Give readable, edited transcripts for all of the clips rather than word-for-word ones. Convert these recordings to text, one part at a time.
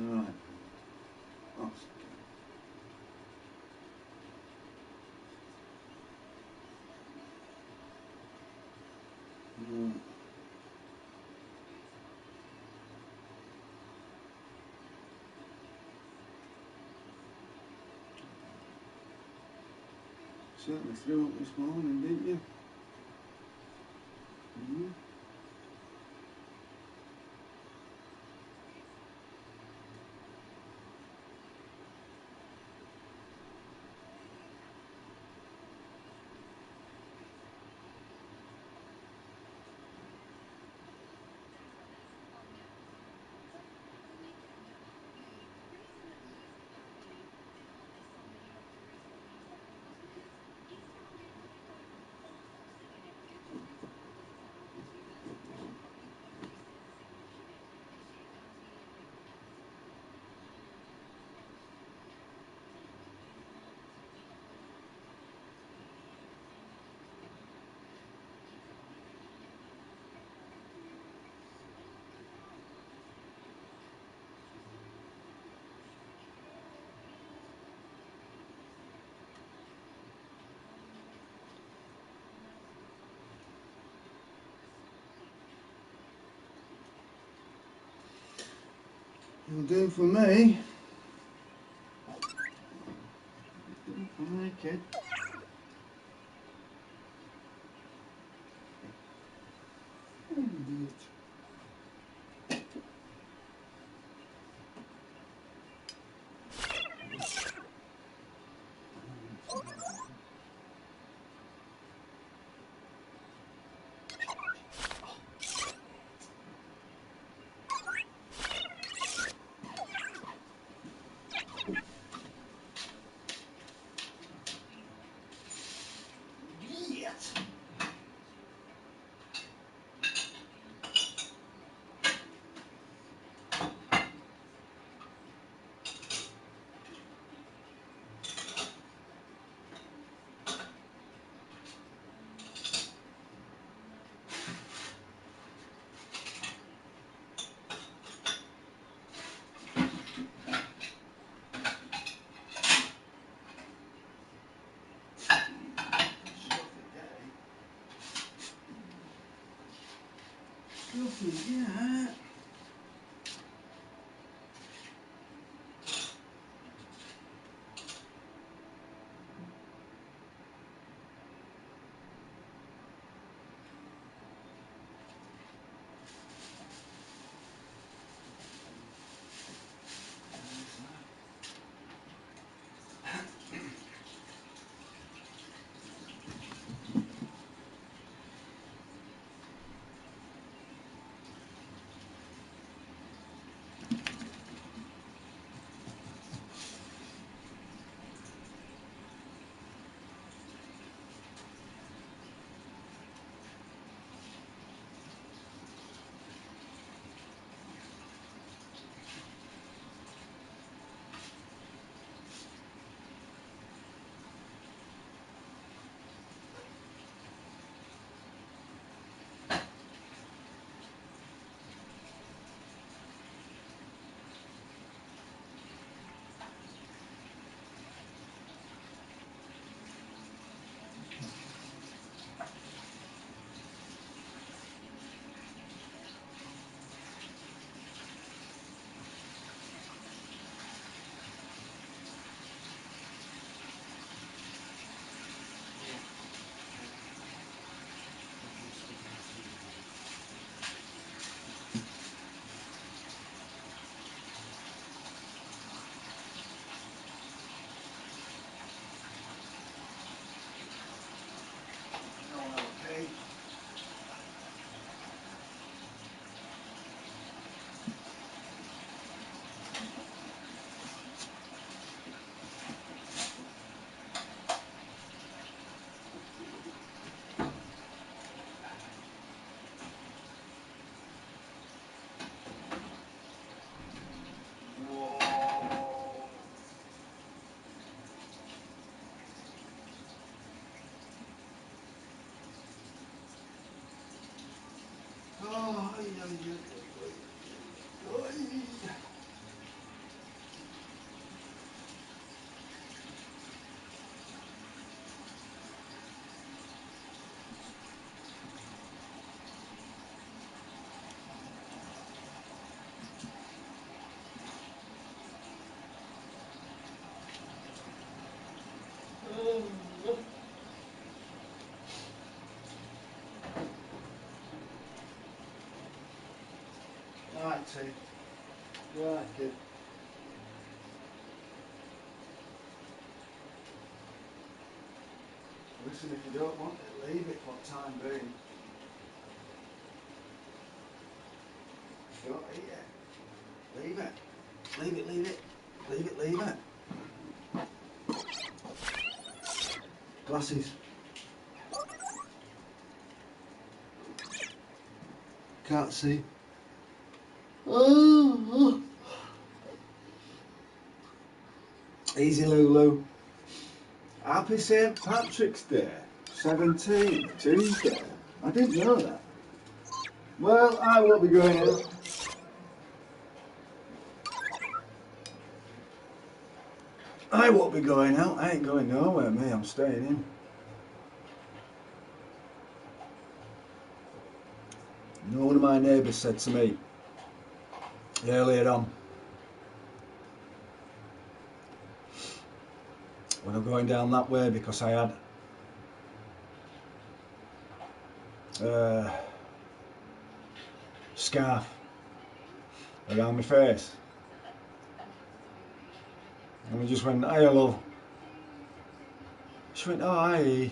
Right. Oh, right. Certainly threw up this morning, didn't you? Mm-hmm. It'll do for me. Do for me, kid. Yes. Stuffy, yeah. Okay. Whoa. Oh, ay, ay, ay, ay, ay, ay. Right, T. Right, kid. Listen, if you don't want it, leave it for the time being. Don't eat it. Leave it. Leave it, leave it. Leave it, leave it. Glasses. Can't see. Oh. Easy, Lulu. Happy St. Patrick's Day. 17th, Tuesday. I didn't know that. Well, I won't be going out. I won't be going out. I ain't going nowhere, me. I'm staying in. You know, one of my neighbours said to me earlier on, when I'm going down that way, because I had scarf around my face, and we just went, "Hiya, love." She went, "Oh, hi."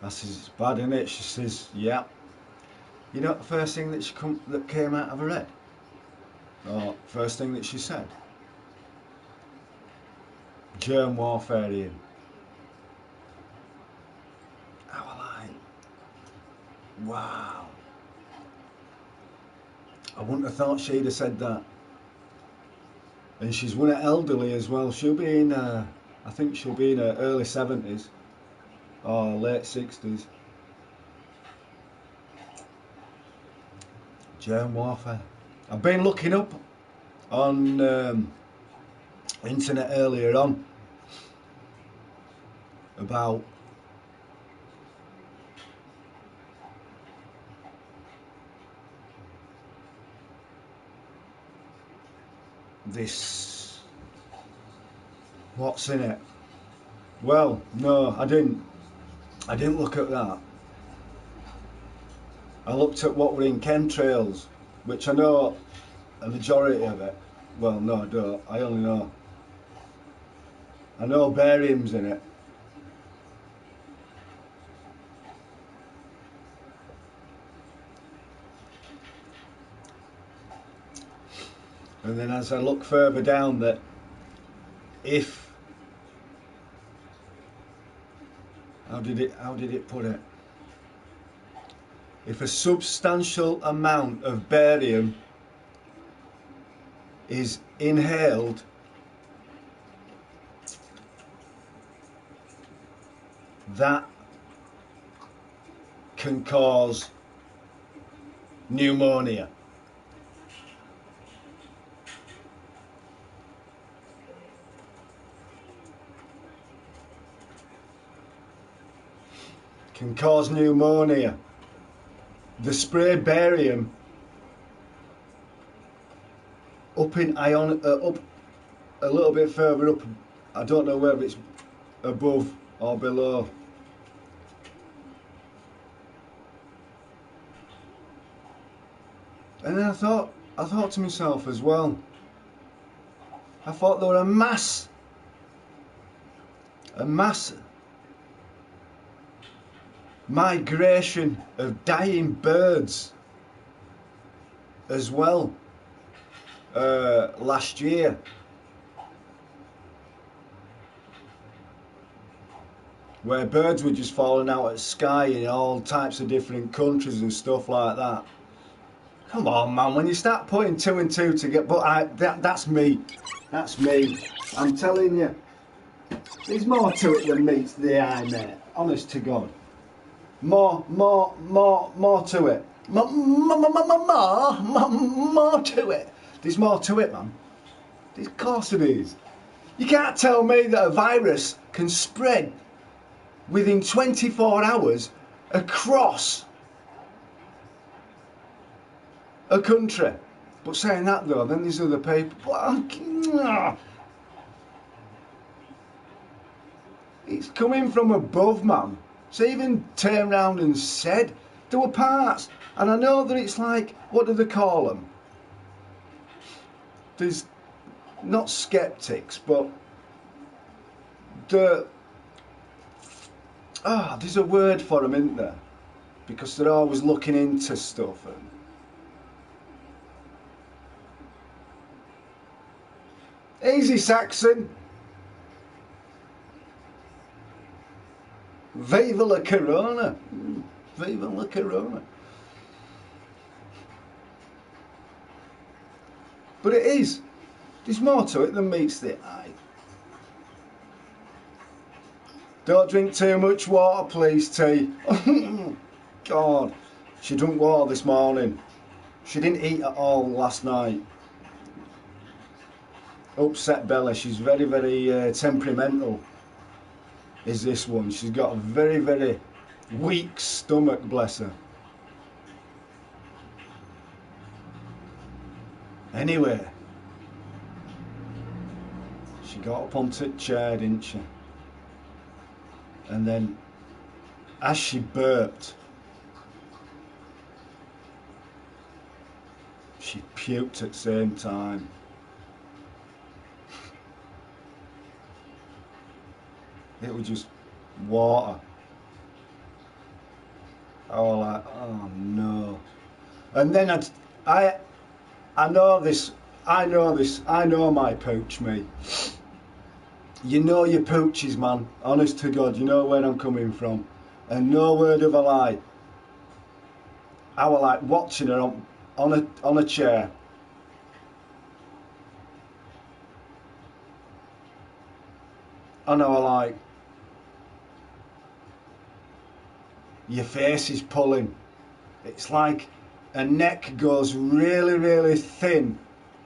I says, "It's bad, isn't it?" She says, "Yeah." You know, the first thing that came out of her head, or first thing that she said, germ warfare, Ian. I was like, wow. I wouldn't have thought she'd have said that. And she's one of elderly as well. She'll be in, I think she'll be in her early 70s or late 60s. Germ warfare. I've been looking up on internet earlier on about this, what's in it. Well, no, I didn't look at that. I looked at what were in chemtrails, which I know a majority of it. Well, no, I don't. I only know. I know barium's in it. And then as I look further down, that if, how did it put it? If a substantial amount of barium is inhaled, that can cause pneumonia. Can cause pneumonia. The sprayed barium up in up a little bit further up. I don't know whether it's above or below. And then I thought to myself as well. I thought there were a mass migration of dying birds as well last year. Where birds were just falling out of the sky in all types of different countries and stuff like that. Come on, man, when you start putting two and two together, but that's me. That's me. I'm telling you. There's more to it than meets the eye, mate. Honest to God. More to it. More to it. There's more to it, man. Of course it is. You can't tell me that a virus can spread within 24 hours across a country. But saying that though, then there's other people. It's coming from above, man. So even turned round and said There were parts, and I know that it's like, what do they call them? There's not skeptics, but there's a word for them, isn't there? Because they're always looking into stuff. Easy, Saxon. Viva la Corona. Viva la Corona. But it is. There's more to it than meets the eye. Don't drink too much water, please, T. God, she drank water this morning. She didn't eat at all last night. Upset belly. She's very, very temperamental. Is this one? She's got a very, very weak stomach, bless her. Anyway, she got up onto the chair, didn't she? And then, as she burped, she puked at the same time. It was just water. I was like, oh no. And then I know this, I know my pooch, me. You know your pooches, man. Honest to God, you know where I'm coming from. And no word of a lie. I was like watching her on a chair. And I was like, your face is pulling. It's like her neck goes really, really thin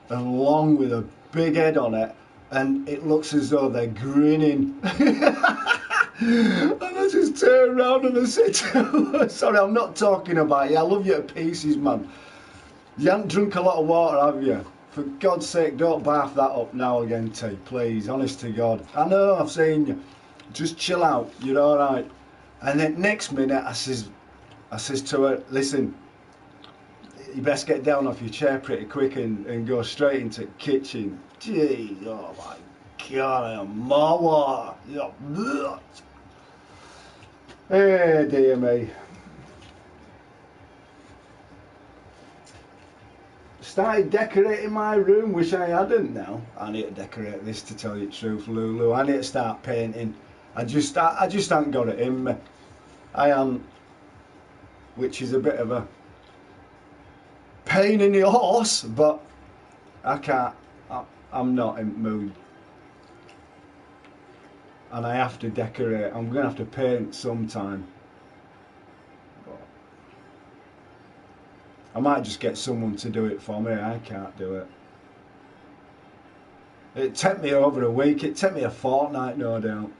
and long with a big head on it, and it looks as though they're grinning. And I just turn around and I say, sorry, I'm not talking about you. I love you to pieces, man. You haven't drunk a lot of water, have you? For God's sake, don't barf that up now again, T, please. Honest to God. I know, I've seen you. Just chill out. You're all right. And then next minute, I says to her, listen, you best get down off your chair pretty quick and go straight into the kitchen. Gee, oh my God, more water. Hey, dear me. Started decorating my room, wish I hadn't now. I need to decorate this, to tell you the truth, Lulu. I need to start painting. I just haven't got it in me. I am, which is a bit of a pain in the horse, but I can't, I'm not in the mood. And I have to decorate. I'm going to have to paint sometime. But I might just get someone to do it for me. I can't do it. It'd take me over a week. It'd take me a fortnight, no doubt.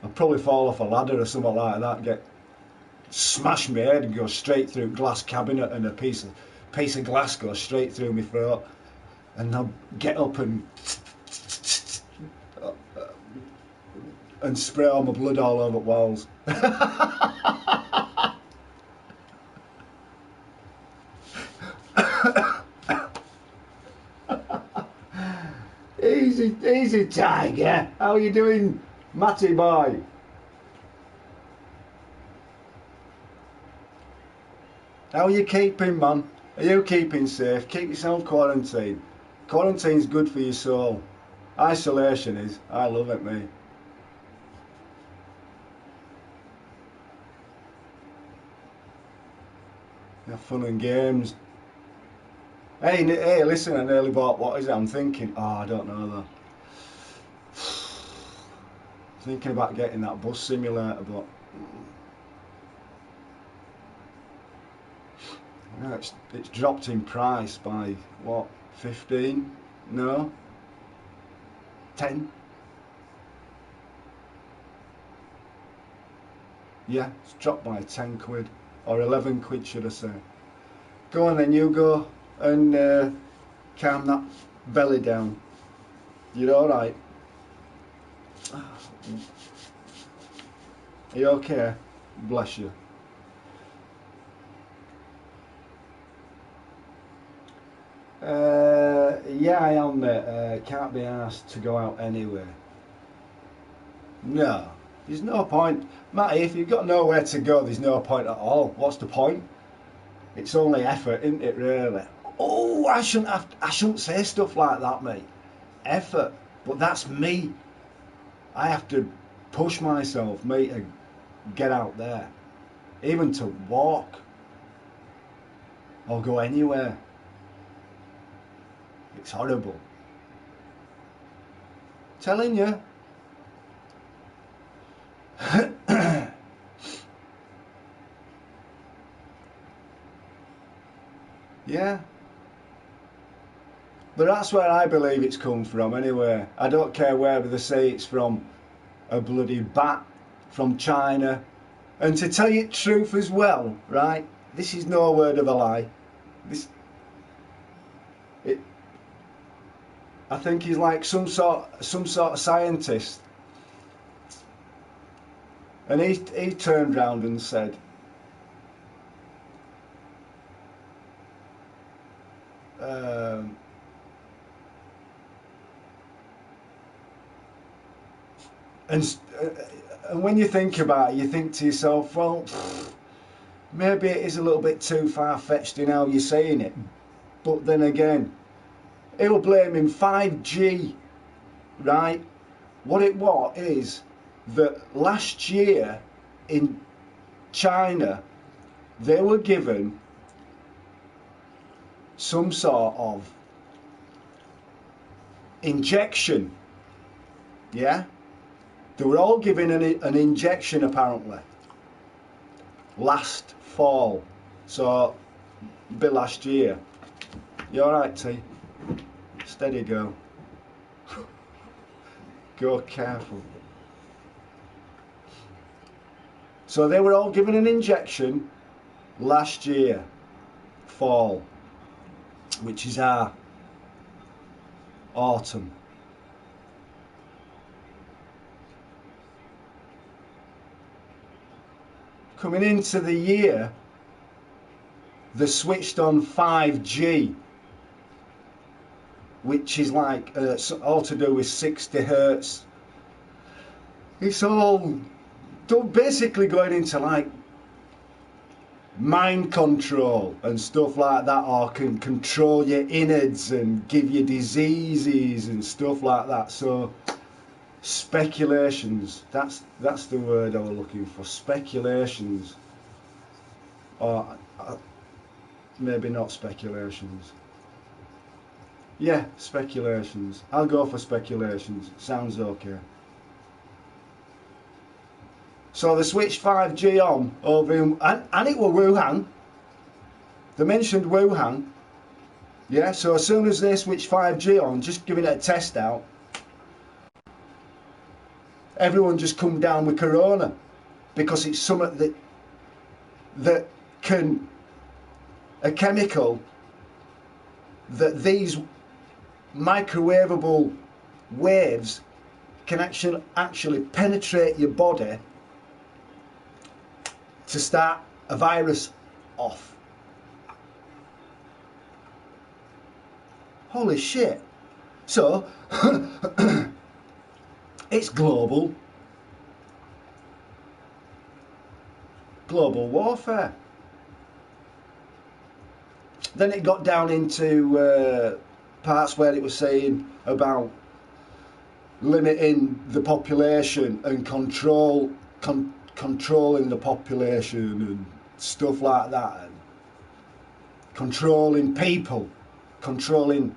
I'd probably fall off a ladder or something like that, smash my head and go straight through glass cabinet, and a piece of glass goes straight through my throat, and I'll get up and spray all my blood all over the walls. Easy, Tiger. How are you doing, Matty boy? How are you keeping, man? Are you keeping safe? Keep yourself quarantined. Quarantine's good for your soul. Isolation is. I love it, mate. Have fun and games. Hey, listen, I nearly bought, what is it? I'm thinking, I don't know though. Thinking about getting that bus simulator, but no, it's dropped in price by what, 15? No, 10? Yeah, it's dropped by 10 quid, or 11 quid should I say. Go on then, you go and calm that belly down. You're alright? Are you okay? Bless you. Yeah, I am, mate. Can't be asked to go out anywhere. No, there's no point. Matty, if you've got nowhere to go, there's no point at all. What's the point? It's only effort, isn't it, really? Oh, I shouldn't say stuff like that, mate. Effort. But that's me. I have to push myself, mate, to get out there. Even to walk. Or go anywhere. It's horrible. Telling you. Yeah. But that's where I believe it's come from anyway. I don't care whether they say it's from a bloody bat from China. And to tell you the truth as well, right? This is no word of a lie. I think he's like some sort of scientist. And he turned round and said, and when you think about it, you think to yourself, well, maybe it is a little bit too far-fetched in how you're saying it. But then again, he'll blame him 5G, right? What it was is that last year in China, they were given some sort of injection, yeah? They were all given an injection apparently last fall, so be last year. You alright, T? Steady go. Go careful. So they were all given an injection last year, fall, which is our autumn. Coming into the year, they switched on 5G, which is like all to do with 60 hertz. It's all basically going into like mind control and stuff like that, or can control your innards and give you diseases and stuff like that. So speculations, that's the word I was looking for. Speculations, or maybe not speculations. Yeah, speculations. I'll go for speculations. Sounds okay. So they switched 5G on over in, and it was Wuhan. They mentioned Wuhan. Yeah, so as soon as they switched 5G on, just giving it a test out, everyone just come down with corona, because it's something that can, a chemical that these microwavable waves can actually penetrate your body to start a virus off. Holy shit. So it's global warfare. Then it got down into parts where it was saying about limiting the population and controlling the population and stuff like that, and controlling people, controlling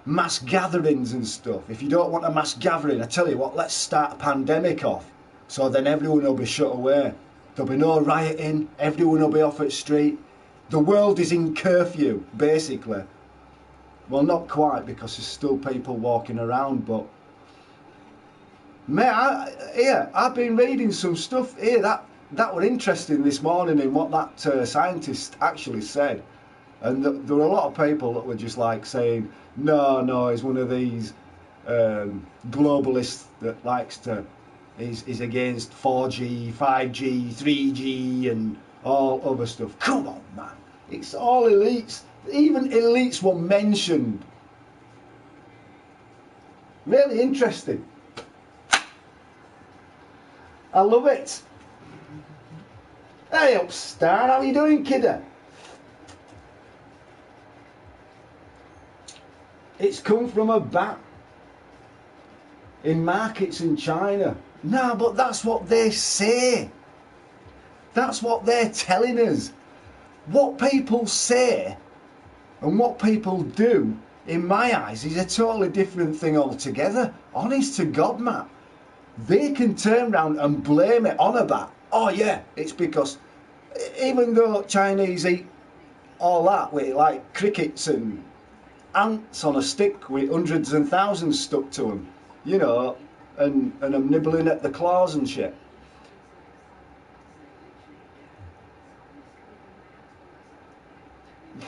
mass gatherings and stuff. If you don't want a mass gathering, I tell you what, let's start a pandemic off, so then everyone will be shut away. There'll be no rioting, everyone will be off at street. The world is in curfew, basically. Well, not quite, because there's still people walking around, but mate, I've been reading some stuff here that were interesting this morning in what that scientist actually said, and there were a lot of people that were just like saying, no, he's one of these globalists that likes to, is against 4G, 5G, 3G, and all other stuff. Come on, man, it's all elites. Even elites were mentioned. Really interesting. I love it. Hey up, Star, how you doing, kidder? It's come from a bat in markets in China. No, but that's what they say. That's what they're telling us. What people say and what people do, in my eyes, is a totally different thing altogether. Honest to God, Matt. They can turn around and blame it on a bat. Oh yeah, it's because even though Chinese eat all that with like crickets and ants on a stick with hundreds and thousands stuck to them, you know, and them nibbling at the claws and shit.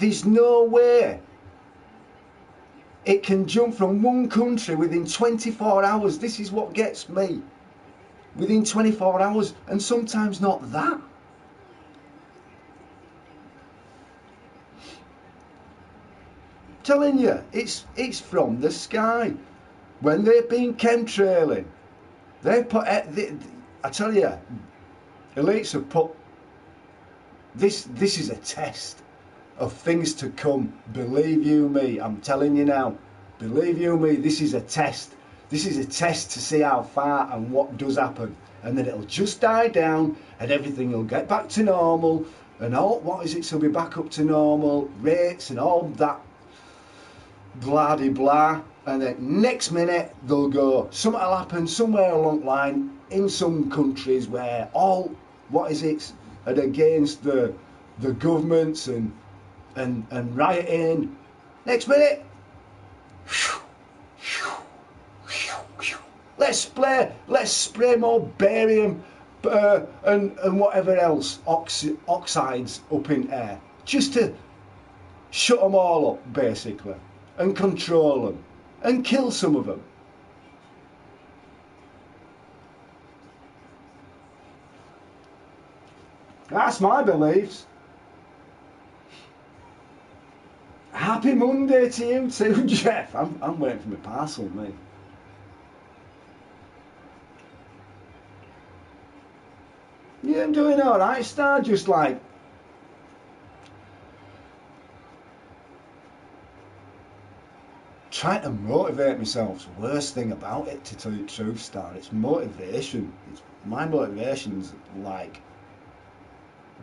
There's no way it can jump from one country within 24 hours. This is what gets me. Within 24 hours, and sometimes not that. Telling you, it's from the sky. When they've been chemtrailing, they put. I tell you, elites have put. This is a test of things to come. Believe you me, I'm telling you now. Believe you me, this is a test. This is a test to see how far and what does happen, and then it'll just die down, and everything will get back to normal, and all what is it? So be back up to normal rates and all that. Blah de blah, and then next minute they'll go, something will happen somewhere along the line in some countries where all what is it are against the governments and rioting. Next minute, let's spray more barium and whatever else oxides up in air just to shut them all up basically. And control them and kill some of them. That's my beliefs. Happy Monday to you too, Jeff. I'm waiting for my parcel, mate. Yeah, I'm doing alright, Star. Just like trying to motivate myself. It's the worst thing about it, to tell you the truth, Star. It's motivation. My motivation's like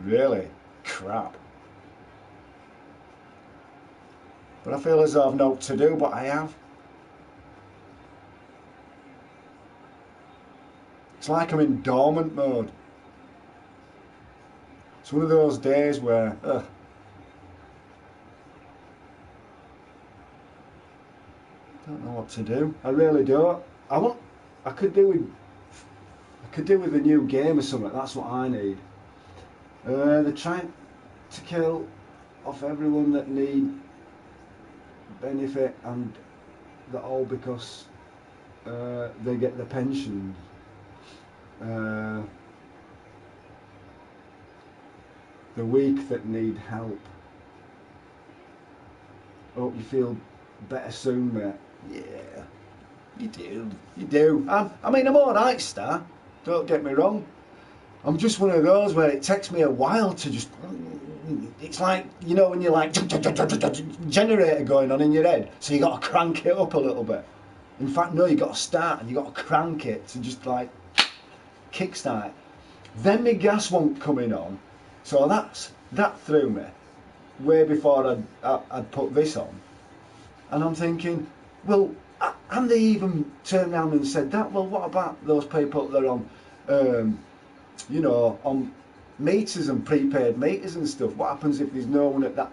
really crap. But I feel as though I've no to do, but I have. It's like I'm in dormant mode. It's one of those days where don't know what to do. I really don't. I could do with a new game or something. That's what I need. They're trying to kill off everyone that need benefit, and that all because they get the pension. The weak that need help. Hope you feel better soon, mate. Yeah, you do. You do. I mean, I'm alright, Star. Don't get me wrong. I'm just one of those where it takes me a while to just. It's like, you know, when you're like generator going on in your head, so you got to crank it up a little bit. In fact, no, you got to start and you got to crank it to just like kickstart it. Then my gas won't coming on, so that threw me way before I'd put this on. And I'm thinking, well, and they even turned around and said that, well, what about those people that are on, you know, on meters and prepaid meters and stuff? What happens if there's no one at that,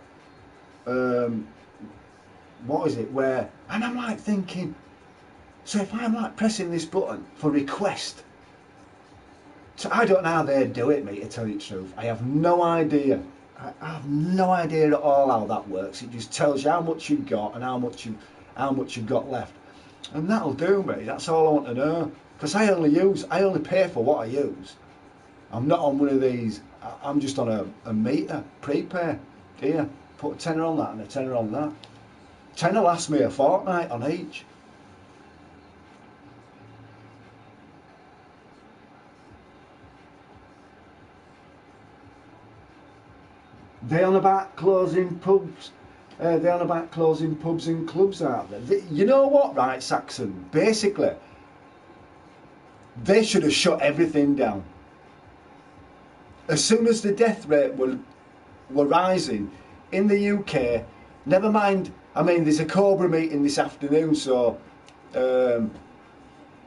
what is it, where, and I'm like thinking, so if I'm like pressing this button for request, so I don't know how they do it, mate, to tell you the truth. I have no idea. I have no idea at all how that works. It just tells you how much you've got and how much you've got left, and that'll do me. That's all I want to know, because I only pay for what I use. I'm not on one of these. I'm just on a meter prepay here. Put a tenner on that and a tenner on that. Tenner lasts me a fortnight on each. They're on about closing pubs. They're on about closing pubs and clubs, aren't they? You know what, right, Saxon? Basically, they should have shut everything down. As soon as the death rate were rising in the UK, never mind, I mean, there's a Cobra meeting this afternoon, so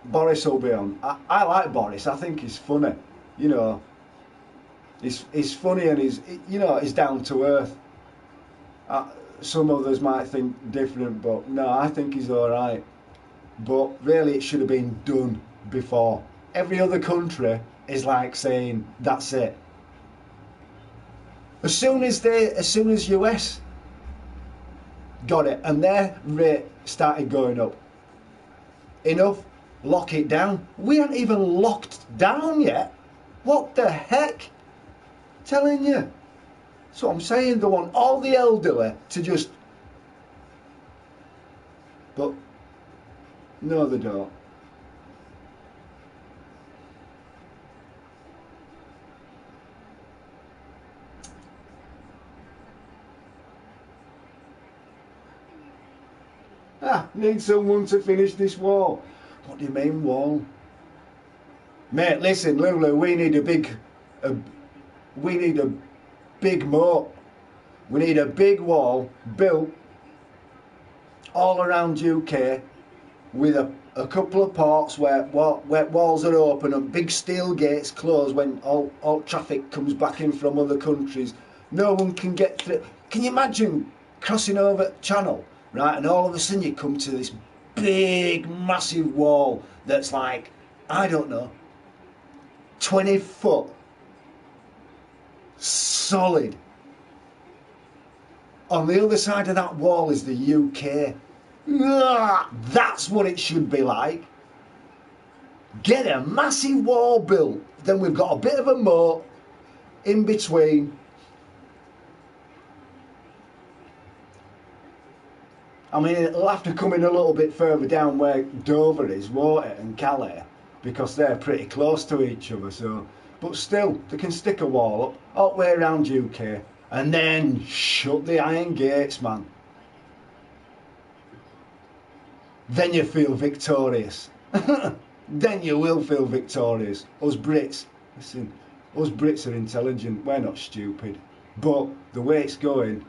Boris will be on. I like Boris, I think he's funny, you know. He's funny and he's down to earth. Some others might think different, but no, I think he's alright. But really, it should have been done before. Every other country is like saying, that's it. As soon as US got it and their rate started going up, enough, lock it down. We aren't even locked down yet. What the heck? Telling you. So I'm saying, they want all the elderly to just... But no, they don't. Need someone to finish this wall. What do you mean, wall? Mate, listen, Lulu, we need a big moat. We need a big wall built all around UK with a couple of ports where walls are open and big steel gates closed when all traffic comes back in from other countries. No one can get through. Can you imagine crossing over Channel, right, and all of a sudden you come to this big massive wall that's like, I don't know, 20 foot solid. On the other side of that wall is the UK. That's what it should be like. Get a massive wall built, then we've got a bit of a moat in between. I mean, it'll have to come in a little bit further down where Dover is, won't it, and Calais, because they're pretty close to each other. So, but still, they can stick a wall up all the way around UK and then shut the iron gates, man. Then you feel victorious. Then you will feel victorious. Us Brits, listen, us Brits are intelligent. We're not stupid. But the way it's going,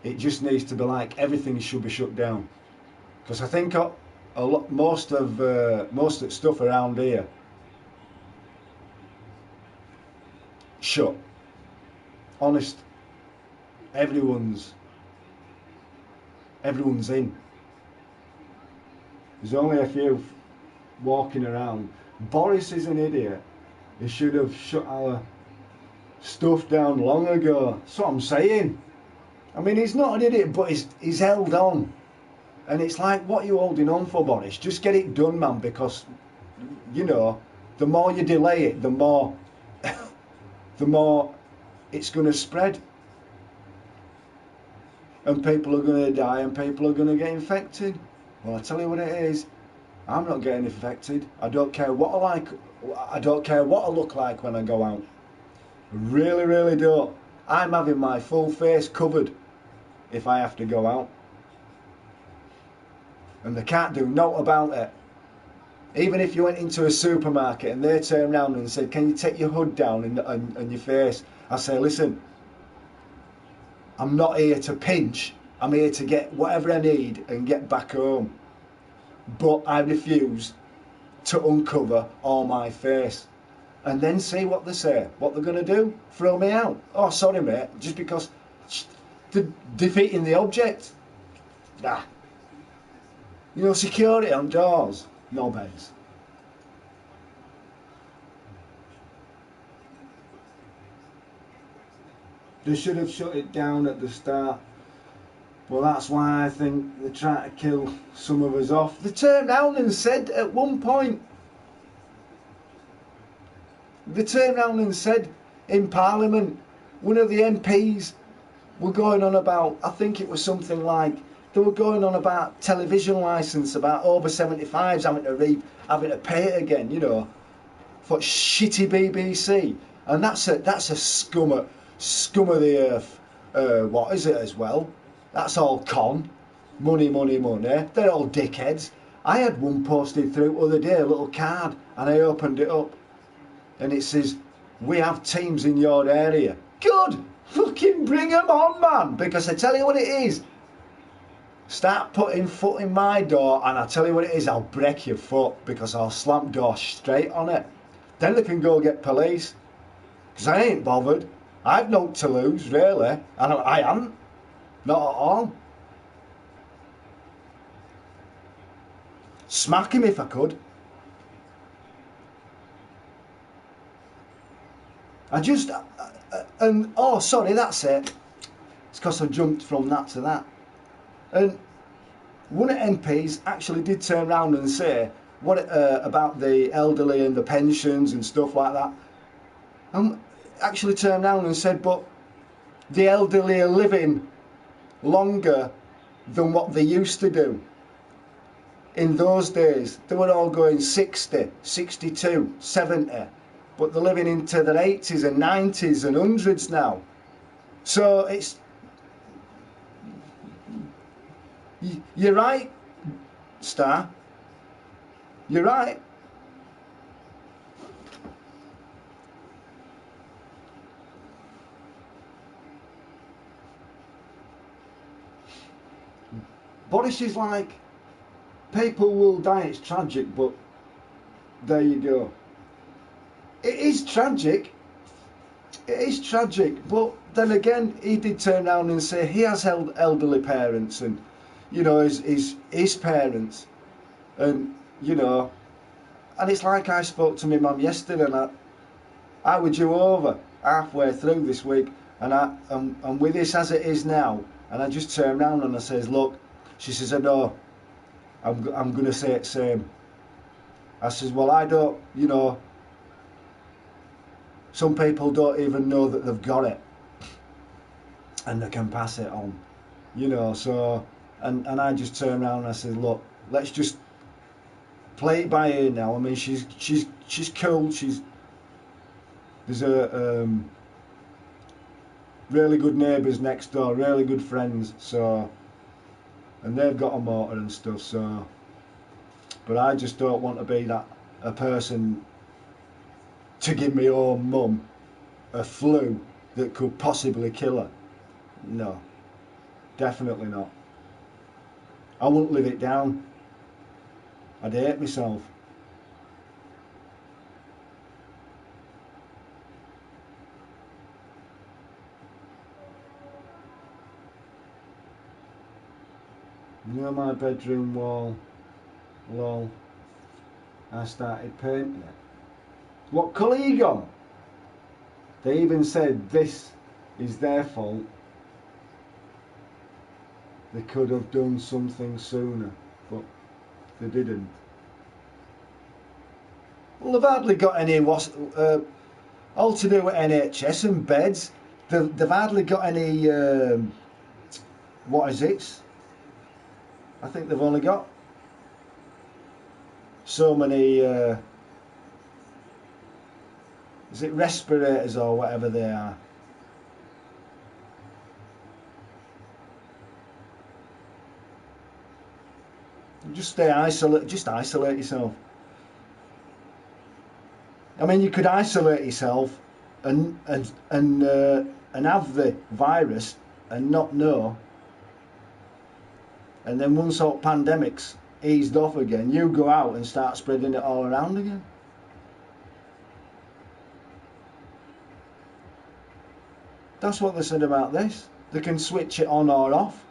it just needs to be like everything should be shut down. Because I think most of the stuff around here shut. Honest, everyone's in. There's only a few walking around. Boris is an idiot. He should have shut our stuff down long ago. That's what I'm saying. I mean, he's not an idiot, but he's held on. And it's like, what are you holding on for, Boris? Just get it done, man, because, you know, the more you delay it, the more it's going to spread. And people are going to die and people are going to get infected. Well, I tell you what it is, I'm not getting infected. I don't care what I like. I don't care what I look like when I go out. Really, really don't. I'm having my full face covered if I have to go out. And they can't do naught about it. Even if you went into a supermarket and they turned around and said, can you take your hood down and your face? I say, listen, I'm not here to pinch. I'm here to get whatever I need and get back home. But I refuse to uncover all my face. And then see what they say. What they're going to do? Throw me out. Oh, sorry, mate. Just because they're defeating the object. Nah. You know, security on doors. No beds. They should have shut it down at the start. Well, that's why I think they're trying to kill some of us off. They turned round and said at one point, in Parliament, one of the MPs were going on about, I think it was something like, they were going on about television licence, about over 75s having to pay it again, you know, for shitty BBC. And that's a scum of the earth. What is it as well? That's all con. Money, money, money. They're all dickheads. I had one posted through the other day, a little card, and I opened it up, and it says, "We have teams in your area." Good! Fucking bring them on, man! Because I tell you what it is. Start putting foot in my door, and I tell you what it is, I'll break your foot, because I'll slam door straight on it. Then they can go get police. Because I ain't bothered. I've no to lose, really. I haven't. Not at all. Smack him if I could. Oh, sorry, that's it. It's because I jumped from that to that. And one of MPs actually did turn around and say about the elderly and the pensions and stuff like that. Actually turned around and said, but the elderly are living longer than what they used to do. In those days, they were all going 60, 62, 70, but they're living into their 80s and 90s and 100s now. So you're right, Star. You're right. Boris is like, people will die, it's tragic, but there you go. It is tragic. It is tragic, but then again, he did turn around and say he has elderly parents, and you know, his parents, and you know, and it's like I spoke to my mum yesterday, and I was due over halfway through this week, and I'm with this as it is now, and I just turned around and I says, look, she says, I know, I'm going to say it same. I says, well, I don't, you know, some people don't even know that they've got it, and they can pass it on, you know, so, and I just turned around and I said, look, let's just play it by ear now. I mean, she's cool, there's a really good neighbours next door, really good friends, so, and they've got a motor and stuff, so, but I just don't want to be a person to give my own mum a flu that could possibly kill her. No, definitely not. I wouldn't live it down. I'd hate myself. You know my bedroom wall? Lol. I started painting it. What colour you gone? They even said this is their fault. They could have done something sooner, but they didn't. Well, they've hardly got any all to do with NHS and beds. They've hardly got any. What is it? I think they've only got so many. Is it respirators or whatever they are? Just stay isolate. Just isolate yourself. I mean, you could isolate yourself and have the virus and not know. And then once all pandemics eased off again, you go out and start spreading it all around again. That's what they said about this. They can switch it on or off.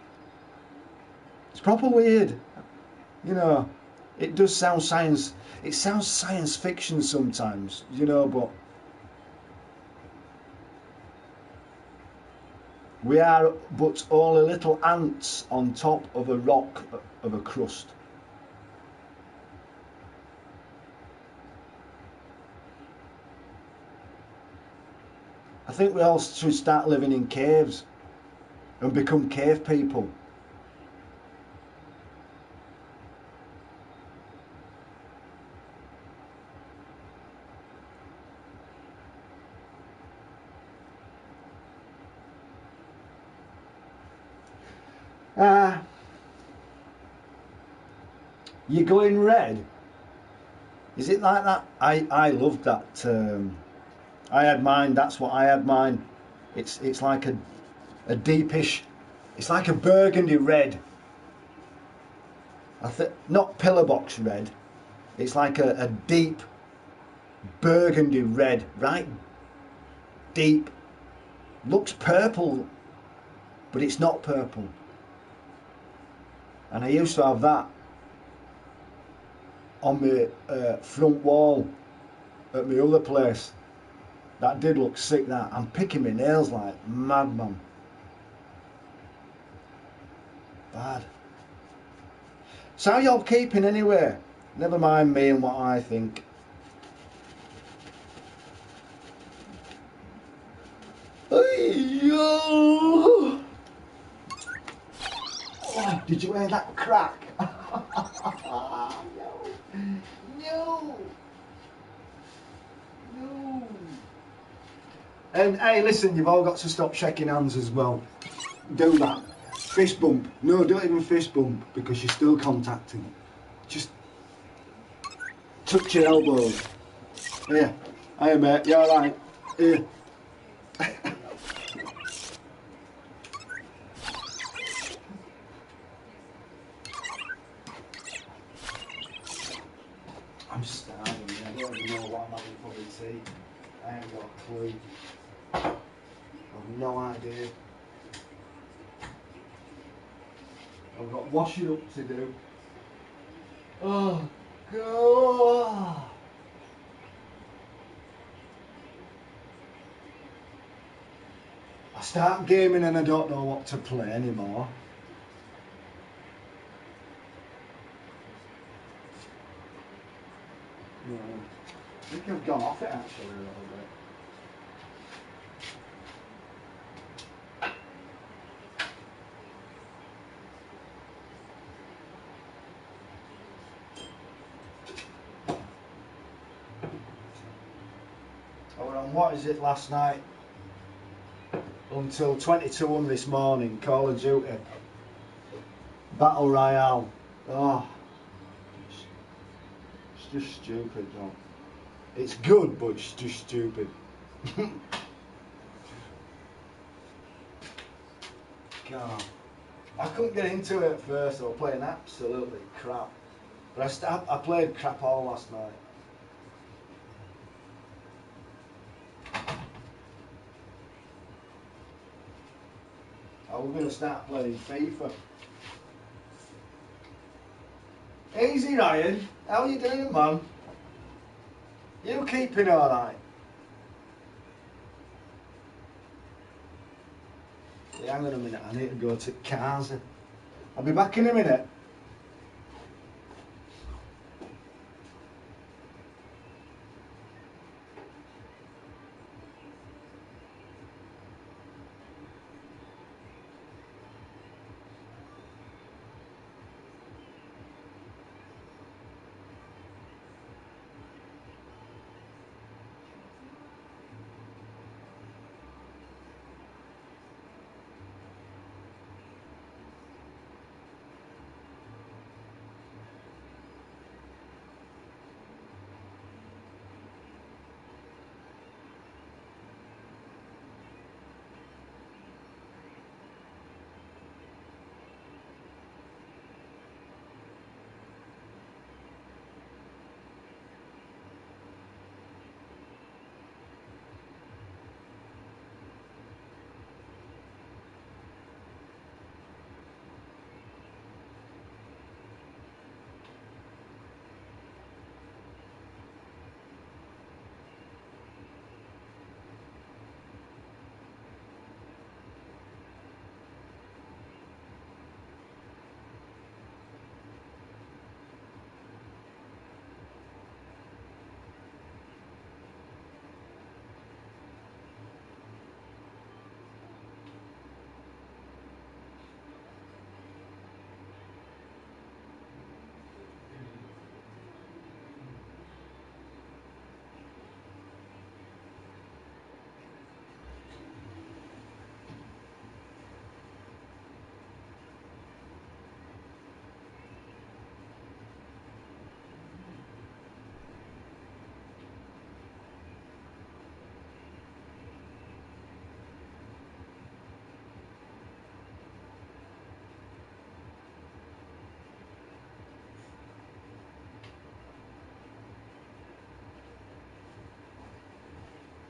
It's proper weird. You know, it does sound science. It sounds science fiction sometimes, you know, but we are but only little ants on top of a rock of a crust. I think we all should start living in caves. and become cave people. You're going red? Is it like that? I loved that. I had mine. That's what I had mine. It's like a deepish. It's like a burgundy red. Not pillar box red. It's like a deep burgundy red, right? Deep. Looks purple, but it's not purple. And I used to have that on my front wall at my other place. That did look sick, that. I'm picking my nails like madman. Bad. So how y'all keeping anyway? Never mind me and what I think. Oh, did you hear that crack? No. And hey, listen, you've all got to stop shaking hands as well. Do that. Fist bump. No, don't even fist bump because you're still contacting. Just touch your elbows. Here. Hey mate, you alright? Here. I'm starving. I don't even know what I'm having for the tea. I ain't got a clue. I've no idea. I've got washing up to do. Oh, God. I start gaming and I don't know what to play anymore. No. I think I've gone off it actually a little bit. I were on, what is it, last night? Until 20 to 1 this morning, Call of Duty. Battle Royale. Oh. It's just stupid, though. It's good, but it's just stupid. God. I couldn't get into it at first, I was playing absolutely crap. But I played crap all last night. I was going to start playing FIFA. Easy, Ryan. How you doing, man? You keeping alright? Yeah, hang on a minute, I need to go to cars. I'll be back in a minute.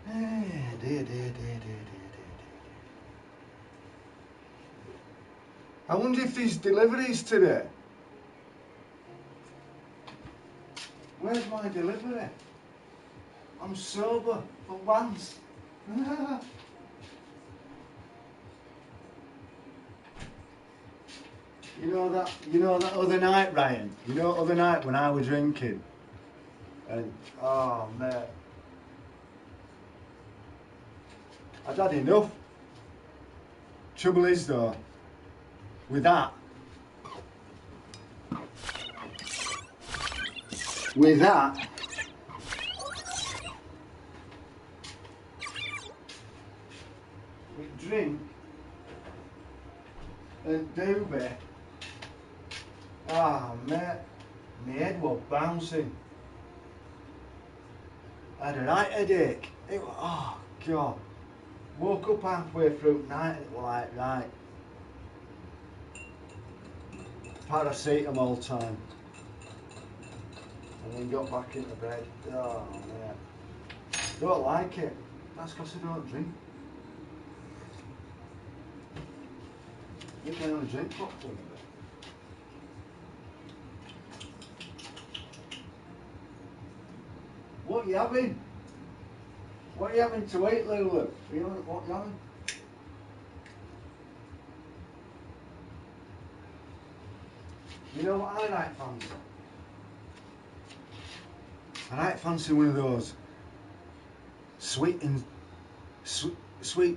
Dear. I wonder if there's deliveries today. Where's my delivery? I'm sober for once. You know that other night, Ryan? You know other night when I was drinking? And, oh, mate. I'd had enough. Trouble is, though, with that, we drink and doobie. Ah, mate, my head was bouncing. I had a right headache. It was, oh, God. Woke up halfway through the night and it was like, right. Paracetamol time. And then got back into bed. Oh, man. Don't like it. That's because I don't drink. You can only drink properly. What are you having? What are you having to eat, Lulu? You know what you having? You know what I like fancy? I like fancy one of those sweet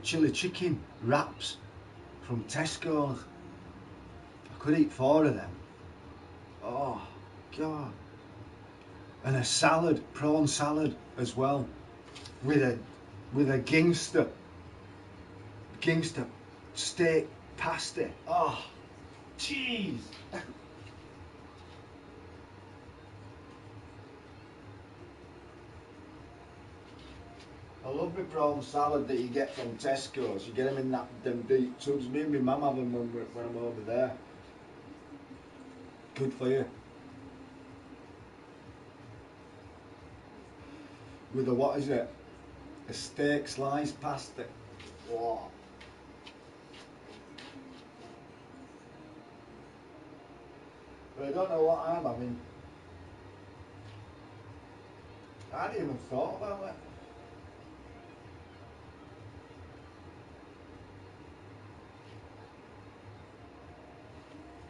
chili chicken wraps from Tesco's. I could eat 4 of them. Oh, God. And a salad, prawn salad as well, with a gangster steak pasty. Oh, jeez. I love the prawn salad that you get from Tesco's. You get them in them deep tubs. Me and my mum have them when I'm over there. Good for you. With a, what is it? A steak slice pasta. Wow. But I don't know what I'm having. I hadn't even thought about it.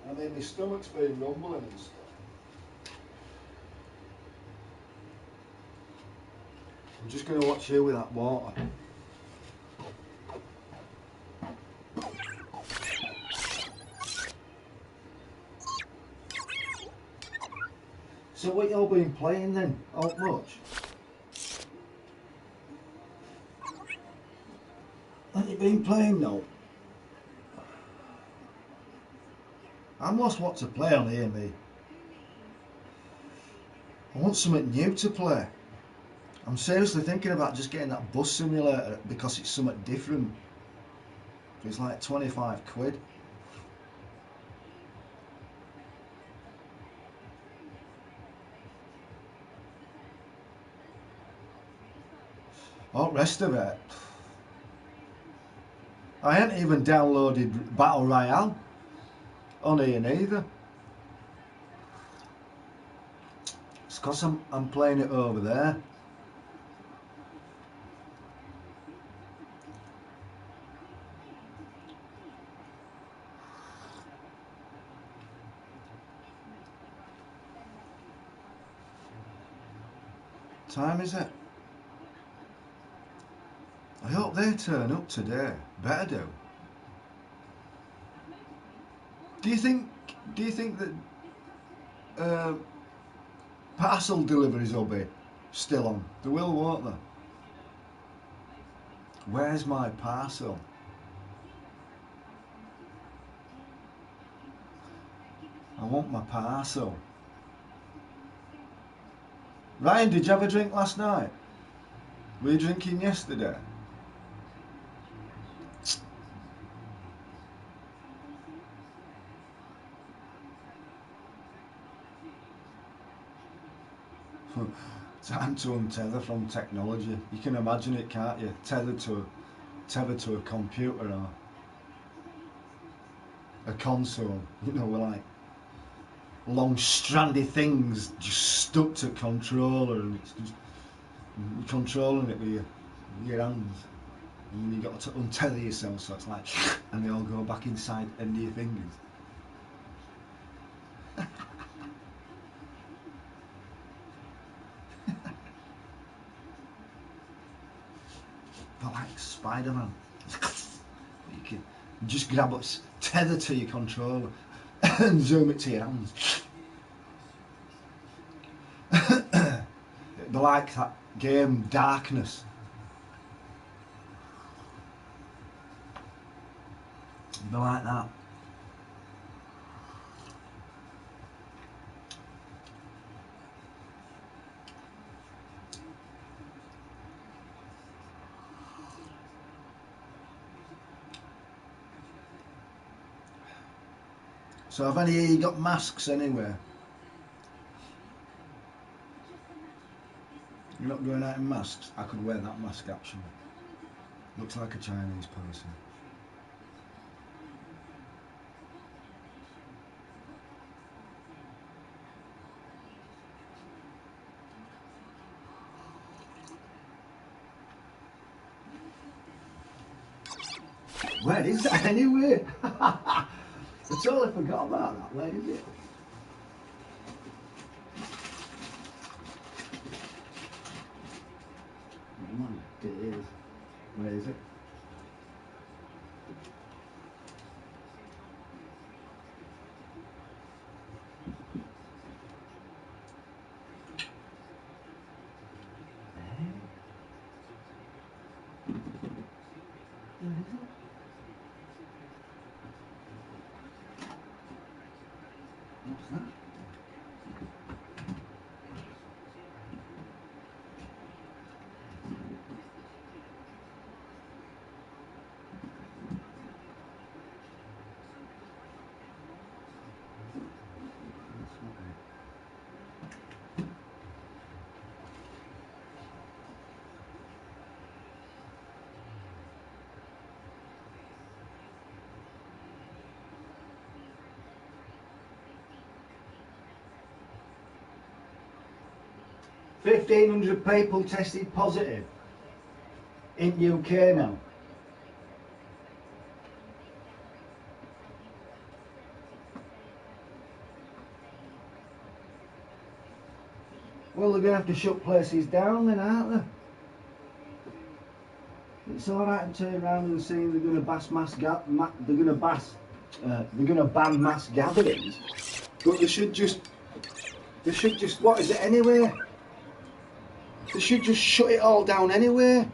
I mean, my stomach's been rumbling and stuff. I'm just going to watch you with that water. So what y'all been playing then? How much? Have you been playing now? I'm lost what to play on here, me. I want something new to play. I'm seriously thinking about just getting that bus simulator because it's something different. It's like 25 quid. All the rest of it, I haven't even downloaded Battle Royale on here neither. It's because I'm playing it over there. Time is it? I hope they turn up today. Better do. Do you think that parcel deliveries will be still on? They will, won't they? Where's my parcel? I want my parcel. Ryan, did you have a drink last night? Were you drinking yesterday? Time to untether from technology. You can imagine it, can't you? Tethered to a computer or a console. You know, we're like long strandy things just stuck to a controller, and it's just you're controlling it with your hands. And you got to untether yourself, so it's like, and they all go back inside end of your fingers. But like Spider-Man, you can just grab it, tether to your controller, and zoom it to your hands. They're like that game Darkness. They're like that. So have any of you got masks anywhere? You're not going out in masks? I could wear that mask actually. Looks like a Chinese person. Where is that anyway? I totally forgot about that. Where is it? It is. Where is it? What's that? That's not it. 1,500 people tested positive in UK now. Well, they're going to have to shut places down then, aren't they? It's all right to turn around and say they're going to ban mass gatherings, but they should just, what is it anyway? They should just shut it all down anyway.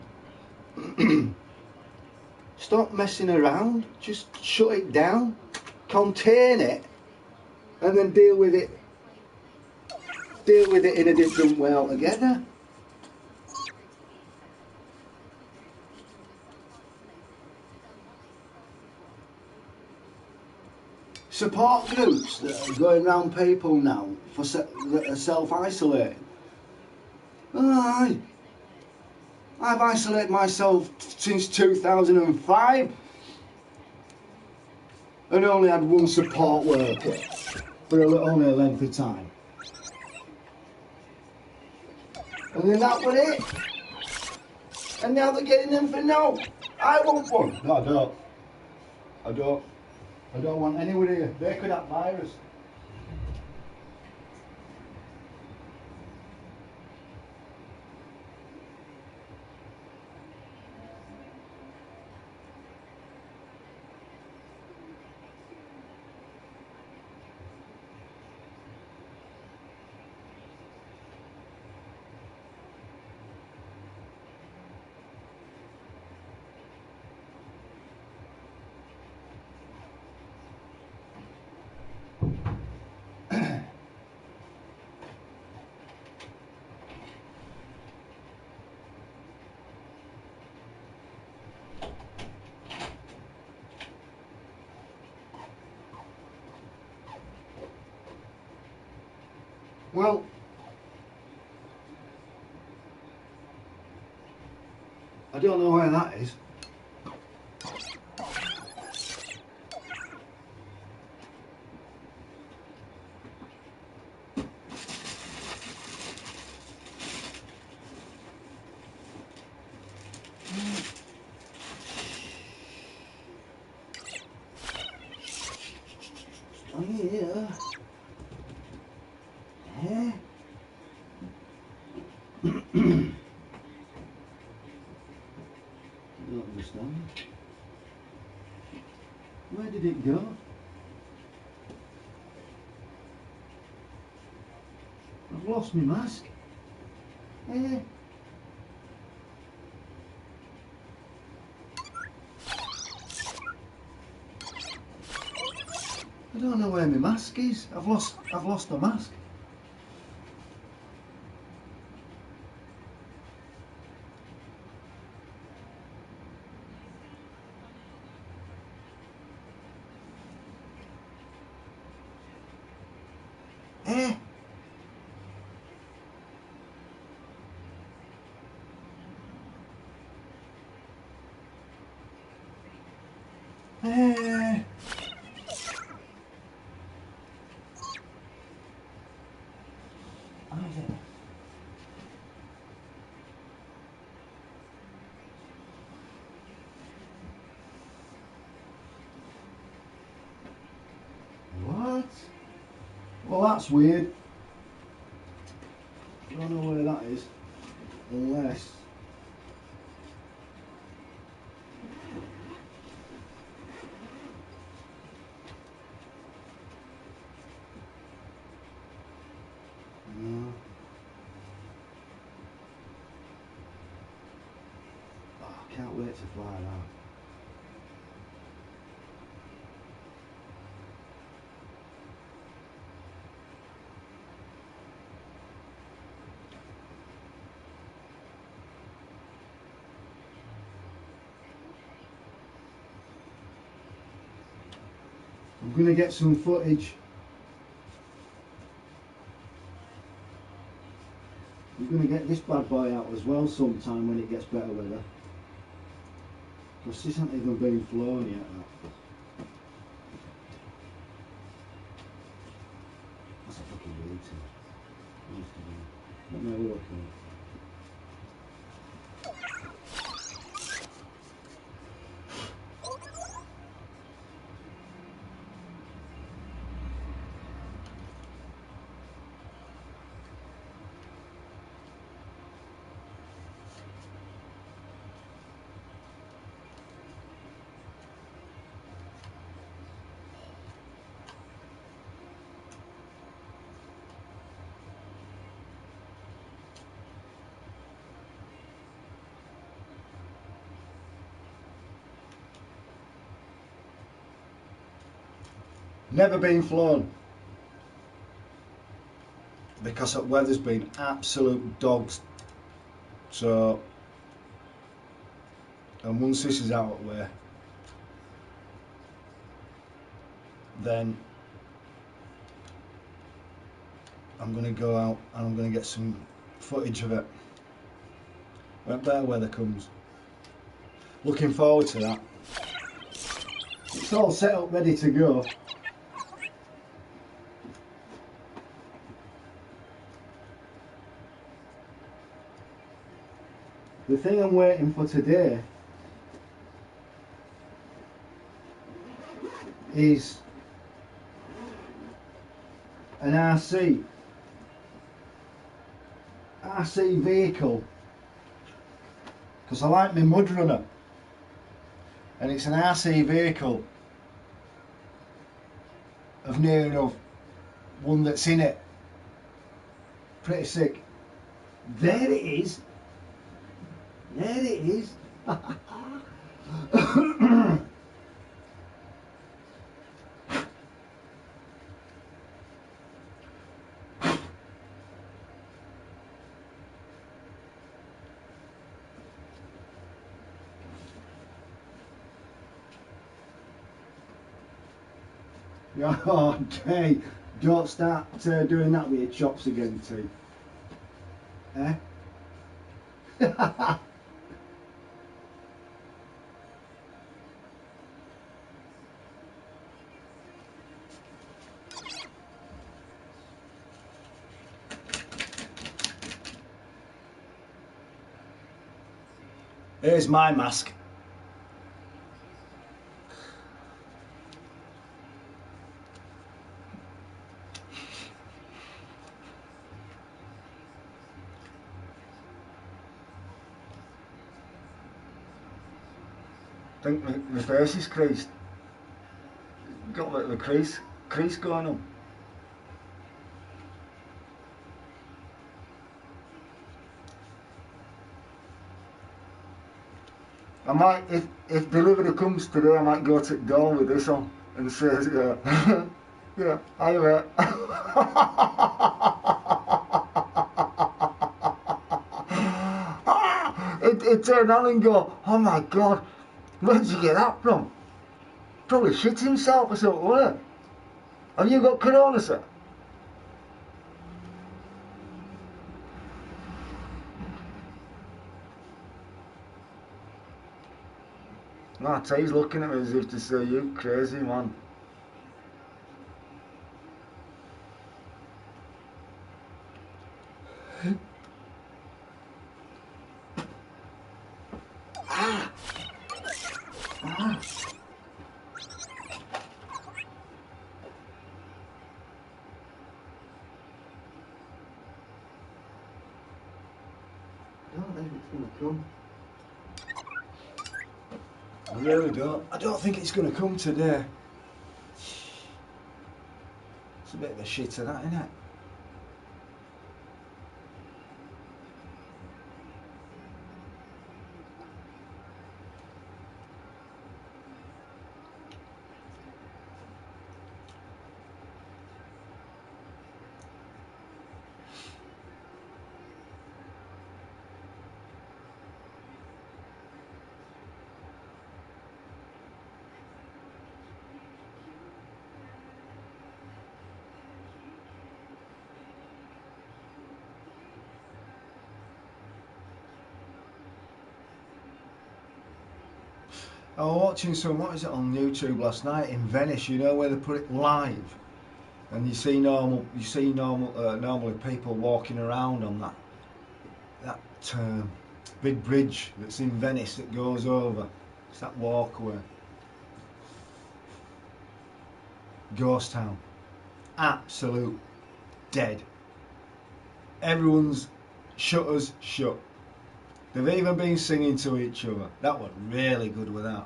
Stop messing around. Just shut it down, contain it, and then deal with it in a different way altogether. Support groups that are going around people now that are self-isolating. Aye. I've isolated myself since 2005 and only had one support worker for only a length of time. And then that was it. And now they're getting them for no. I want one. No, I don't. I don't want anyone here. They could have virus. Well, I don't know where that is. Oh yeah. Yeah. I don't understand. Where did it go? I've lost my mask. Eh. I don't know where my mask is. I've lost the mask. Eh. Eh. What? Well, that's weird. I don't know where that is. Unless... No. Oh, I can't wait to fly that. I'm going to get some footage. I'm going to get this bad boy out as well sometime when it gets better weather. Because this hasn't even been flown yet. That's a fucking beauty. Let me have a look at it. Never been flown. Because the weather's been absolute dogs. So, and once this is out of the way, then I'm going to go out and I'm going to get some footage of it when better weather comes. Looking forward to that. It's all set up ready to go. The thing I'm waiting for today is an RC vehicle, because I like my Mudrunner, and it's an RC vehicle of near enough one that's in it. Pretty sick. There it is. There it is. Oh, okay. Don't start doing that with your chops again, T. Eh? Here's my mask. I think my face is creased. Got a bit of a crease going on. I might, if delivery comes today, I might go to the door with this on and say, yeah, yeah, hi mate. It turned on and go, oh my God, where did you get that from? Probably shit himself or something, wasn't it? Have you got corona, sir? No, I tell you, he's looking at me as if to say, you crazy man. Ah! Ah! I don't think it's going to come. I really don't. I don't think it's going to come today. It's a bit of a shitter, that, isn't it? I was watching some, what is it, on YouTube last night in Venice, you know, where they put it live, and you see normally people walking around on that big bridge that's in Venice that goes over. It's that walkway. Ghost town. Absolute dead. Everyone's shutters shut. They've even been singing to each other. That was really good with that.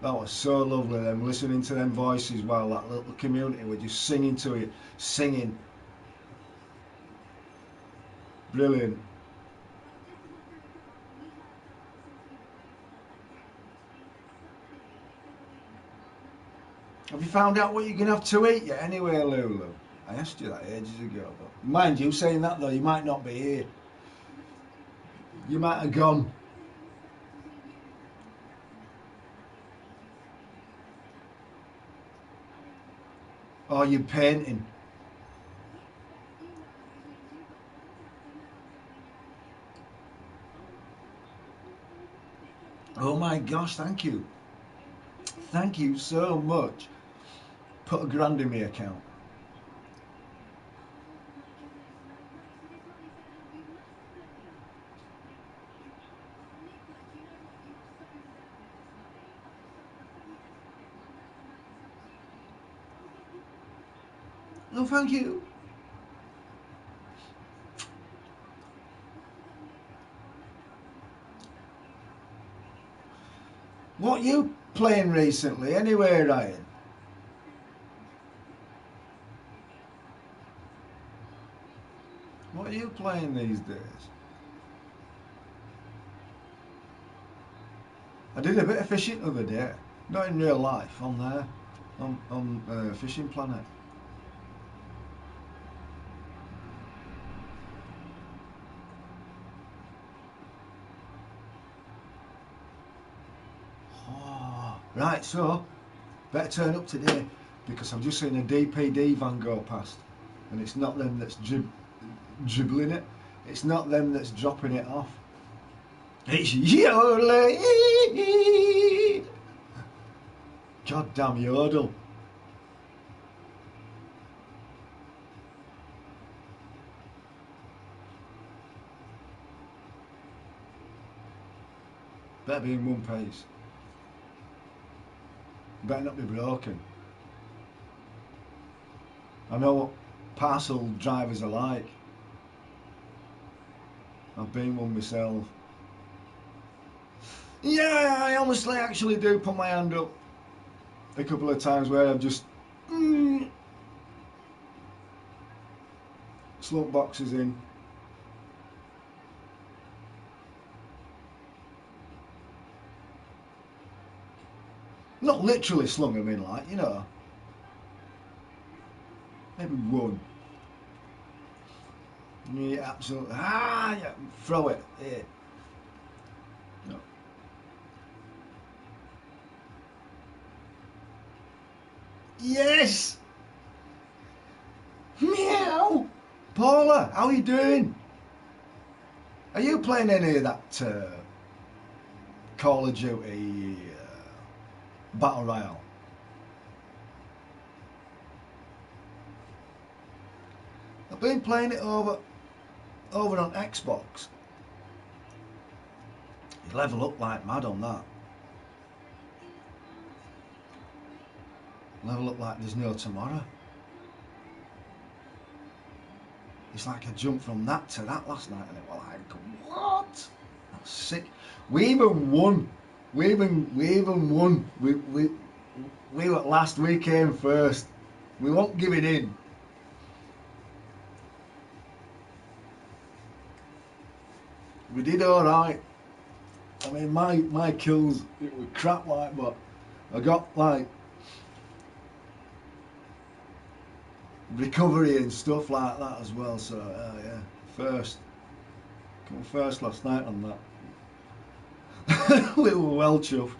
That was so lovely, them listening to them voices while that little community were just singing to it, singing. Brilliant. Have you found out what you're going to have to eat yet anyway, Lulu? I asked you that ages ago, but mind you saying that though, you might not be here. You might have gone. Or you're painting. Oh my gosh, thank you. Thank you so much. Put £1,000 in my account. Oh, thank you. What are you playing recently anyway, Ryan? What are you playing these days? I did a bit of fishing the other day. Not in real life, on there. On Fishing Planet. Oh, right, so better turn up today because I've just seen a DPD van go past, and it's not them that's dribbling it. It's not them that's dropping it off. It's yodeling. Goddamn yodel. Better be in one piece. Better not be broken. I know what parcel drivers are like. I've been one myself. Yeah, I honestly actually do put my hand up a couple of times where I've just slung boxes in. Not literally slung them in, like, you know. Maybe one. Yeah, absolutely. Yeah, throw it. Yeah. No. Yes! Meow! Paula, how are you doing? Are you playing any of that Call of Duty Battle Royale? I've been playing it over on Xbox. You level up like mad on that. Level up like there's no tomorrow. It's like a jump from that to that last night, and it was like, what? That's sick. We even won. We even won. We were last. We came first. We won't give it in. We did all right. I mean, my kills, it was crap, like, but I got like recovery and stuff like that as well. So yeah, first, come first last night on that. We were well chuffed.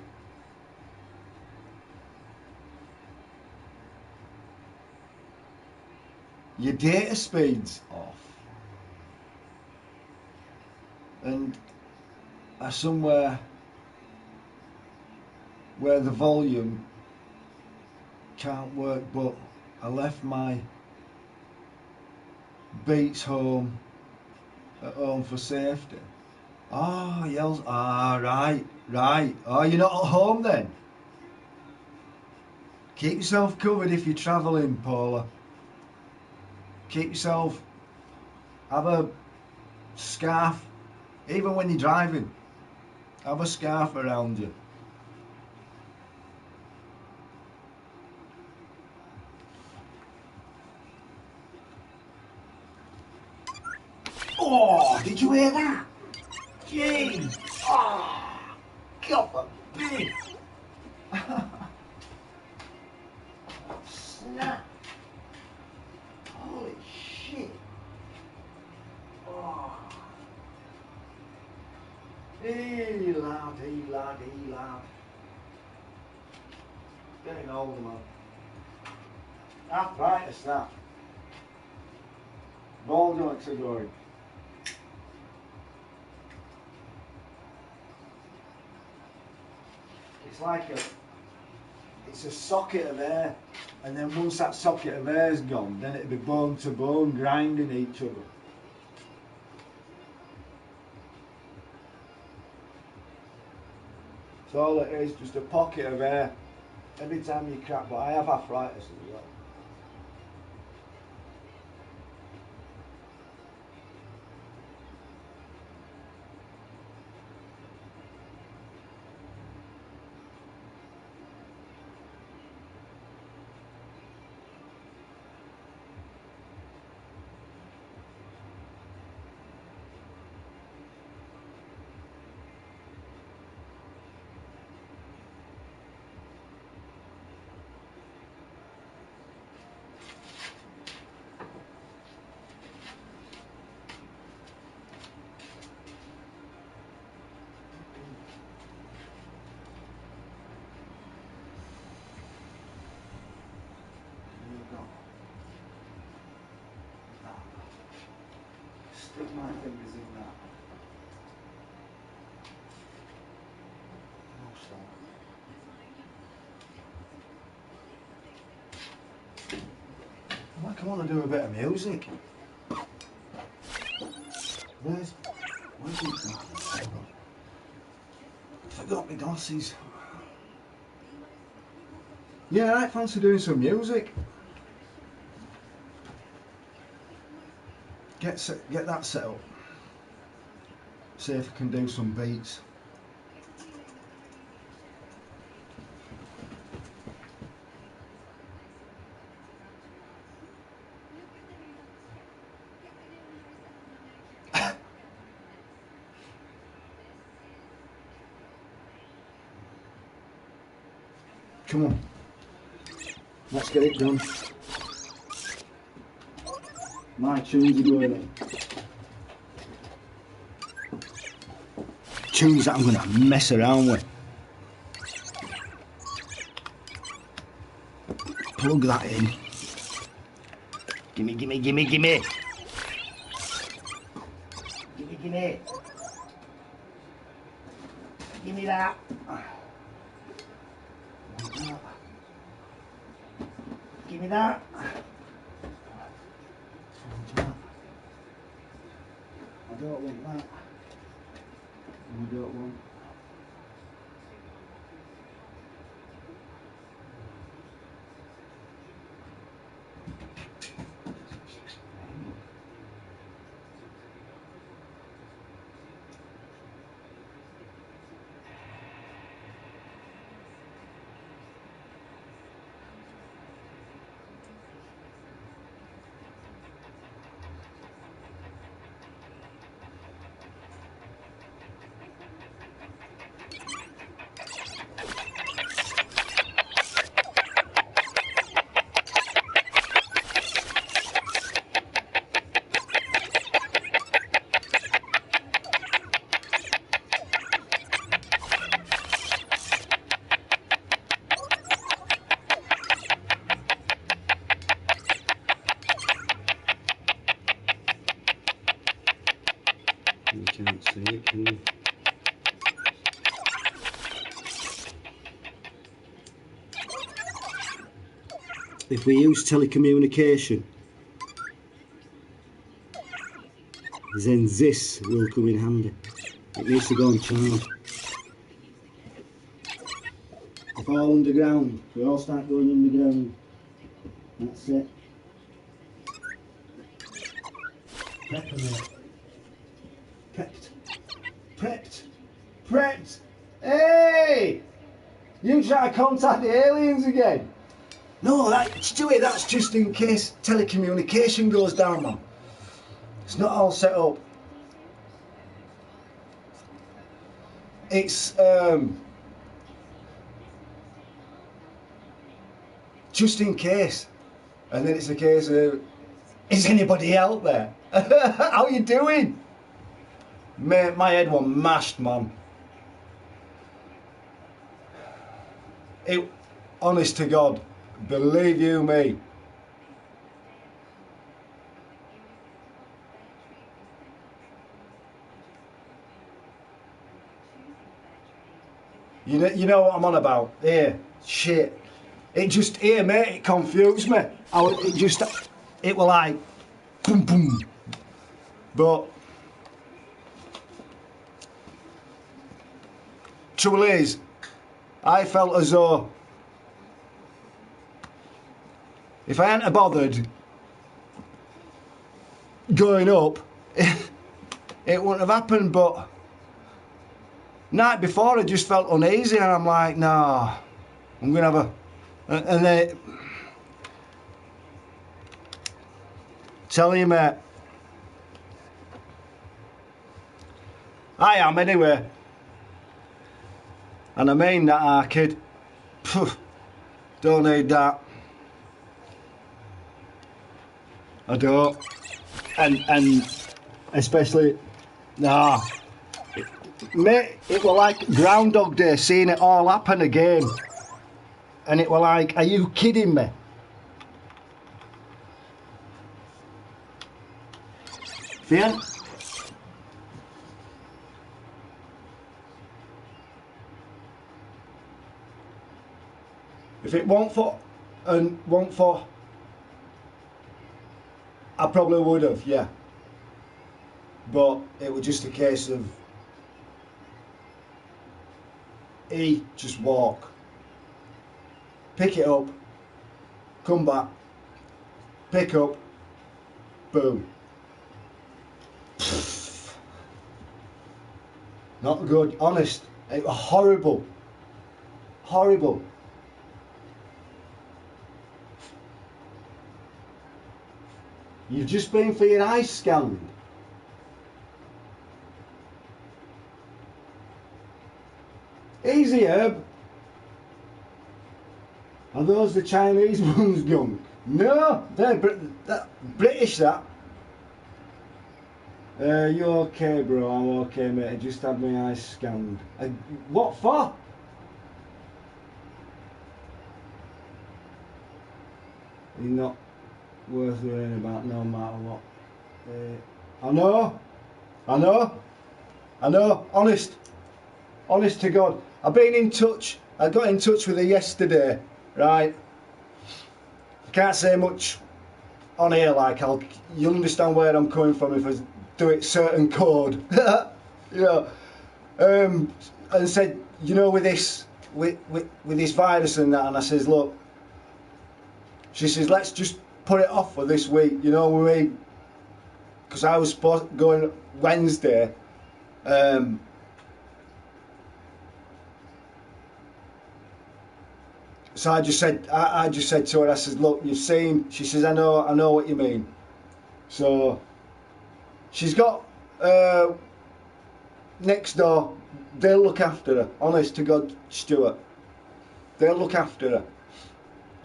Your data speed's off, and are somewhere where the volume can't work, but I left my Beats home at home for safety. Ah, yells. Ah, right. Oh, you're not at home then? Keep yourself covered if you're travelling, Paula. Keep yourself. Have a scarf, even when you're driving. Have a scarf around you. Oh, did you hear that? Jeez. Oh, God forbid. Snap. Holy shit. Oh. Hey, lad. Getting older, man. Arthritis, that. Ball joints are going. It's like it's a socket of air, and then once that socket of air's gone, then it'll be bone to bone grinding each other. So all it is, just a pocket of air every time you crack, but I have arthritis as well. Stick my fingers in that. Why can't I do a bit of music? Where's it? Forgot my glasses. Yeah, I fancy doing some music. Get that set up. See if I can do some beats. Come on. Let's get it done. My tunes are going in. Tunes that I'm going to mess around with. Plug that in. Gimme, gimme, gimme, gimme. Gimme, gimme. Gimme that. Gimme that. I don't want that. I don't want. You can't see it, can you? If we use telecommunication, then this will come in handy. It needs to go on charge. If all underground, we all start going underground. That's it. Peppermint. Prepped. Prepped. Prepped. Hey! You try to contact the aliens again? No, Stewie, that's just in case telecommunication goes down, man. It's not all set up. It's just in case. And then it's a case of, is anybody out there? How you doing? Mate, my head was mashed, man. It, honest to God, believe you me. You know what I'm on about? Here, shit. It just, here mate, it confused me. It was like, boom, boom. But, trouble is, I felt as though if I hadn't bothered going up, it wouldn't have happened. But night before I just felt uneasy and I'm like, nah, I'm gonna have a, and then tell you mate, I am anyway. And I mean that, kid. Don't need that. I don't. And especially, nah. Mate, it was like Groundhog Day, seeing it all happen again. And it was like, are you kidding me? Yeah? If it weren't for, I probably would have, yeah. But it was just a case of just walk. Pick it up, come back, pick up, boom. Not good, honest. It was horrible. Horrible. You've just been for your eyes scanned. Easy, Herb. Are those the Chinese ones, Gunk? No, they're British, that. You okay, bro? I'm okay, mate. I just had my eyes scanned. What for? You're not worth worrying about no matter what. I know, honest to God. I've been in touch, I got in touch with her yesterday, right? I can't say much on here, like, you'll understand where I'm coming from if I do it certain code. You know, and said, you know, with this virus and that, and I says, look, she says, let's just put it off for this week, you know what I mean? Because I was supposed to go on Wednesday. So I just said to her, I said, look, you've seen. She says, I know what you mean. So she's got next door. They'll look after her. Honest to God, Stuart, they'll look after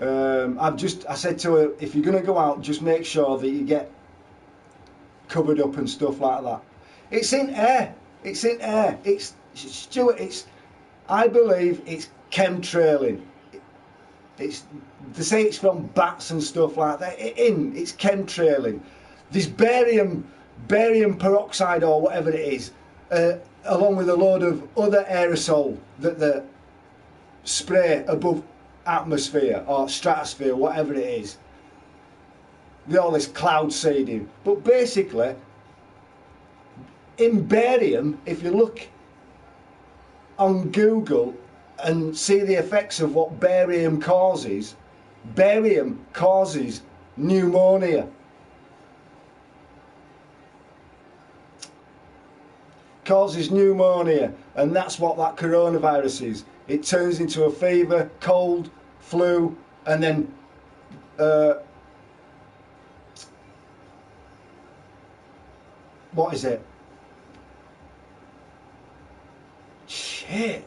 her. I said to her, if you're gonna go out, just make sure that you get covered up and stuff like that. It's in air. It's in air. It's Stuart. I believe it's chemtrailing. They say it's from bats and stuff like that. It's chemtrailing. There's barium peroxide or whatever it is, along with a load of other aerosol that they spray above atmosphere or stratosphere, whatever it is. With all this cloud seeding. But basically, in barium, if you look on Google and see the effects of what barium causes pneumonia. Causes pneumonia, and that's what that coronavirus is. It turns into a fever, cold, flu, and then what is it? Shit.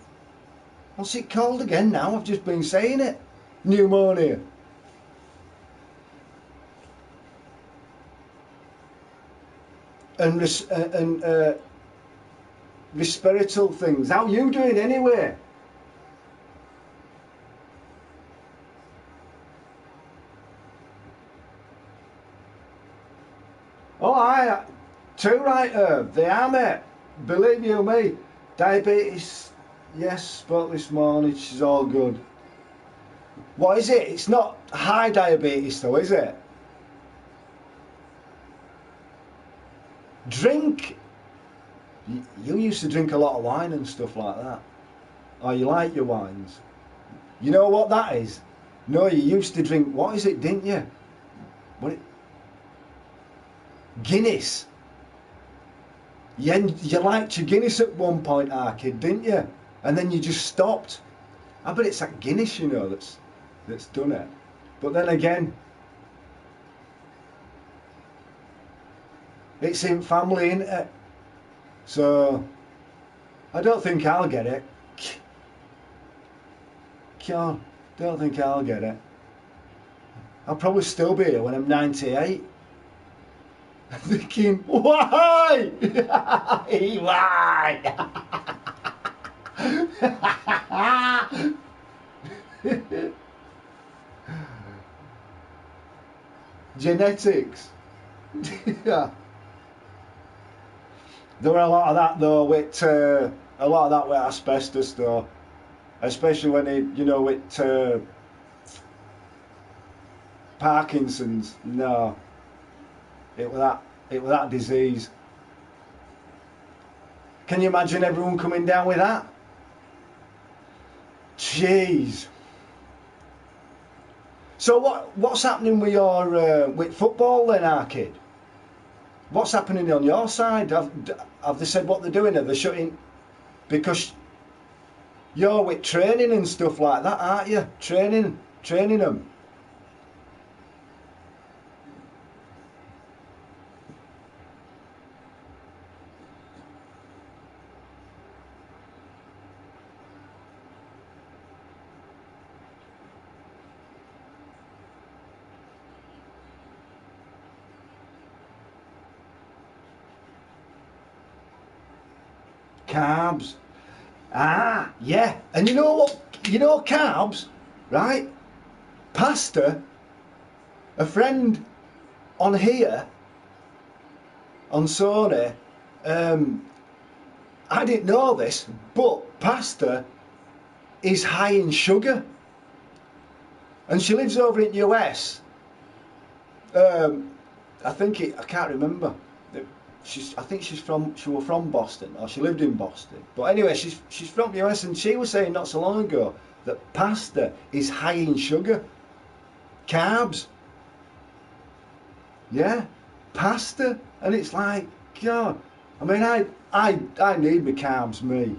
What's it called again now? I've just been saying it. Pneumonia. And respiratory things. How you doing anyway? Oh, too right, Herb. They are, mate. Believe you me. Diabetes. Yes, spoke this morning, she's all good. What is it? It's not high diabetes though, is it? Drink. You used to drink a lot of wine and stuff like that. Or you like your wines. You know what that is? No, you used to drink, what is it, didn't you? Guinness. You liked your Guinness at one point, kid, didn't you? And then you just stopped. I bet it's that Guinness, you know, that's done it. But then again, it's in family, isn't it? So I don't think I'll get it. God, don't think I'll get it. I'll probably still be here when I'm 98. I'm thinking, why? Why? Genetics. Yeah. There were a lot of that though with asbestos though, especially when with Parkinson's. No, it was that disease. Can you imagine everyone coming down with that? Jeez. So what's happening with your with football then, Arkid? What's happening on your side? Have they said what they're doing? Are they shutting? Because you're with training and stuff like that, aren't you? Training them. Carbs. Ah, yeah. And you know what? You know carbs, right? Pasta. A friend on here, on Sony, I didn't know this, but pasta is high in sugar. And she lives over in the US. I can't remember. I think she was from Boston, or she lived in Boston. But anyway, she's from the US, and she was saying not so long ago that pasta is high in sugar, carbs. Yeah, pasta, and it's like, God. I mean, I need my carbs, me.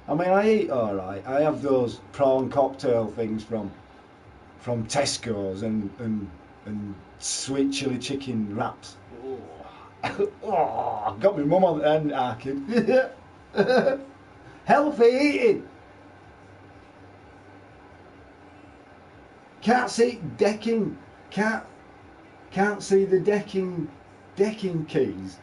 I mean, I eat all right. I have those prawn cocktail things from Tesco's and sweet chili chicken wraps. Oh, got my mum on the end, Arkin. Healthy eating. Can't see decking. Can't see the decking keys.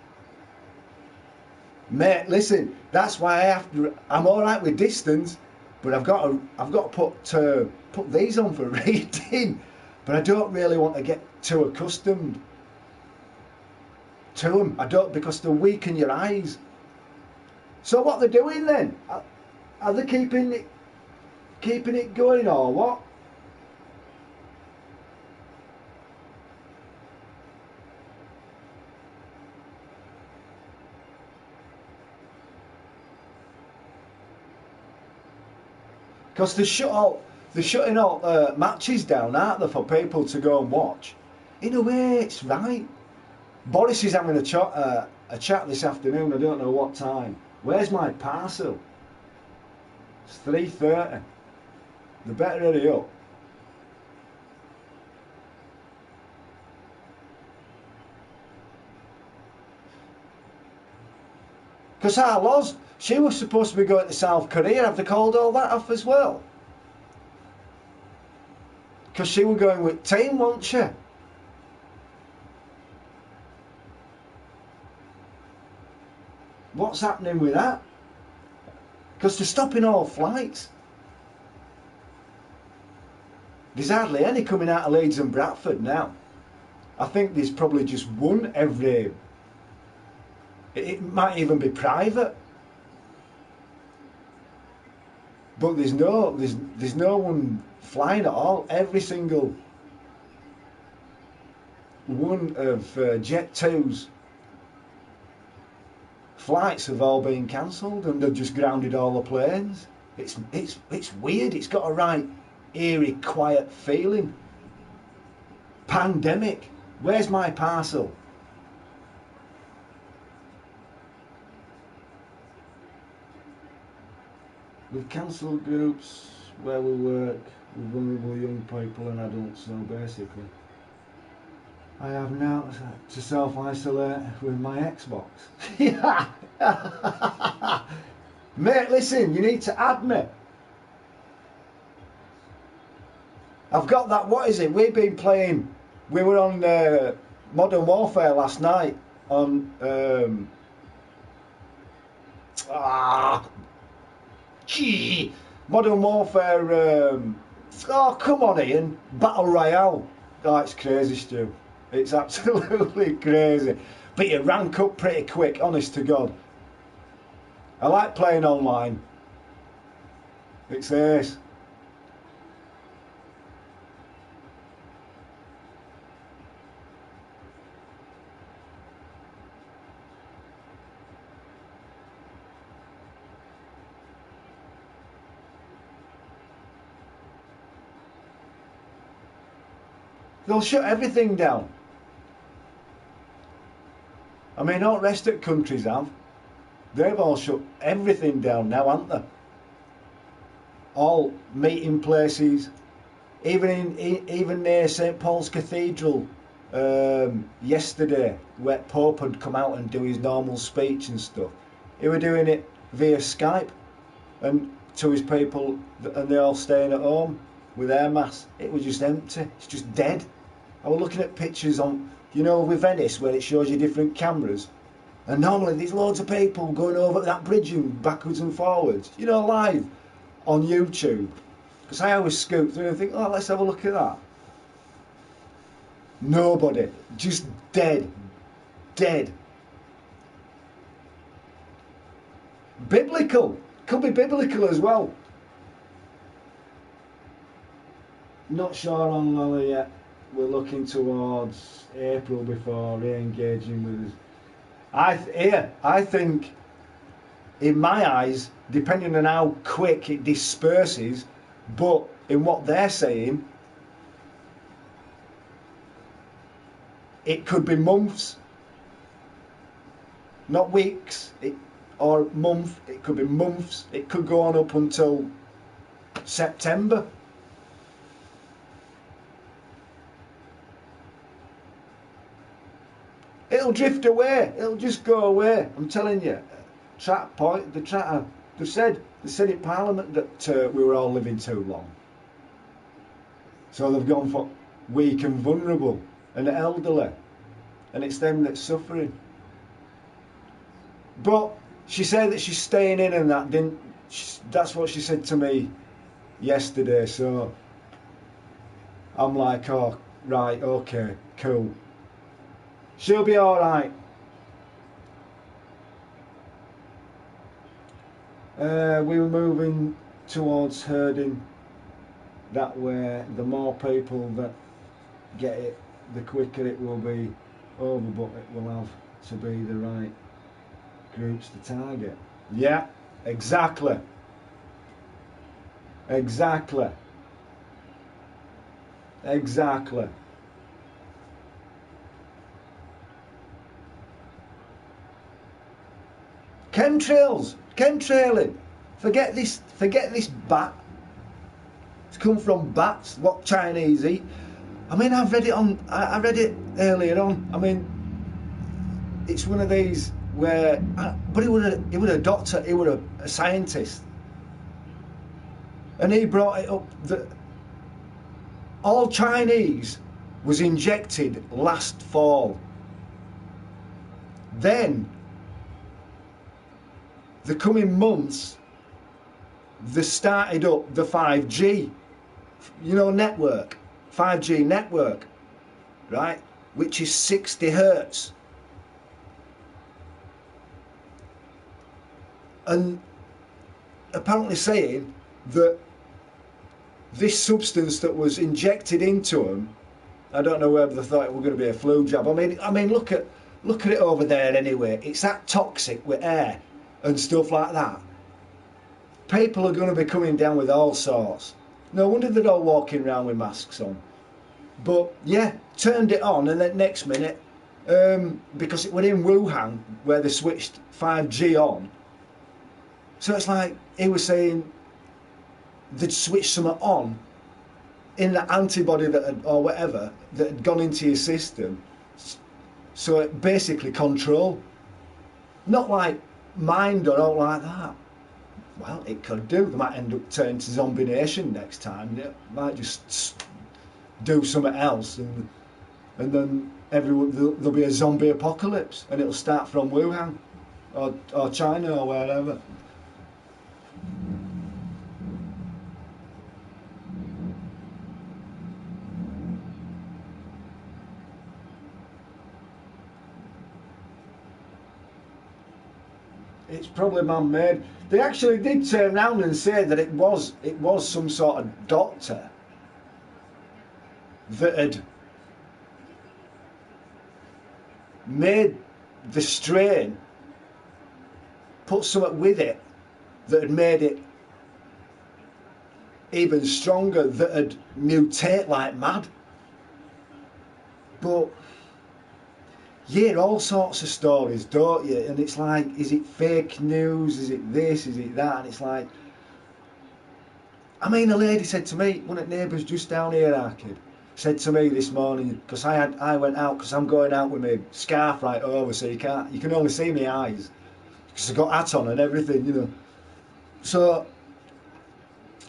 Mate, listen. That's why I have to. I'm all right with distance, but I've got to put these on for reading. But I don't really want to get too accustomed to them. I don't, because they weaken your eyes. So what they're doing then? Are they keeping it going or what? Because they're shutting all matches down, aren't they, for people to go and watch? In a way, it's right. Boris is having a chat this afternoon. I don't know what time. Where's my parcel? It's 3:30. They better hurry up. Because our Loz, she was supposed to be going to South Korea. Have they called all that off as well? Because she was going with team, wasn't she? What's happening with that? Because they're stopping all flights. There's hardly any coming out of Leeds and Bradford now. I think there's probably just one every. It might even be private. But there's no one flying at all. Every single one of Jet2's flights have all been cancelled, and they've just grounded all the planes. It's weird. It's got a right eerie, quiet feeling. Pandemic. Where's my parcel? We've cancelled groups where we work with vulnerable young people and adults, so basically I have now to self-isolate with my Xbox. Yeah. Mate, listen, you need to add me. I've got that, what is it? We've been playing, we were on Modern Warfare last night on Modern Warfare oh come on Ian, Battle Royale. Oh, it's crazy, Stu. It's absolutely crazy. But you rank up pretty quick, honest to God. I like playing online. It's ace. They'll shut everything down. I mean, all the rest of the countries have. They've all shut everything down now, haven't they? All meeting places, even near St Paul's Cathedral yesterday, where Pope had come out and do his normal speech and stuff. He were doing it via Skype and to his people, and they're all staying at home with their masks. It was just empty. It's just dead. I was looking at pictures on, you know, with Venice where it shows you different cameras. And normally there's loads of people going over that bridge and backwards and forwards, you know, live on YouTube. Because I always scoop through and think, oh, let's have a look at that. Nobody. Just dead. Dead. Biblical. Could be biblical as well. Not sure on Lala yet. We're looking towards April before re-engaging with us. I think, in my eyes, depending on how quick it disperses, but in what they're saying, it could be months, not weeks, or month. It could be months. It could go on up until September. It'll drift away. It'll just go away. I'm telling you. They said in Parliament that we were all living too long. So they've gone for weak and vulnerable and elderly, and it's them that's suffering. But she said that she's staying in, and that's what she said to me yesterday. So I'm like, oh, right, okay, cool. She'll be all right. We were moving towards herding that way. The more people that get it, the quicker it will be over, but it will have to be the right groups to target. Yeah, exactly. Exactly. Exactly. Chemtrailing. Forget this bat. It's come from bats. What Chinese eat. I mean, I read it earlier on. I mean, it's one of these where, but he was a doctor. He was a scientist, and he brought it up that all Chinese was injected last fall. Then, the coming months, they started up the 5G, network, 5G network, right, which is 60 hertz. And apparently saying that this substance that was injected into them, I don't know whether they thought it was going to be a flu jab. I mean, look at it over there anyway. It's that toxic with air and stuff like that. People are going to be coming down with all sorts. No wonder they're all walking around with masks on. But yeah, turned it on, and then next minute, because it was in Wuhan where they switched 5G on. So it's like he was saying they'd switched something on in the antibody or whatever that had gone into your system. So it basically control. Not like mind or all like that. Well, it could do. They might end up turning to zombie nation next time. They might just do something else, and then there'll be a zombie apocalypse, and it'll start from Wuhan or China or wherever. It's probably man-made. They actually did turn around and say that it was some sort of doctor that had made the strain, put something with it that had made it even stronger, that had mutate like mad. But you hear all sorts of stories, don't you? And it's like, is it fake news? Is it this? Is it that? And it's like, I mean, a lady said to me, one of the neighbours just down here, our kid, said to me this morning, because I went out, because I'm going out with my scarf right over, so you can only see my eyes, because I got hat on and everything, you know. So,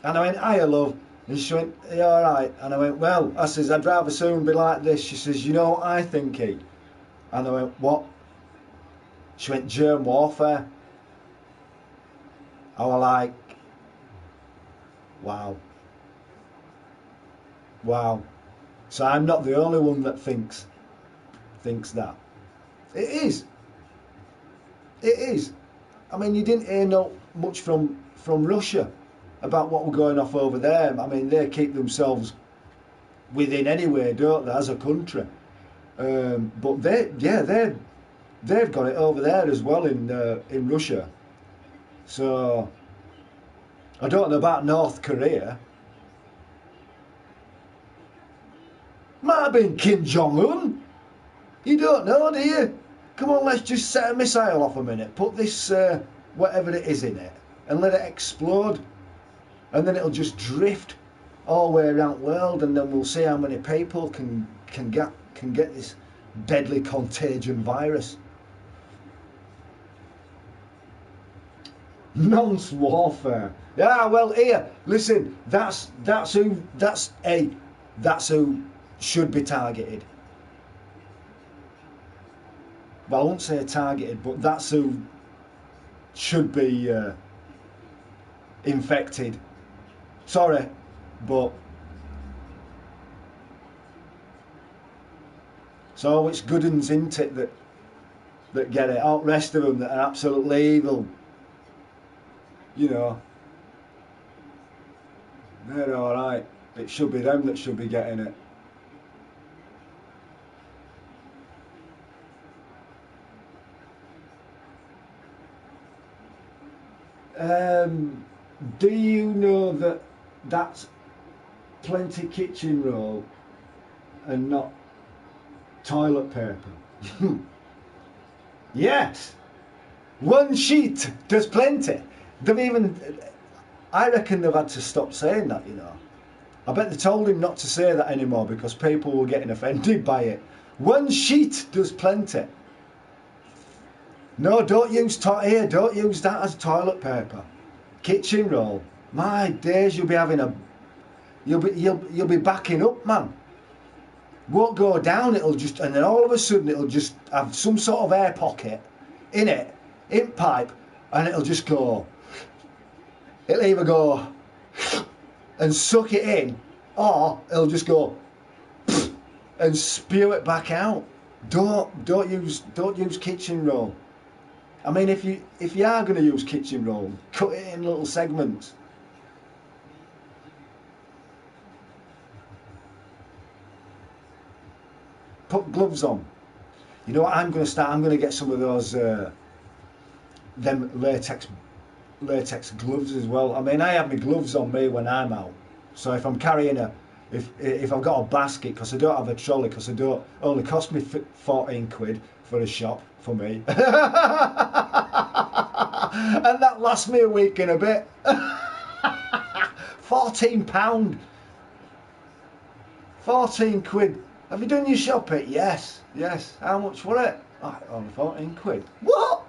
and I went, hiya love, and she went, are you alright? And I went, well, I says, I'd rather soon be like this. She says, you know what I think, he? And I went, what? She went, germ warfare. I was like, wow. Wow. So I'm not the only one that thinks that. It is. It is. I mean, you didn't hear no much from Russia about what were going off over there. I mean, they keep themselves within anyway, don't they, as a country? But they've got it over there as well in Russia. So I don't know about North Korea. Might have been Kim Jong-un. You don't know, do you? Come on, let's just set a missile off a minute. Put this, whatever it is in it, and let it explode. And then it'll just drift all the way around the world, and then we'll see how many people can get this deadly contagion virus. Nonce warfare. Yeah, well, here, listen, that's who should be targeted. Well, I won't say targeted, but that's who should be infected. Sorry, but so it's good uns, isn't it, that get it. All the rest of them that are absolutely evil, you know, they're all right. It should be them that should be getting it. Do you know that that's plenty kitchen roll and not toilet paper? Yes, one sheet does plenty. I reckon they've had to stop saying that, you know. I bet they told him not to say that anymore because people were getting offended by it. One sheet does plenty. No, don't use don't use that as toilet paper. Kitchen roll. My days, you'll be backing up, man. Won't go down. And then all of a sudden it'll just have some sort of air pocket in it, in pipe, and it'll just go. It'll either go and suck it in, or it'll just go and spew it back out. Don't use kitchen roll. I mean, if you are going to use kitchen roll, cut it in little segments. Put gloves on. You know what I'm going to start? I'm going to get some of those them latex gloves as well. I mean, I have my gloves on me when I'm out. So if I'm carrying if I've got a basket, because I don't have a trolley, because only cost me 14 quid for a shop for me. And that lasts me a week and a bit. £14. 14 quid. Have you done your shopping? Yes. How much for it? Oh, only 14 quid. What?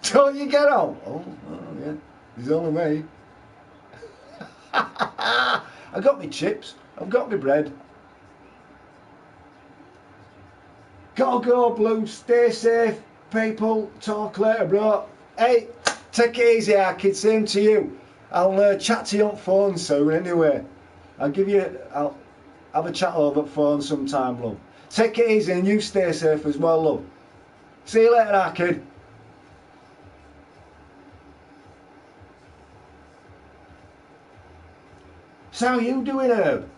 Don't you get on? Oh yeah. It's only me. I got me chips. I've got my bread. Gotta go, Blue. Stay safe, people. Talk later, bro. Hey, take it easy, kid. Same to you. I'll chat to you on phone soon anyway. I'll have a chat over the phone sometime, love. Take it easy and you stay safe as well, love. See you later, kid. So how you doing, Herb?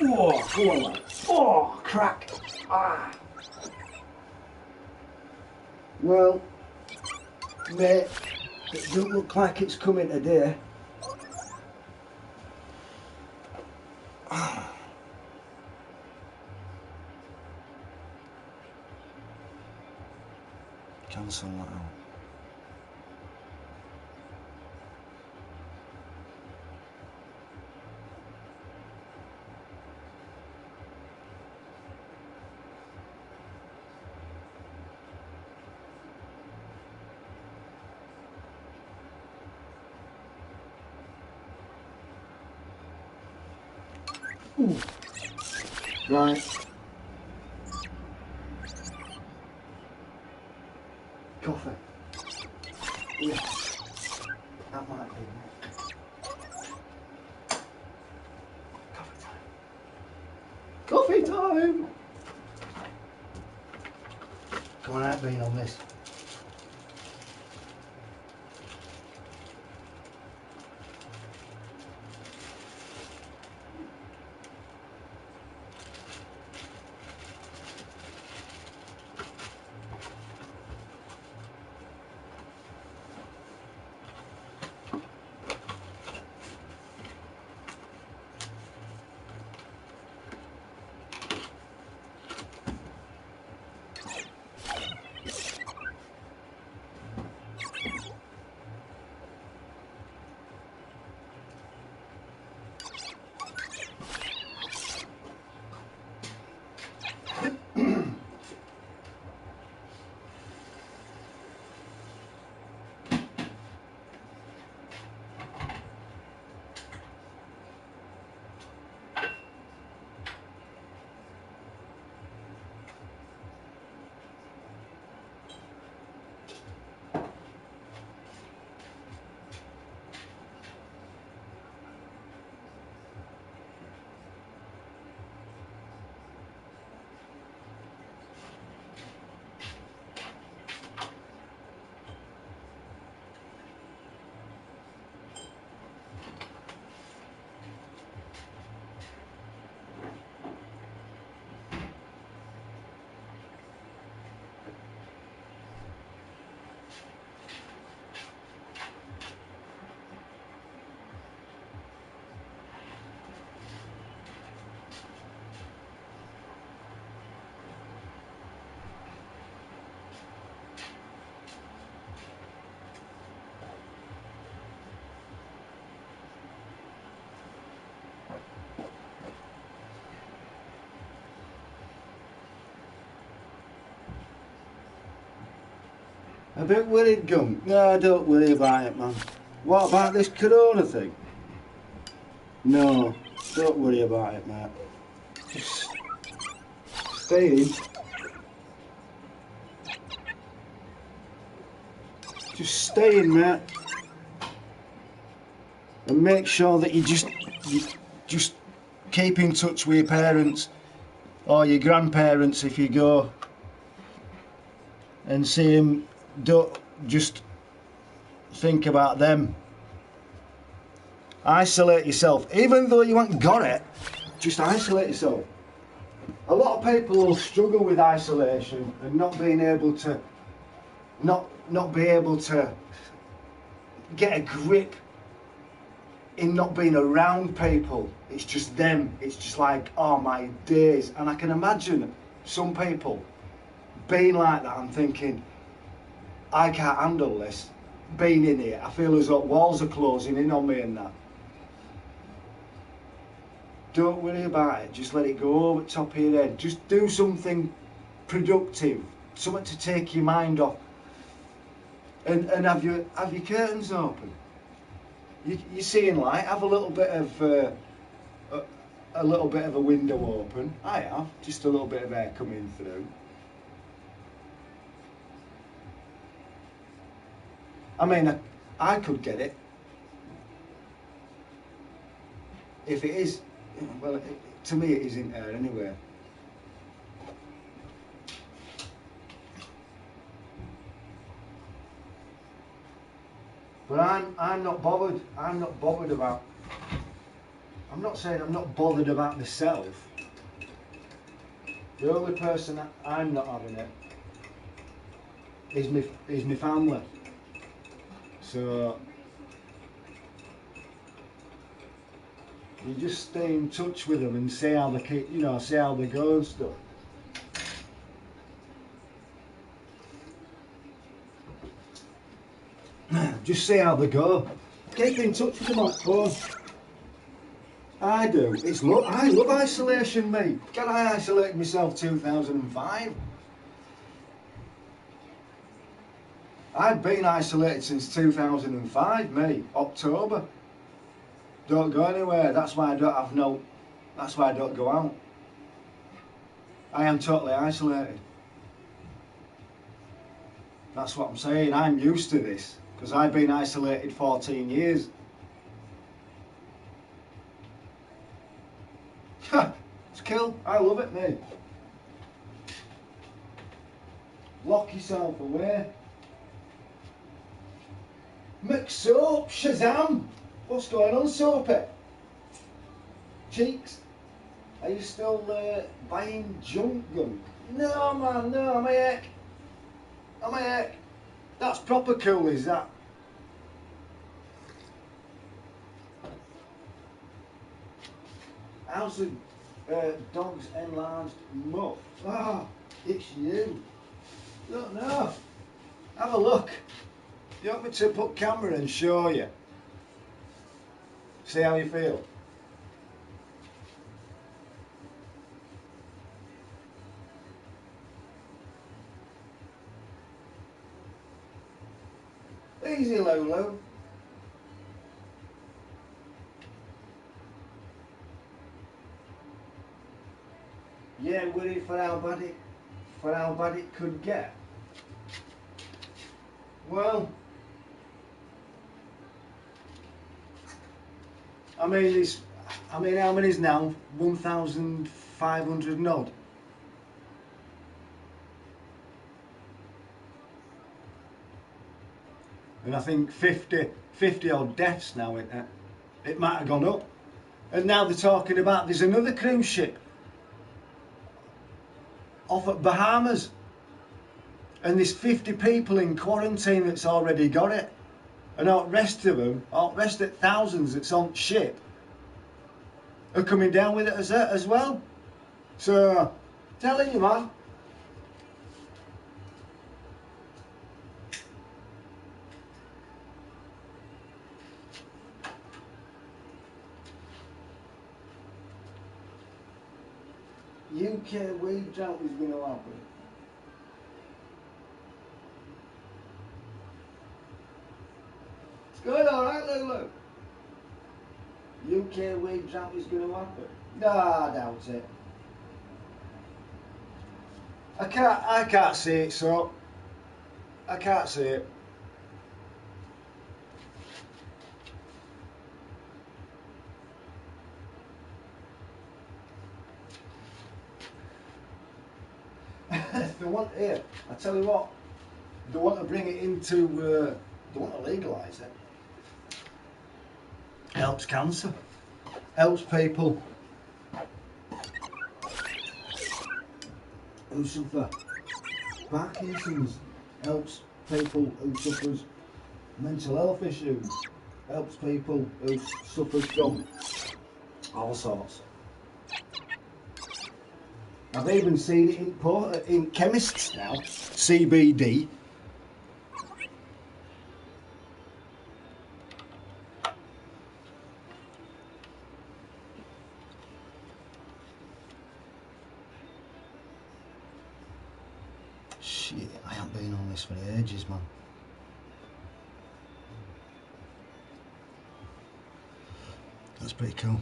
Oh, go on, lad. Oh, crack. Ah. Well, mate, it don't look like it's coming today. Cancel that out. Ooh. Right. Coffee. Yeah. That might be it. Coffee time. Coffee time! Come on out, being on this. A bit worried, Gunk? No, don't worry about it, man. What about this corona thing? No, don't worry about it, mate. Just stay in. Just stay in, mate. And make sure that you just keep in touch with your parents or your grandparents if you go and see them. Don't just think about them. Isolate yourself. Even though you haven't got it, just isolate yourself. A lot of people will struggle with isolation and not being able to not be able to get a grip in not being around people. It's just them. It's just like, oh my days. And I can imagine some people being like that and thinking, I can't handle this, being in here. I feel as though walls are closing in on me and that. Don't worry about it, just let it go over the top of your head. Just do something productive, something to take your mind off. And have your curtains open. You're seeing light, have a little bit of a window open. I have, just a little bit of air coming through. I mean, I could get it. If it is, well, to me it isn't air anyway. But I'm not bothered. I'm not bothered about I'm not saying I'm not bothered about myself. The only person that I'm not having it is my family. So you just stay in touch with them and see how they keep, see how they go and stuff. Just see how they go. Keep in touch with them on phone. I do. I love isolation, mate. Can I isolate myself 2005? I've been isolated since 2005, mate. October. Don't go anywhere. That's why I don't go out. I am totally isolated. That's what I'm saying. I'm used to this because I've been isolated 14 years. It's cool. I love it, mate. Lock yourself away. Mix up, Shazam! What's going on, Soapy? Cheeks? Are you still buying junk gunk? No, man, no, I'm a heck. I'm a heck. That's proper cool, is that? How's the dog's enlarged muff? Ah, it's you. Don't know. Have a look. You want me to put camera and show you? See how you feel? Easy, Lolo. Yeah, worried for how bad it could get. Well, I mean, how many is now? 1,500 and odd. And I think 50 odd deaths now. It might have gone up. And now they're talking about there's another cruise ship off at Bahamas. And there's 50 people in quarantine that's already got it. And all the rest of them, all the rest of thousands that's on ship are coming down with it as well. So, telling you, man. UK wage drought is going to happen. It's going alright, Lulu. UK wage drought is going to happen. No, I doubt it. I can't see it, so I can't see it. They want here. I tell you what. They want to bring it into. They want to legalise it. Helps cancer. Helps people who suffer Parkinson's. Helps people who suffer mental health issues. Helps people who suffer from all sorts. I've even seen it in chemists now. CBD. Shit, I haven't been on this for ages, man. That's pretty cool.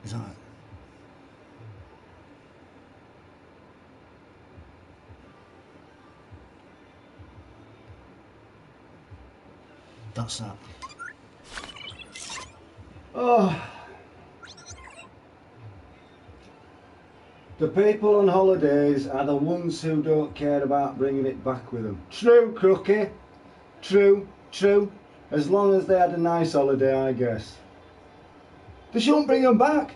Is that it? That's that. Oh. The people on holidays are the ones who don't care about bringing it back with them. True, Crookie. True, true. As long as they had a nice holiday, I guess. They shouldn't bring them back.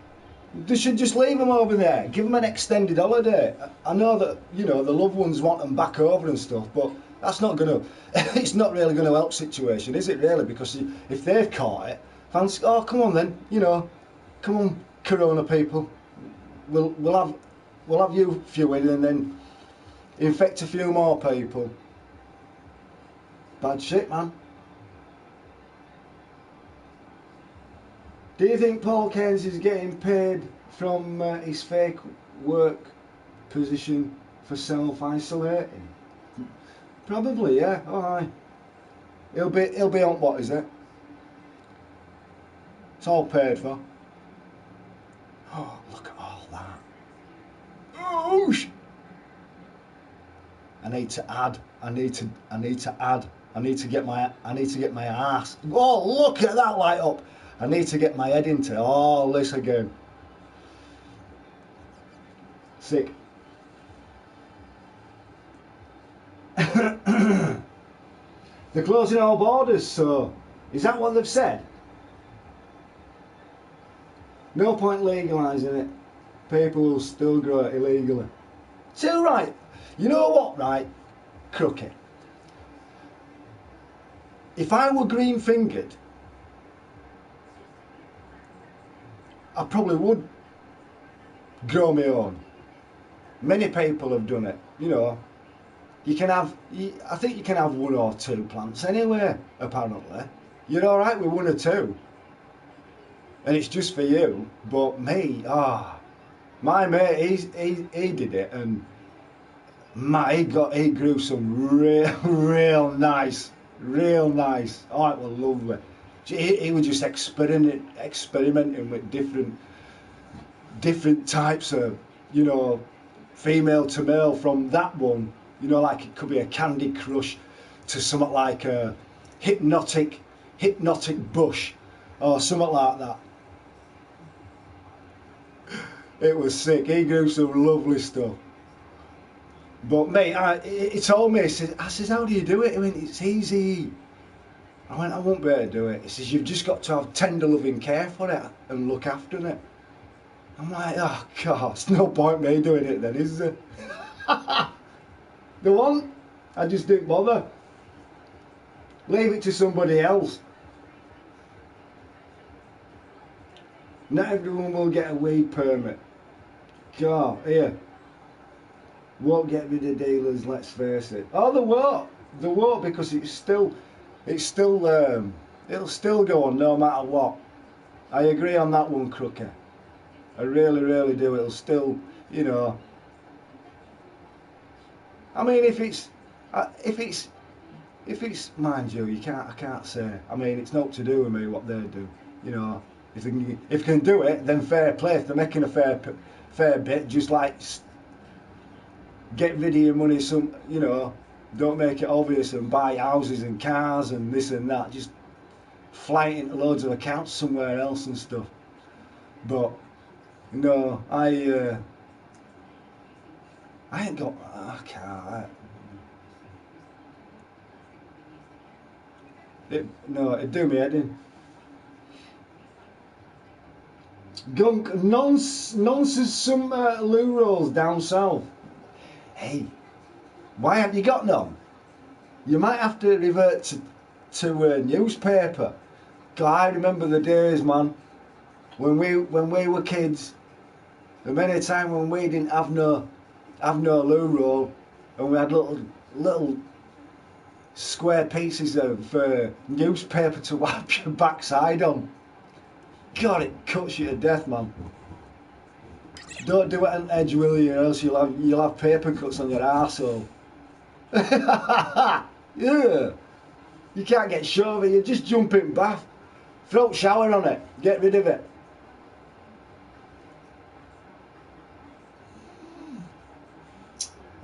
They should just leave them over there. Give them an extended holiday. I know that, you know, the loved ones want them back over and stuff, but that's not going to, it's not really going to help situation, is it really? Because if they've caught it, fancy, oh, come on then, you know, come on, Corona people. We'll have you few in and then infect a few more people. Bad shit, man. Do you think Paul Keynes is getting paid from his fake work position for self-isolating? Probably, yeah. Oh, aye. He'll be on, what is it? It's all paid for. Oh, look at all that. Oh, I need to add. I need to get my ass. Oh, look at that light up. I need to get my head into all this again. Sick. They're closing all borders, so is that what they've said? No point legalising it. People will still grow it illegally. So right, you know what, right, Crookie? If I were green-fingered, I probably would grow my own. Many people have done it, you know. You can have, I think you can have 1 or 2 plants anyway, apparently. You're alright with 1 or 2. And it's just for you, but me, my mate, he did it, and he grew some real nice. Oh, it was lovely. He was just experimenting with different types of, you know, female to male from that one. You know, like it could be a Candy Crush to something like a hypnotic bush or something like that. It was sick. He grew some lovely stuff. But mate, he told me, I says, how do you do it? I mean, it's easy. I went, I won't be able to do it. He says, you've just got to have tender loving care for it and look after it. I'm like, oh God, there's no point me doing it then, is there? The one, I just didn't bother. Leave it to somebody else. Not everyone will get a weed permit. God, here. Won't get rid of dealers, let's face it. Oh, they won't. They won't, because it'll still go on no matter what. I agree on that one, Crooker. I really do. It'll still, you know. I mean, if it's, mind you, I can't say. I mean, it's not to do with me what they do. You know, if they can do it, then fair play. If they're making a fair bit, just like get rid of your money. You know, don't make it obvious and buy houses and cars and this and that. Just fly it into loads of accounts somewhere else and stuff. But no, I ain't got. I can't. It'd do me head in. Gunk nonsense. Some loo rolls down south. Hey, why haven't you got none? You might have to revert to a newspaper. God, I remember the days, man, when we were kids. The many times when we didn't have no loo roll, and we had little square pieces of newspaper to wipe your backside on. God, it cuts you to death, man. Don't do it on edge, will you? Or else you'll have paper cuts on your arsehole. Yeah. You can't get sure of it. You just jump in bath, throat shower on it, get rid of it.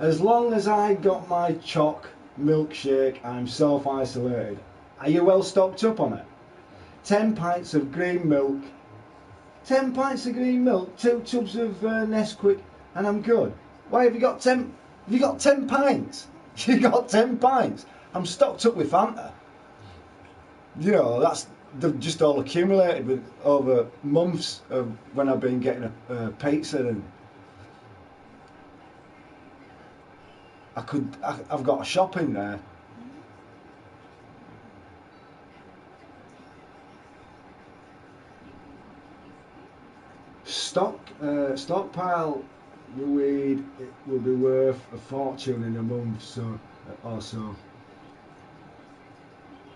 As long as I got my choc milkshake, I'm self-isolated. Are you well stocked up on it? 10 pints of green milk. 10 pints of green milk, 2 tubs of Nesquik and I'm good. Why have you got 10? Have you got 10 pints? You got 10 pints. I'm stocked up with Fanta. You know, they've just all accumulated with over months of when I've been getting a pizza, and I've got a shop in there. Stockpile your weed, it will be worth a fortune in a month or so.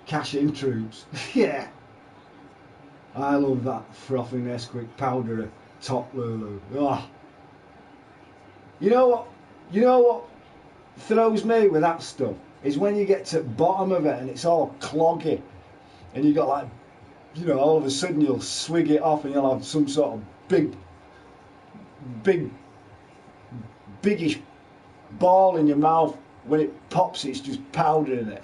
Cash in troops. Yeah. I love that frothing Nesquik powder top Lulu. Oh. You know what throws me with that stuff is when you get to the bottom of it and it's all cloggy and you got like, you know, all of a sudden you'll swig it off and you'll have some sort of biggish ball in your mouth. When it pops, it's just powder in it.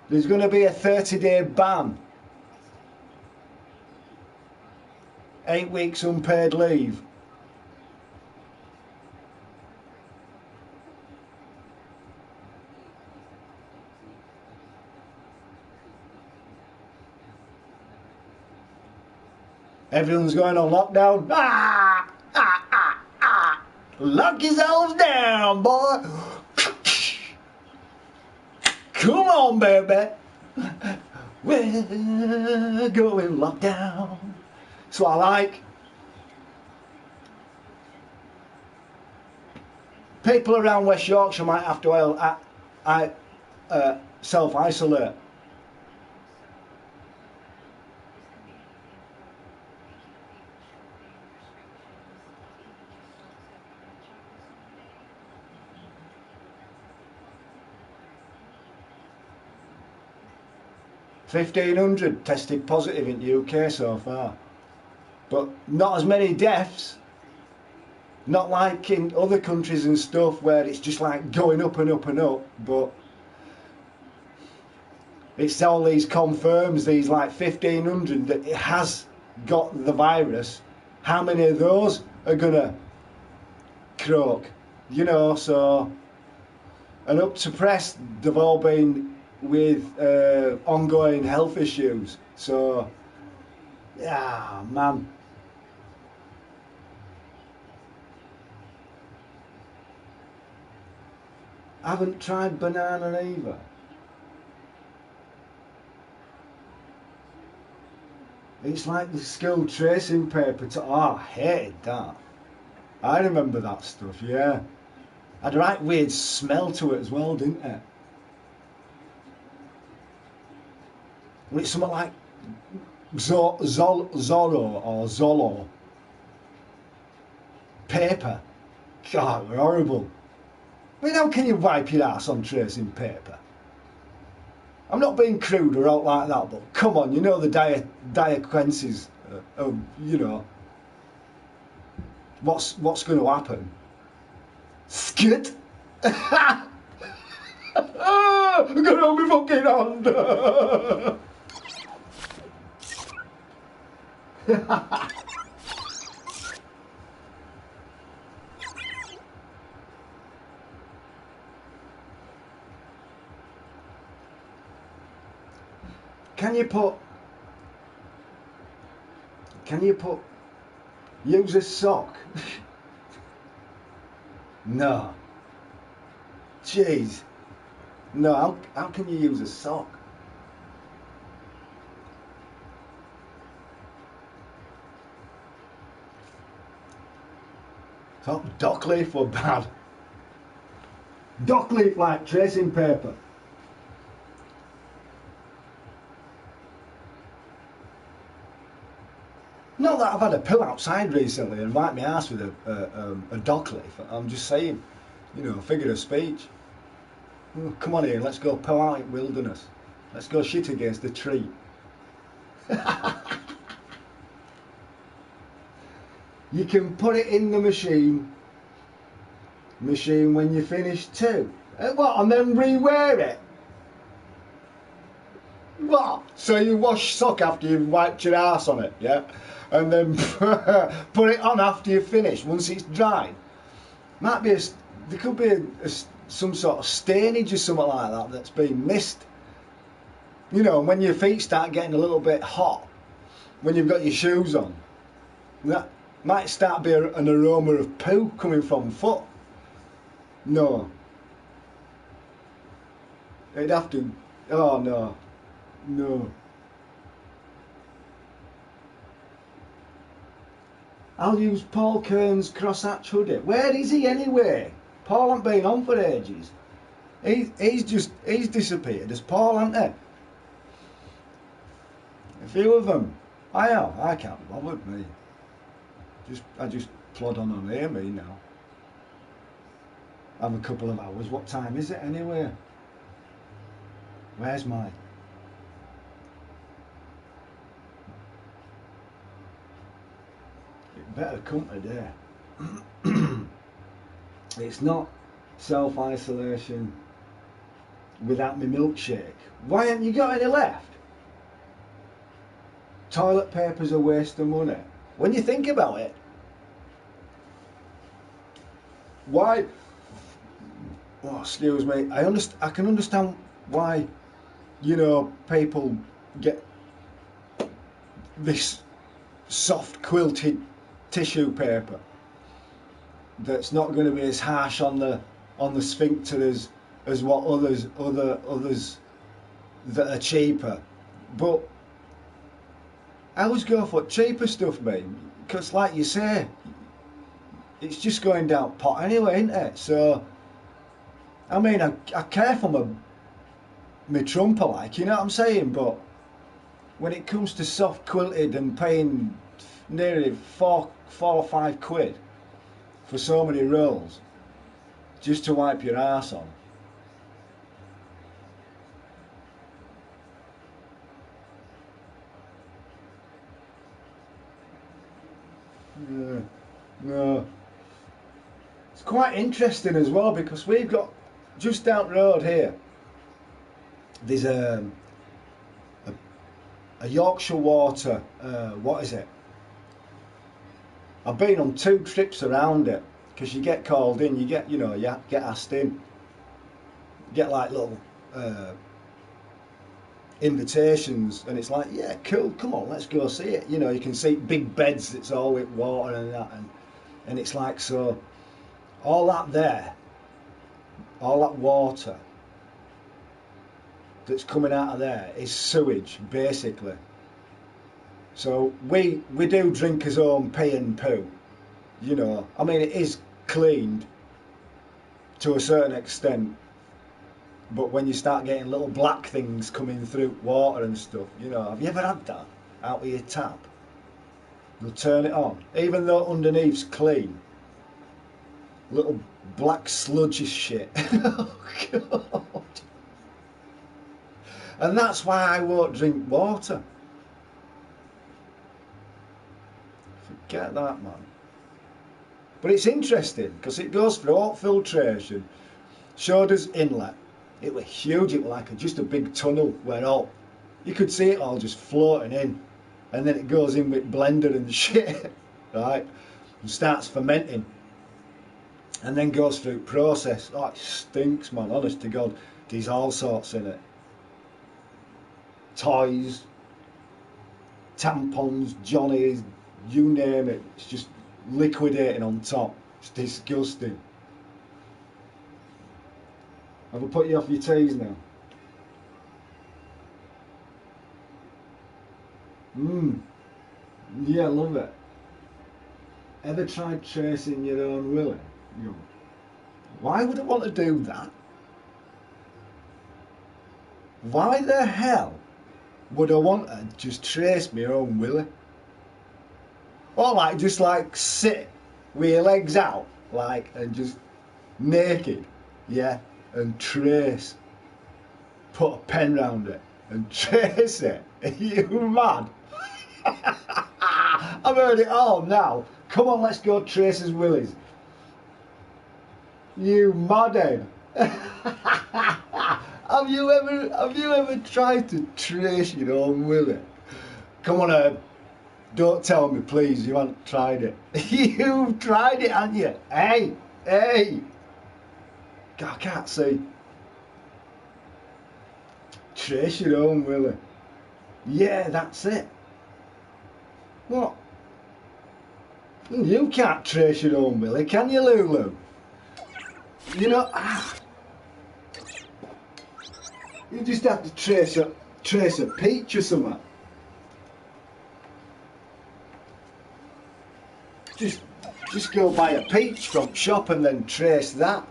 There's going to be a 30-day ban. 8 weeks unpaid leave. Everyone's going on lockdown. Lock yourselves down, boy. Come on, baby. We're going lockdown. That's what I like. People around West Yorkshire might have to self-isolate. $1,500 tested positive in the UK so far, but not as many deaths. Not like in other countries and stuff where it's just like going up and up and up, but it's all these confirms, these like 1,500 that it has got the virus. How many of those are gonna croak? You know, so, and up to press, they've all been with ongoing health issues. So, yeah, man. I haven't tried banana either. It's like the skilled tracing paper. I hated that. I remember that stuff, yeah. Had a right weird smell to it as well, didn't it? Well, it's something like Zorro or Zolo paper. God, they're horrible. I mean, how can you wipe your ass on tracing paper? I'm not being crude or out like that, but come on, you know the dire consequences of, you know, what's going to happen. Skid! I'm gonna hold my fucking hand! Can you put use a sock? No. Jeez. No, how can you use a sock? So dock leaf were bad. Dock leaf like tracing paper. Not that I've had a pill outside recently and wiped my ass with a dock leaf. I'm just saying, you know, figure of speech. Oh, come on here, let's go pill out in wilderness. Let's go shit against the tree. You can put it in the machine when you finish too. What, and then re-wear it? What? So you wash sock after you've wiped your ass on it, yeah? And then put it on after you've finished, once it's dry. Might be there could be some sort of stainage or something like that that's been missed. You know, when your feet start getting a little bit hot, when you've got your shoes on, that might start to be an aroma of poo coming from foot. No. It'd have to, oh no, no. I'll use Paul Kearns crosshatch hoodie. Where is he anyway? Paul hasn't been on for ages. He's disappeared. Has Paul, hasn't he? A few of them. I can't be bothered, me. I just plod on here, me now. Have a couple of hours. What time is it anyway? Where's my... It better come today. It's not self-isolation without my milkshake. Why haven't you got any left? Toilet paper's a waste of money. When you think about it, why... Oh, excuse me. I can understand why, you know, people get this soft quilted tissue paper that's not going to be as harsh on the sphincter as what others that are cheaper. But I always go for cheaper stuff, mate, because like you say, it's just going down pot anyway, isn't it? So I mean, I care for my trumper, like, you know what I'm saying, but when it comes to soft quilted and paying nearly four or five quid for so many rolls just to wipe your ass on. No. It's quite interesting as well, because we've got just down the road here, there's a Yorkshire Water, what is it? I've been on 2 trips around it, because you get called in, you get asked in, you get like little invitations, and it's like, yeah, cool, come on, let's go see it. You know, you can see big beds that's all with water and that, and it's like, so all that there, all that water that's coming out of there is sewage, basically. So we do drinkers' own pee and poo, you know. I mean, it is cleaned to a certain extent, but when you start getting little black things coming through water and stuff, you know, have you ever had that out of your tap? You'll turn it on, even though underneath's clean, little black sludgy shit. Oh God. And that's why I won't drink water. Forget that, man. But it's interesting because it goes through all filtration. Showed us inlet. It was huge. It was like just a big tunnel where you could see it all just floating in, and then it goes in with blender and shit, right? And starts fermenting, and then goes through process. Oh, it stinks, man. Honest to God, there's all sorts in it. Toys, tampons, johnnies, you name it. It's just liquidating on top. It's disgusting. Have I put you off your teas now? Yeah, love it. Ever tried tracing your own willy? You go, why would I want to do that? Why the hell would I want to just trace my own willy? Or like just like sit with your legs out, like, and just naked, yeah, and trace. Put a pen round it and trace it. Are you mad? I've heard it all now. Come on, let's go trace his willies. You madhead. Have you ever tried to trace your own willy? Come on, don't tell me, please, you haven't tried it. You've tried it, haven't you? Hey! God, I can't see. Trace your own willy. Yeah, that's it. What? You can't trace your own willy, can you, Lulu? You know, you just have to trace a peach or something. Just go buy a peach from shop and then trace that.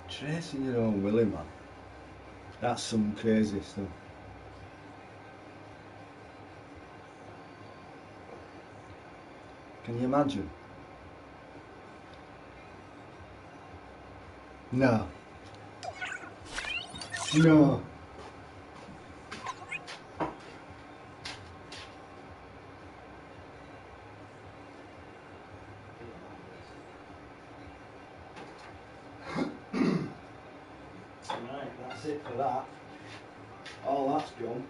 Tracing your own willy, man. That's some crazy stuff. Can you imagine? No. No. Right, that's it for that. All that's gone.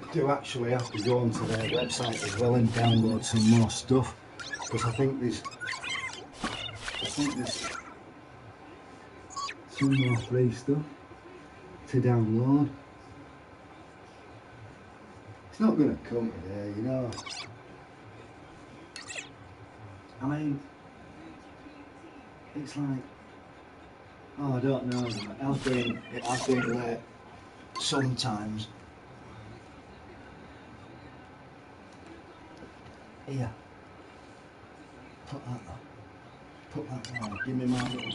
I do actually have to go onto their website as well and download some more stuff, because I think there's some more free stuff to download. It's not going to come today, you know. I mean, it's like, oh, I don't know. It has been late sometimes. Here, put that there. Give me my little,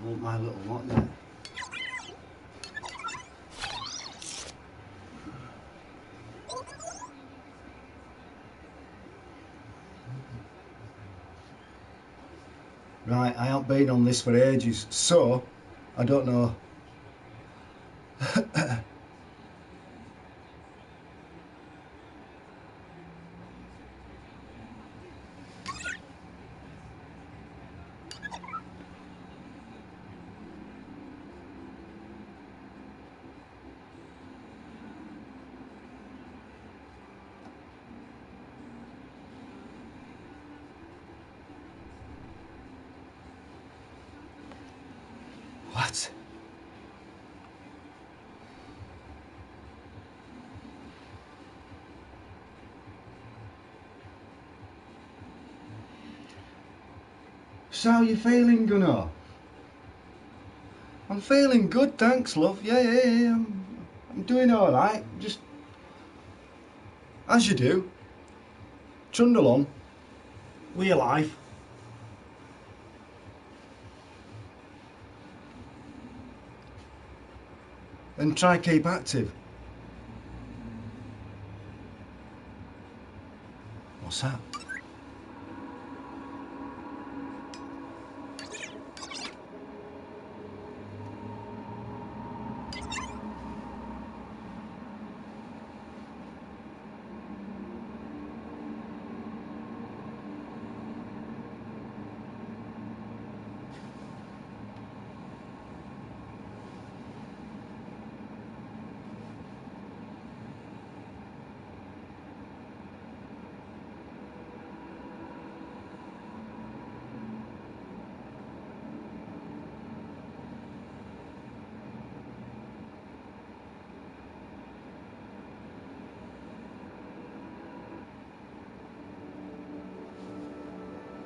I want my little lot there. Right, I haven't been on this for ages, so I don't know. What? So how you feeling, Gunnar? I'm feeling good, thanks, love. Yeah. I'm doing all right. Just as you do. Trundle on with your life. And try keep active. What's that?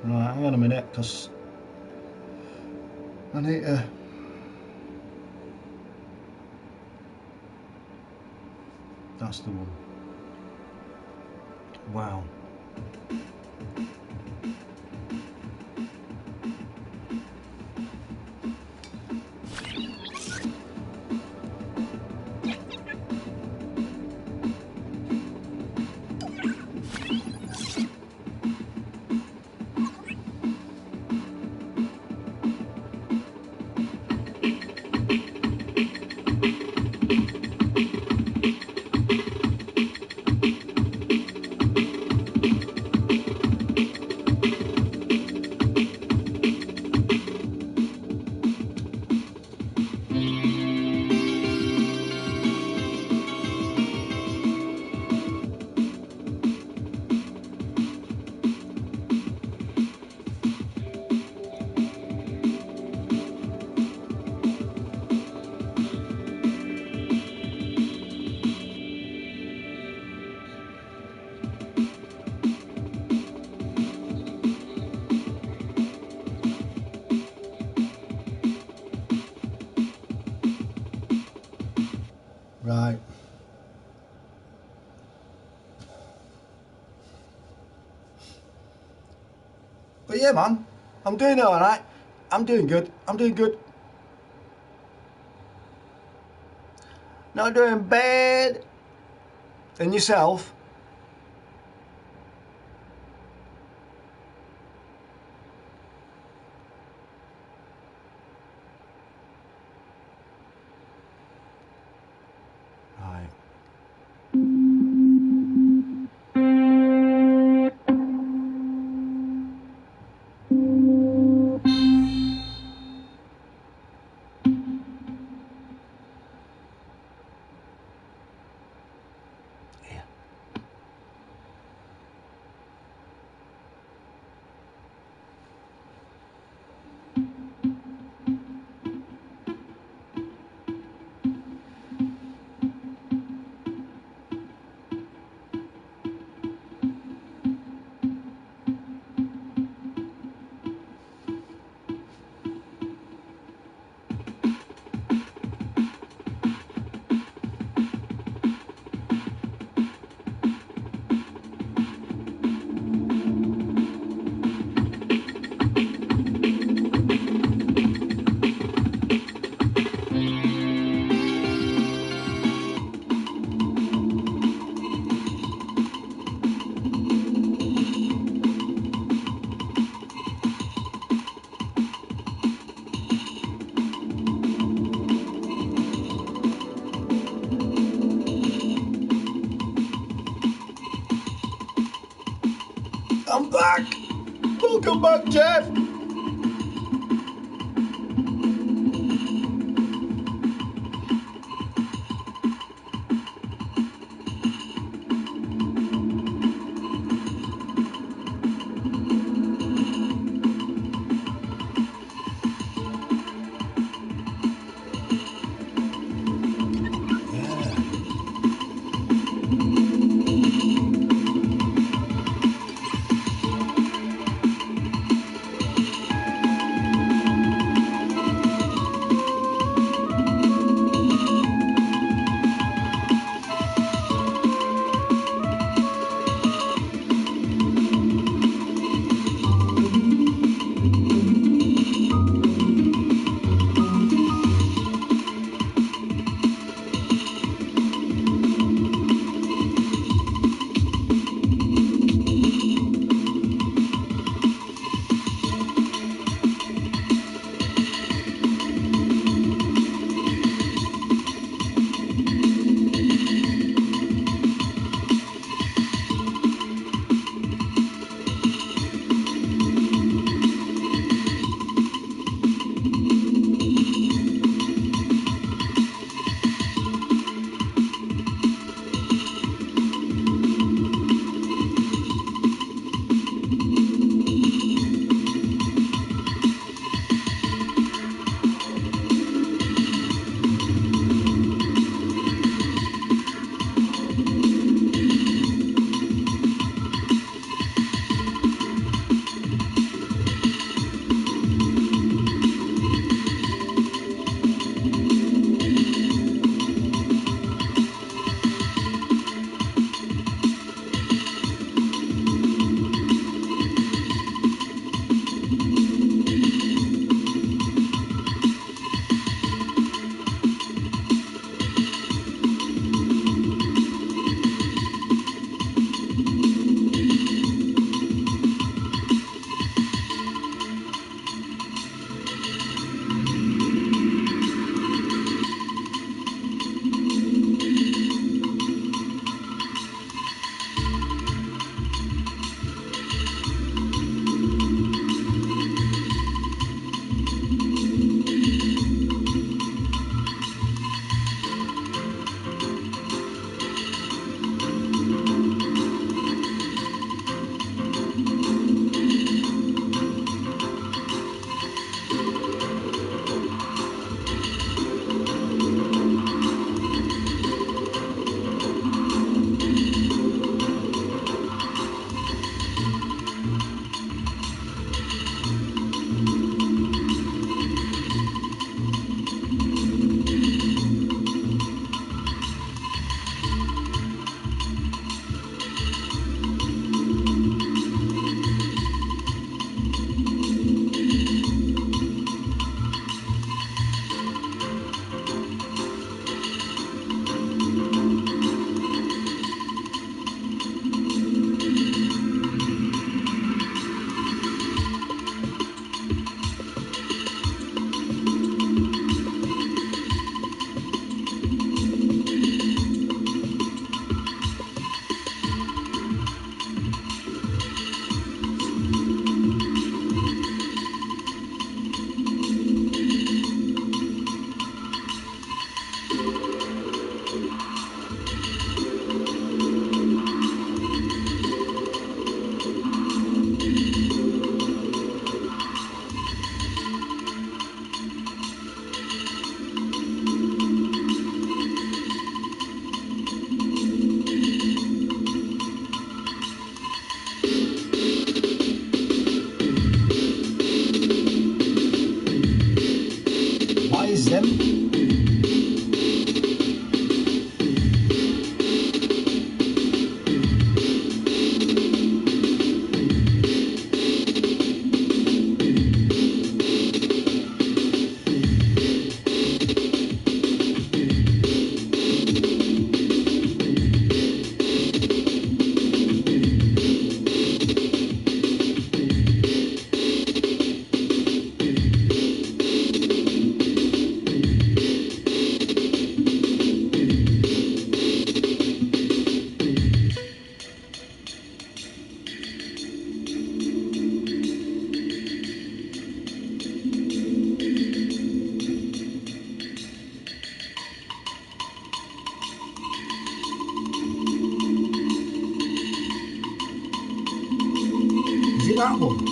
Right, hang on a minute, because I need to... That's the one. Wow. Right. But yeah, man, I'm doing alright. I'm doing good. I'm doing good. Not doing bad. And yourself? Right. Yeah. I'm back! Welcome back, Jeff! that one.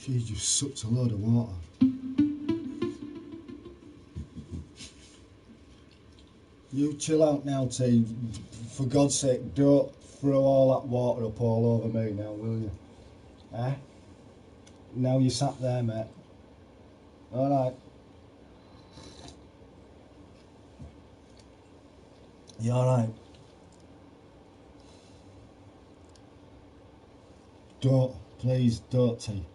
She just sucked a load of water. You chill out now, T. For God's sake, don't throw all that water up all over me now, will you? Eh? Now you sat there, mate. Alright. You alright? Don't, please, don't, T.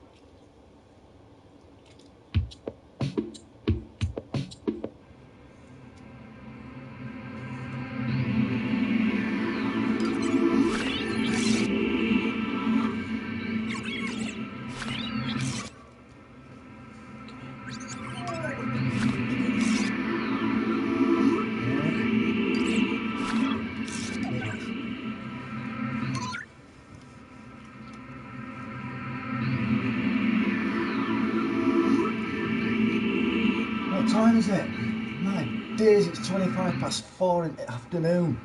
is it? My days, it's 4:25 in the afternoon.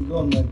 Go on then.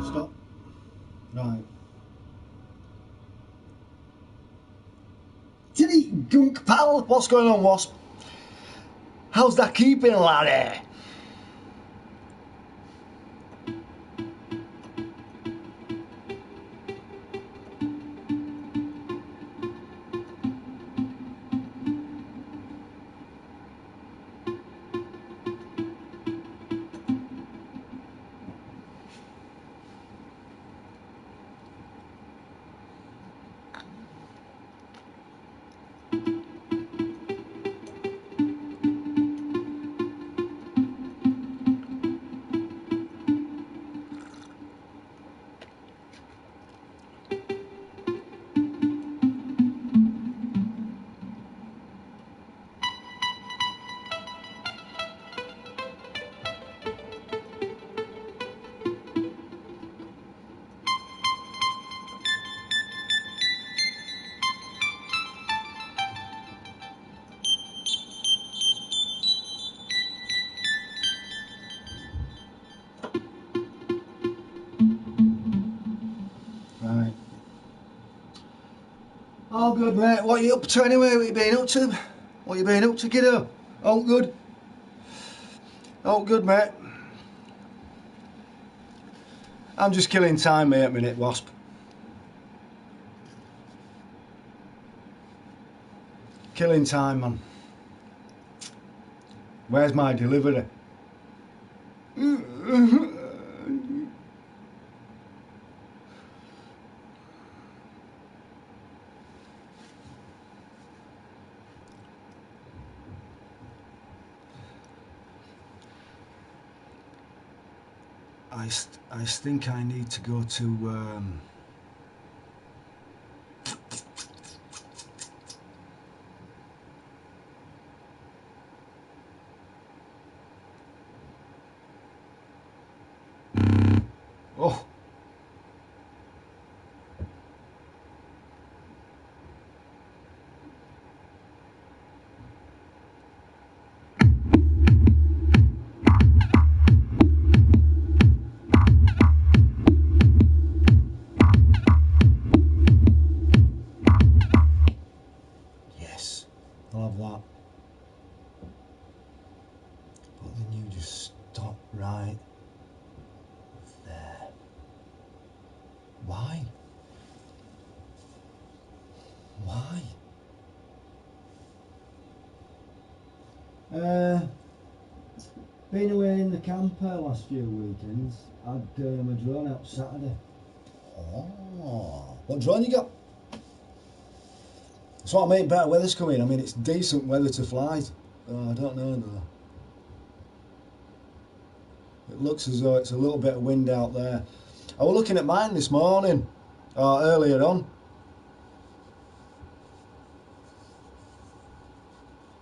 Stop. Right. KILLERGUNK, pal! What's going on, Wasp? How's that keeping, laddie? All good, mate. What are you up to anyway? What you been up to? What you been up to, kiddo? All good. All good, mate. I'm just killing time, mate, at minute, Wasp. Killing time, man. Where's my delivery? I think I need to go to oh. Yes, I'll have that. But then you just stop right there. Why? Why? Been away in the camper last few weekends. Had my drone out Saturday. Oh, what drone you got? That's what I mean, better weather's coming. I mean, it's decent weather to fly. I don't know though. It looks as though it's a little bit of wind out there. I was looking at mine this morning, earlier on.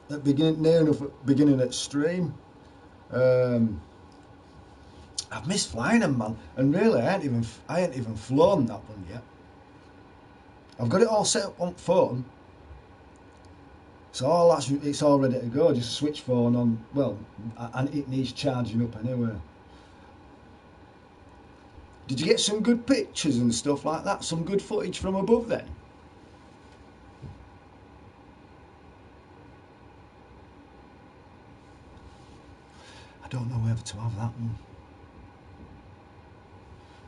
At near enough beginning at stream. I've missed flying them, man, and really I ain't even flown that one yet. I've got it all set up on phone, so it's all ready to go. Just switch phone on. Well, and it needs charging up anyway. Did you get some good pictures and stuff like that? Some good footage from above then? I don't know whether to have that one.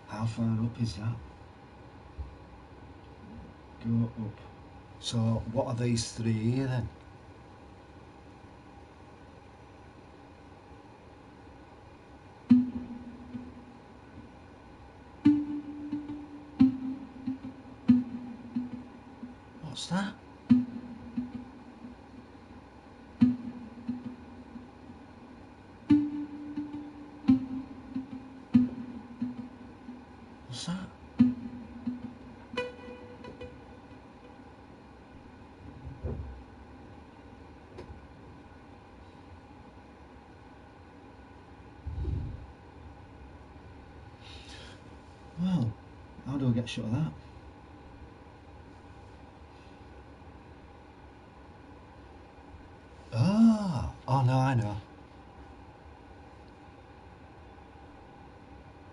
How far up is that? Go up. So what are these three here then? What's that? What's that? Well, how do I get shot of that? Ah, oh no, I know.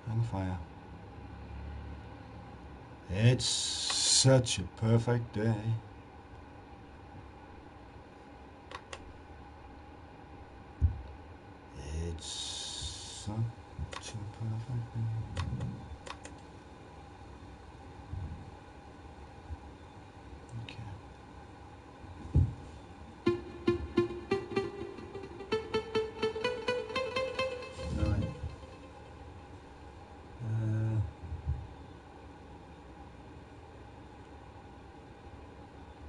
Hang fire. It's such a perfect day. It's such a perfect day. Okay. Right.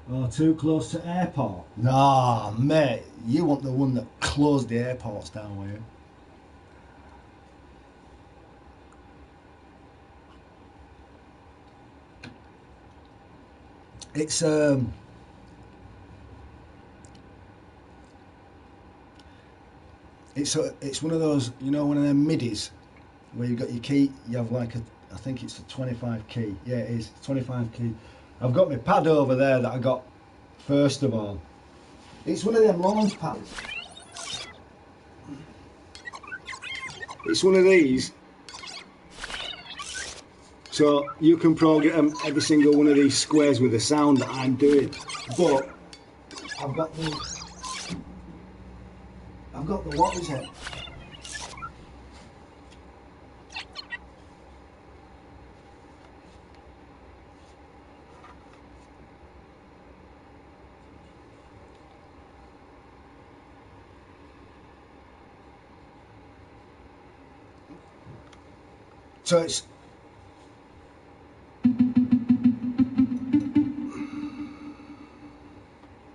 Oh, too close to airport? Nah, mate, you want the one that closed the airports down with you. It's it's one of those, you know, one of them middies where you've got your key, you have like I think it's a 25 key. Yeah, it is 25 key. I've got my pad over there that I got first of all. It's one of them launch pads. It's one of these. So you can program every single one of these squares with the sound that I'm doing. But I've got the what is it? So it's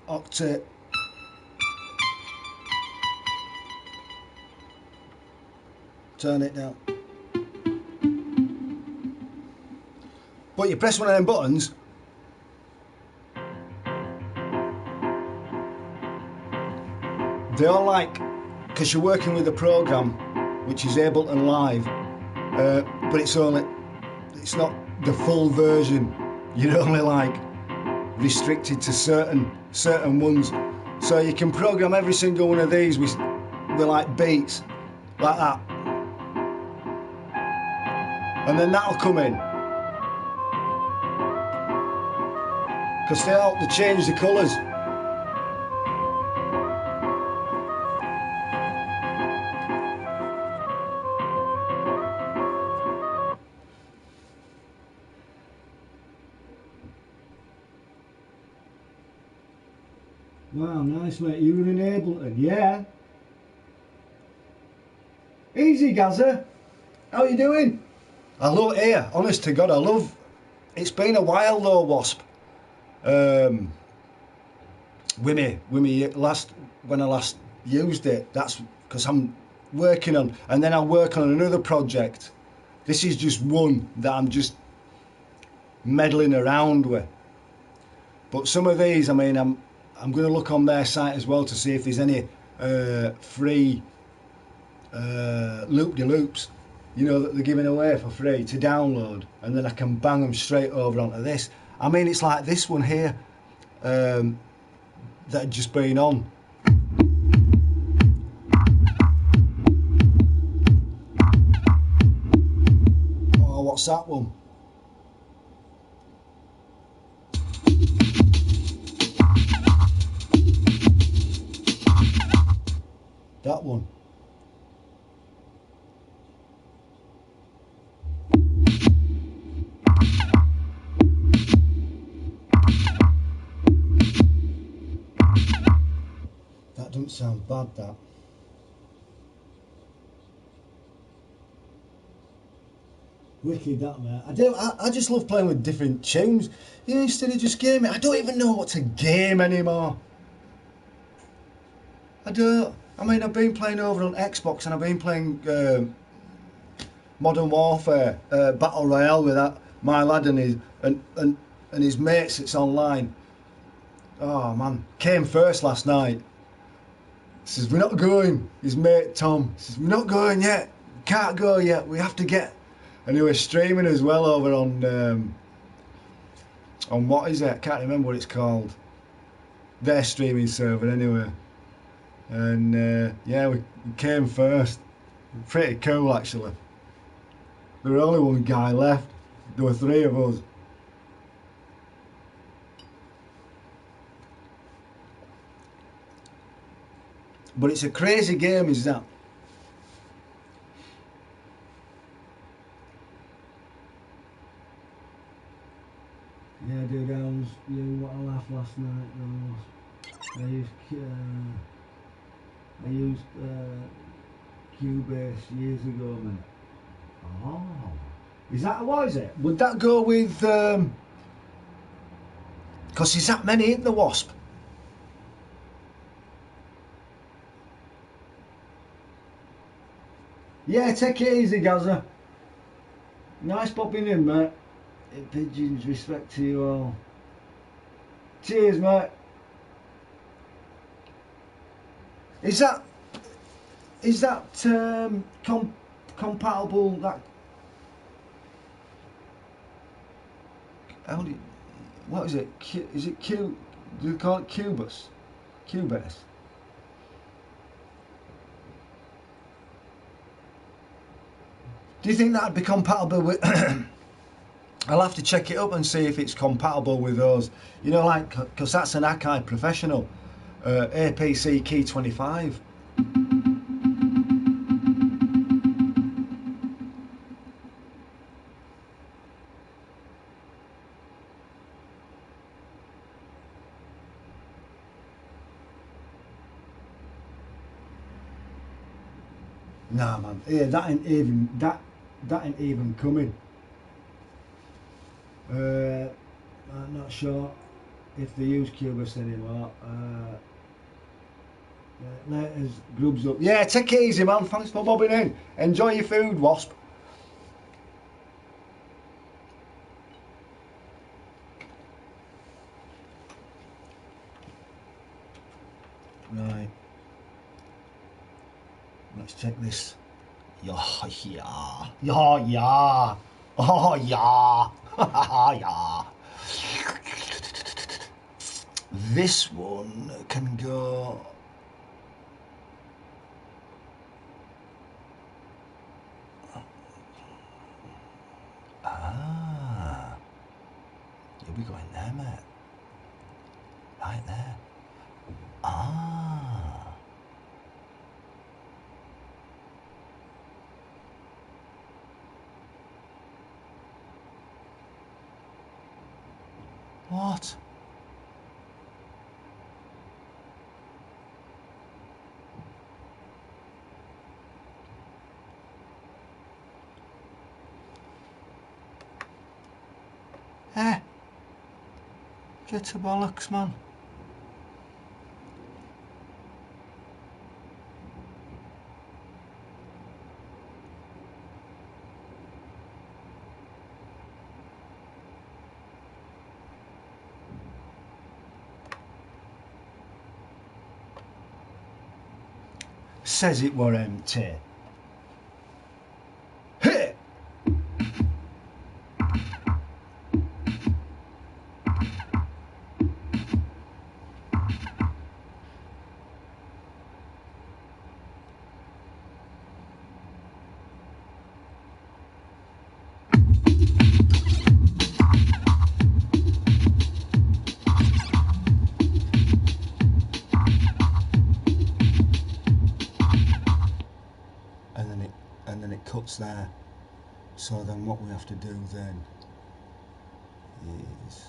octave. Turn it down. But you press one of them buttons. They all like, because you're working with a program which is Ableton Live, but it's not the full version. You're only like restricted to certain ones. So you can program every single one of these with like beats like that, and then that'll come in. Because they change the colours. Wow, nice mate, you were in Ableton, yeah. Easy Gaza, how you doing? I love it here, honest to God, I love, it's been a while though, Wasp. With me when I last used it, that's because I'm working on, and then I'll work on another project. This is just one that I'm just meddling around with. But some of these, I mean, I'm going to look on their site as well to see if there's any free loop-de-loops, you know, that they're giving away for free to download, and then I can bang them straight over onto this. I mean, it's like this one here that had just been on. Oh, what's that one? That one. That doesn't sound bad, that. Wicked, that, mate. I just love playing with different tunes. You know, instead of just gaming. I don't even know what to game anymore. I don't. I mean, I've been playing over on Xbox, and I've been playing Modern Warfare Battle Royale with my lad and his mates that's online. Oh man, came first last night. He says, we're not going. His mate Tom says, we're not going yet. Can't go yet. We have to get. And he was streaming as well over on what is it? I can't remember what it's called. Their streaming server anyway. And yeah, we came first. Pretty cool actually. There was only one guy left. There were three of us. But it's a crazy game, is that? Yeah, dude, what a laugh last night. I used Cubase years ago, man. Oh, is that what is it? Would that go with? Because there's that many in the Wasp. Yeah, take it easy, Gaza. Nice popping in, mate. Pigeons, respect to you all. Cheers, mate. Is that compatible? That how do you, what is it? Is it Q? Do you call it Cubase? Cubase. Do you think that'd be compatible with I'll have to check it up and see if it's compatible with those. You know, like, because that's an Akai Professional APC Key 25. Nah, man. Yeah, that ain't even coming. I'm not sure if they use Cubus anymore. Later's grubs up. Yeah, take it easy, man. Thanks for bobbing in. Enjoy your food, Wasp. Right. Let's check this. Yeah. Yeah. Oh, yeah. Yeah. This one can go. Ah. You'll be going there, mate. Right there. Ah. What? Eh? Get to bollocks, man. Says it were empty. Hey! And then it cuts there. So then what we have to do then is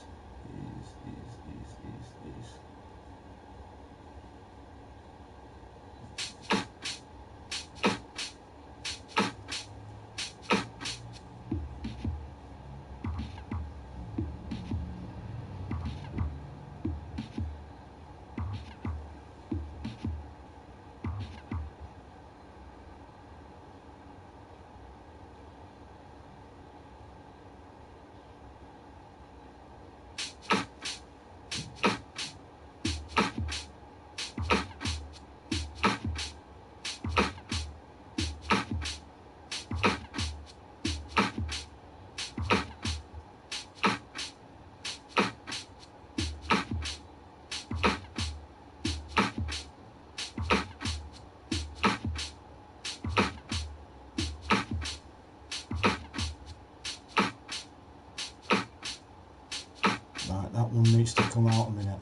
right, that one needs to come out a minute.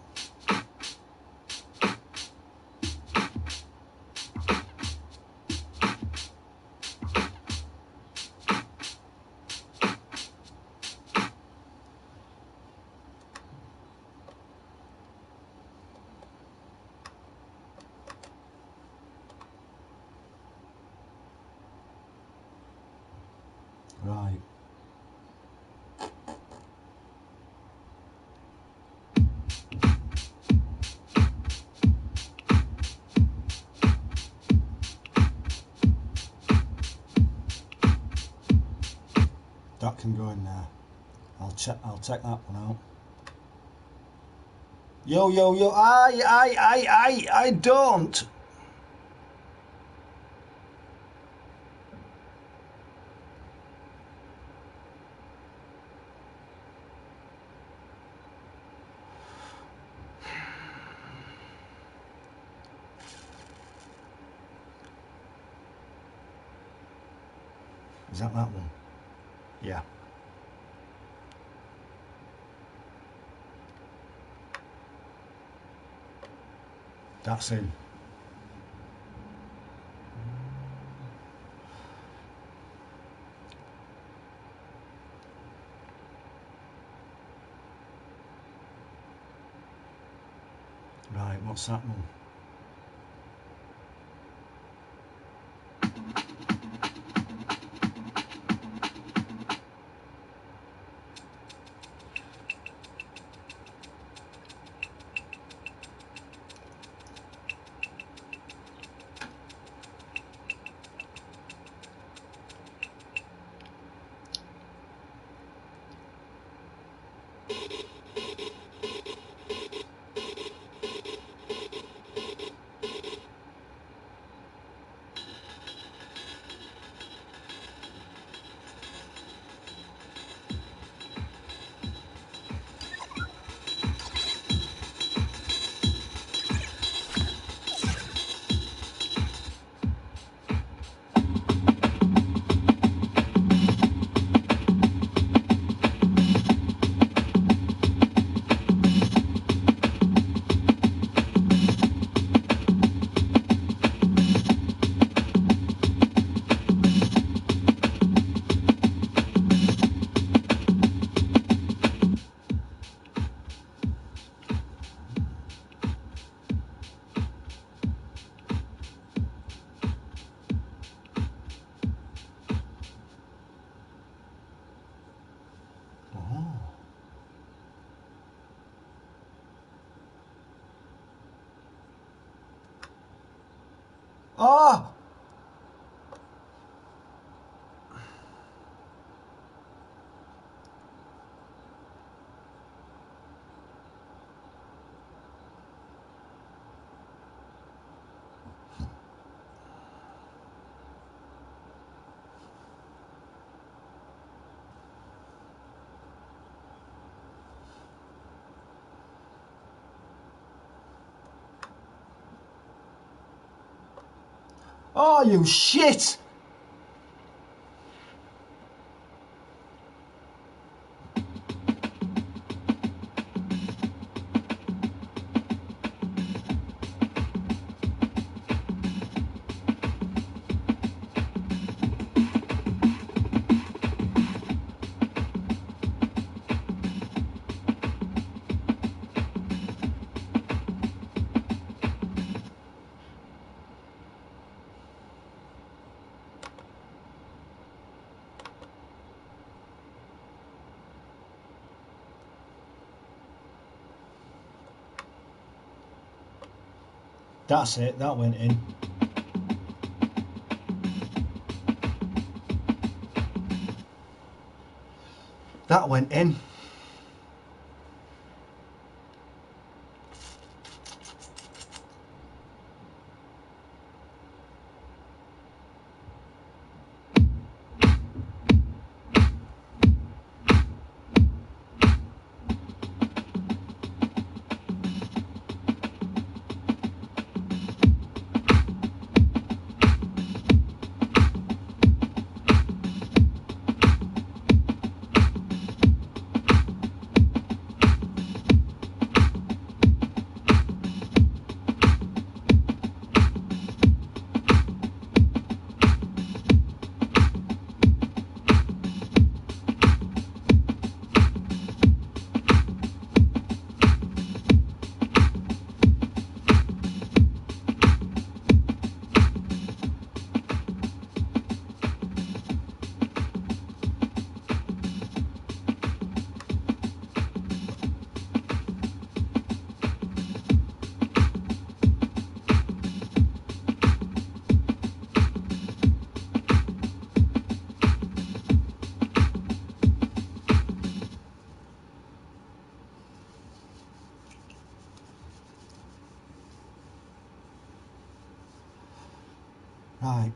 Right. That can go in there. I'll check that one out. Yo, I don't. Is that one? Yeah. That's him. Right, what's that one? Oh! Oh, you shit! That's it, that went in. That went in. Right.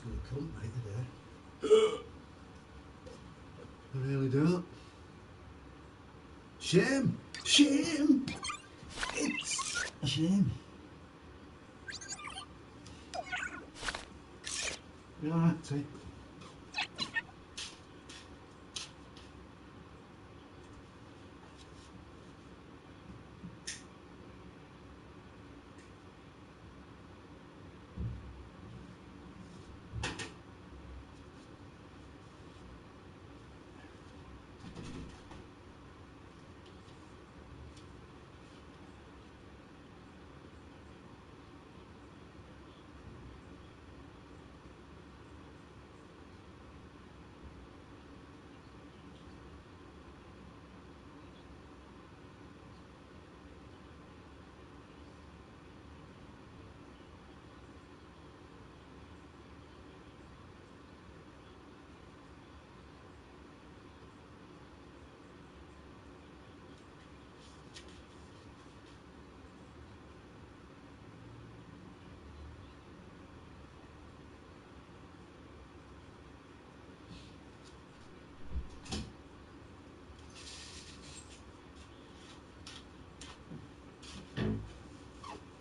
gonna come, mate, today. I really don't. Shame! Shame! It's a shame. You alright, T?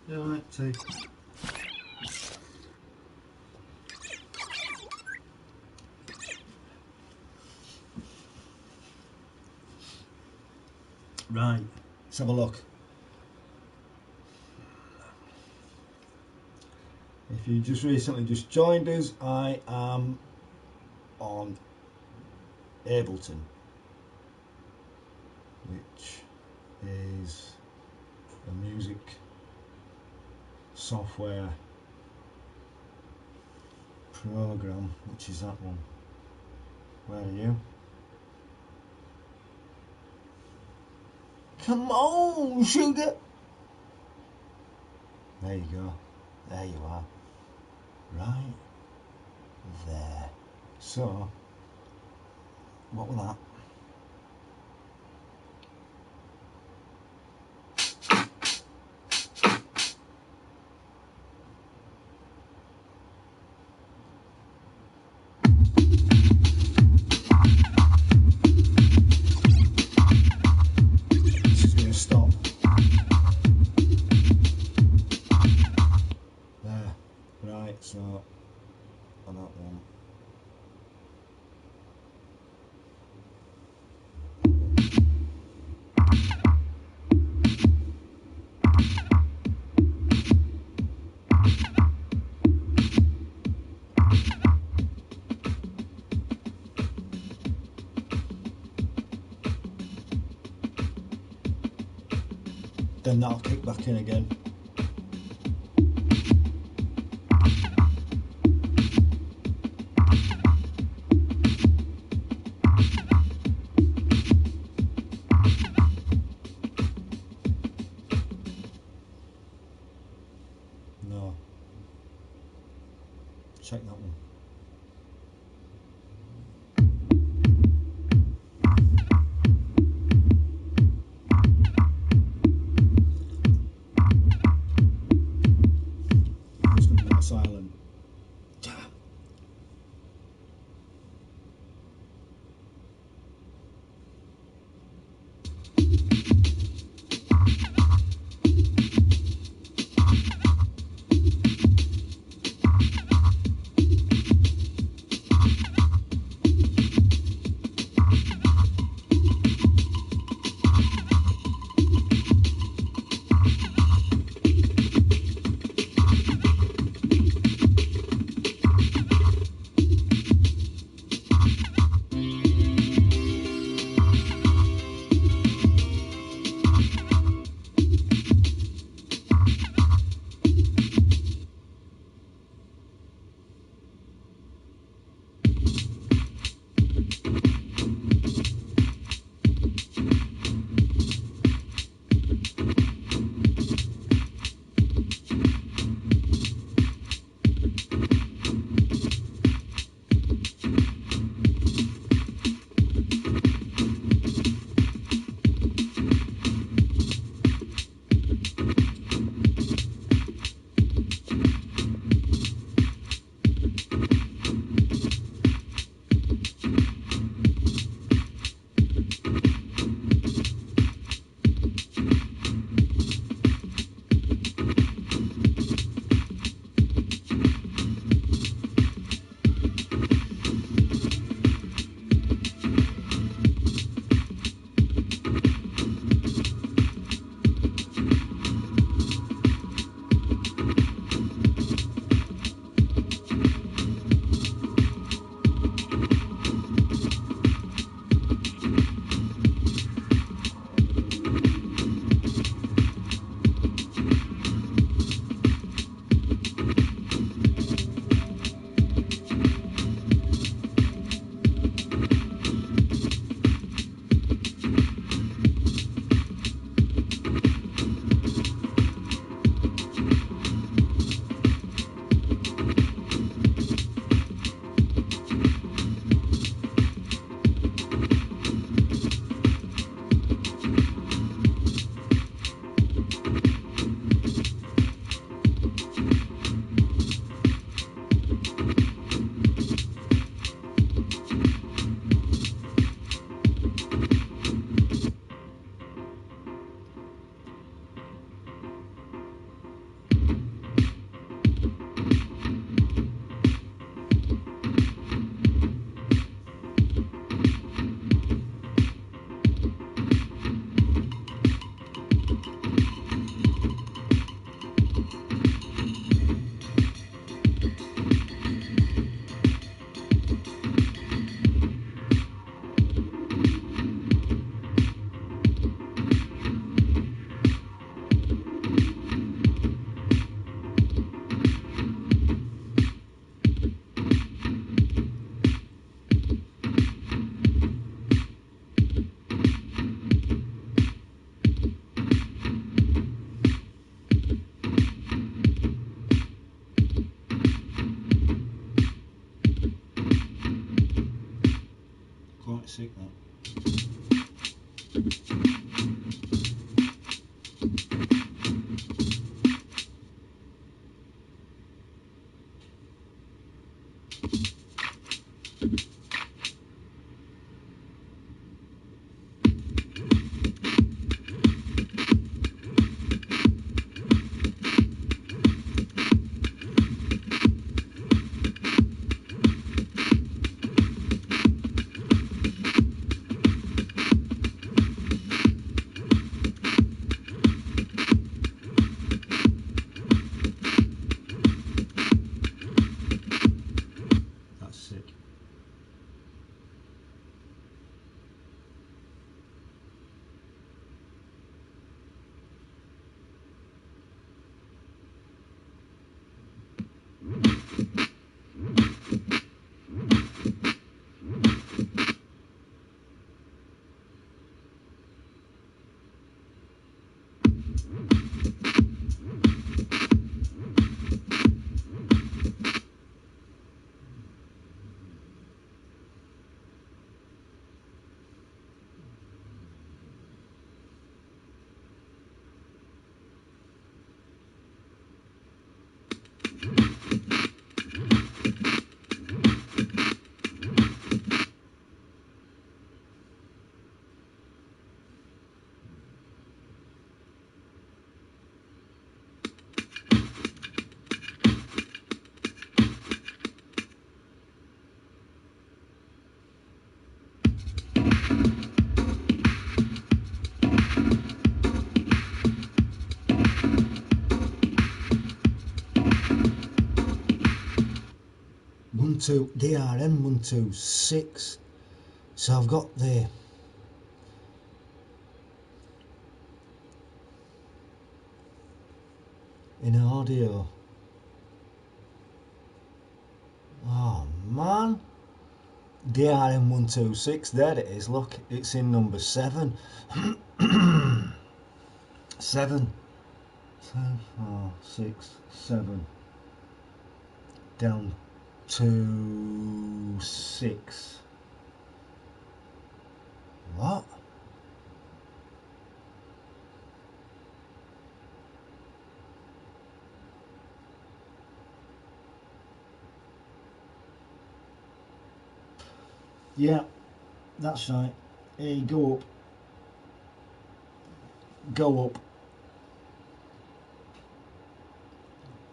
You alright, T? Right, let's have a look. If you just recently just joined us, I am on Ableton, which is a music software program. Which is that one? Where are you? Come on, sugar! There you go. There you are. Right there. So, what was that? This is going to stop. There. Right, so, on that one. Then that'll kick back in again. No. Check that one. It's going to be more silent. sick, that. That's sick. DRM 126. So I've got the in audio. Oh man, DRM 126. There it is. Look, it's in number 7. 7. 10, 4, 6, 7. Down to 6. What? Yeah, that's right. Hey, go up. Go up.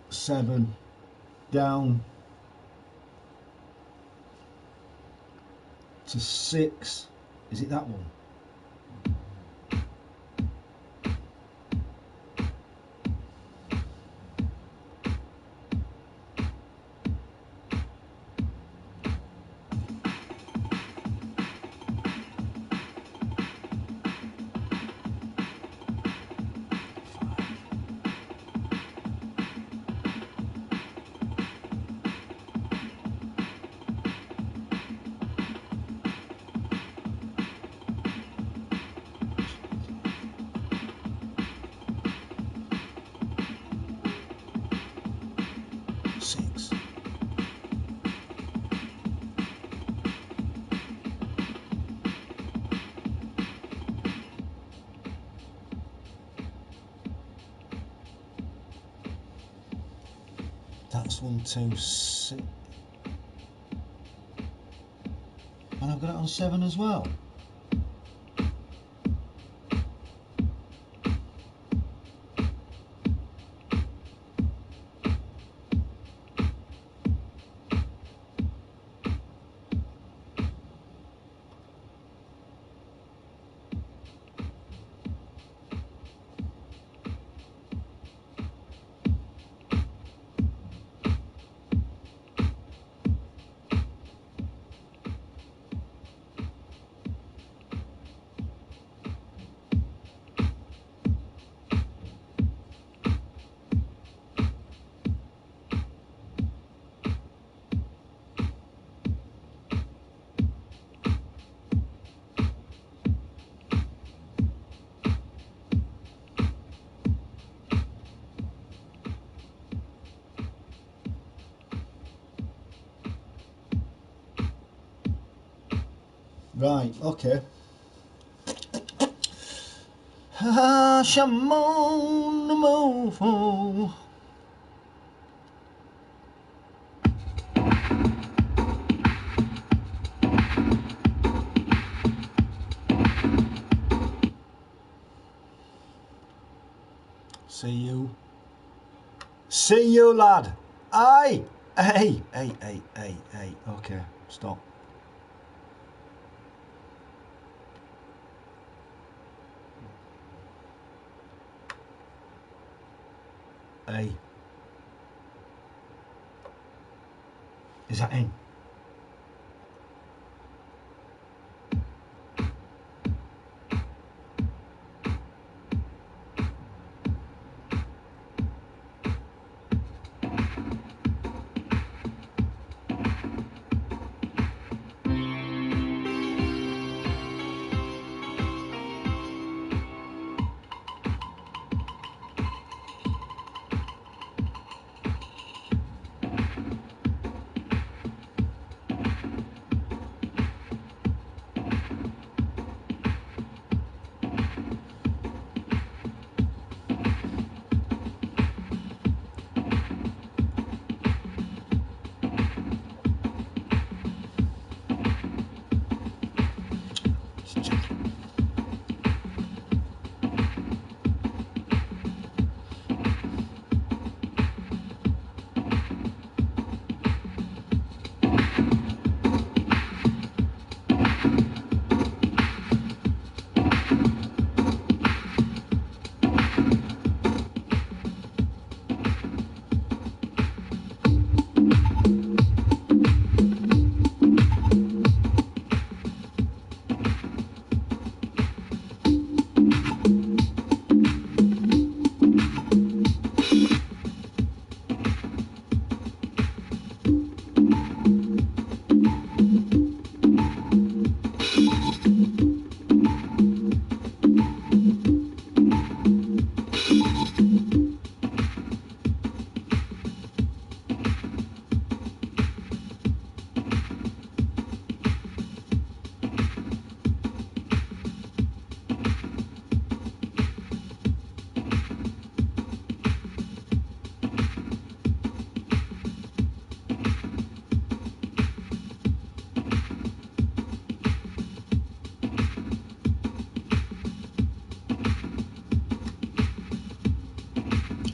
7. Down to 6. Is it that one? Six. That's 1, 2, 6. And I've got it on 7 as well. Right, okay. Ah, Shamon Mofo. See you. See you, lad. Aye. Hey. Okay, stop. Hey. Is that in?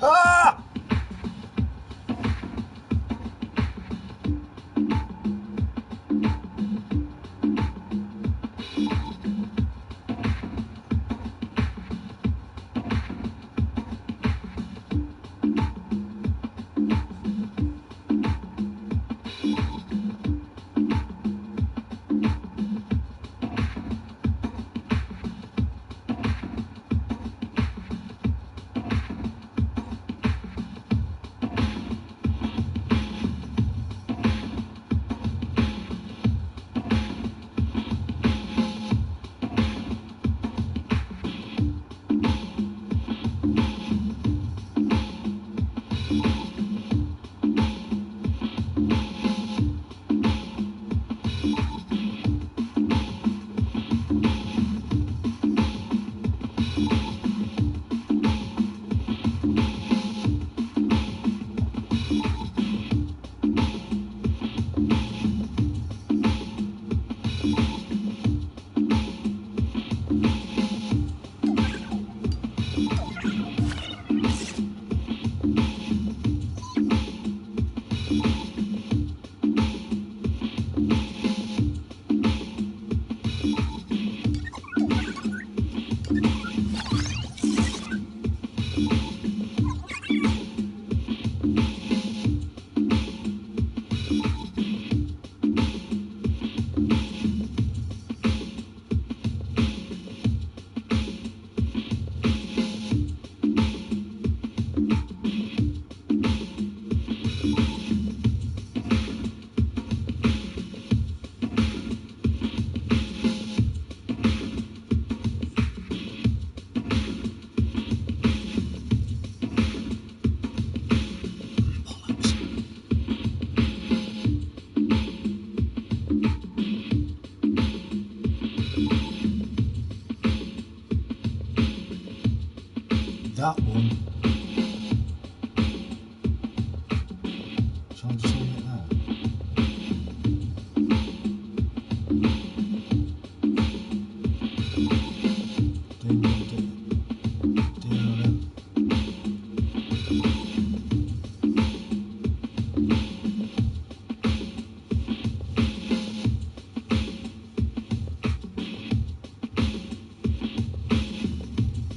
Ah! that one. So I'll just leave it there.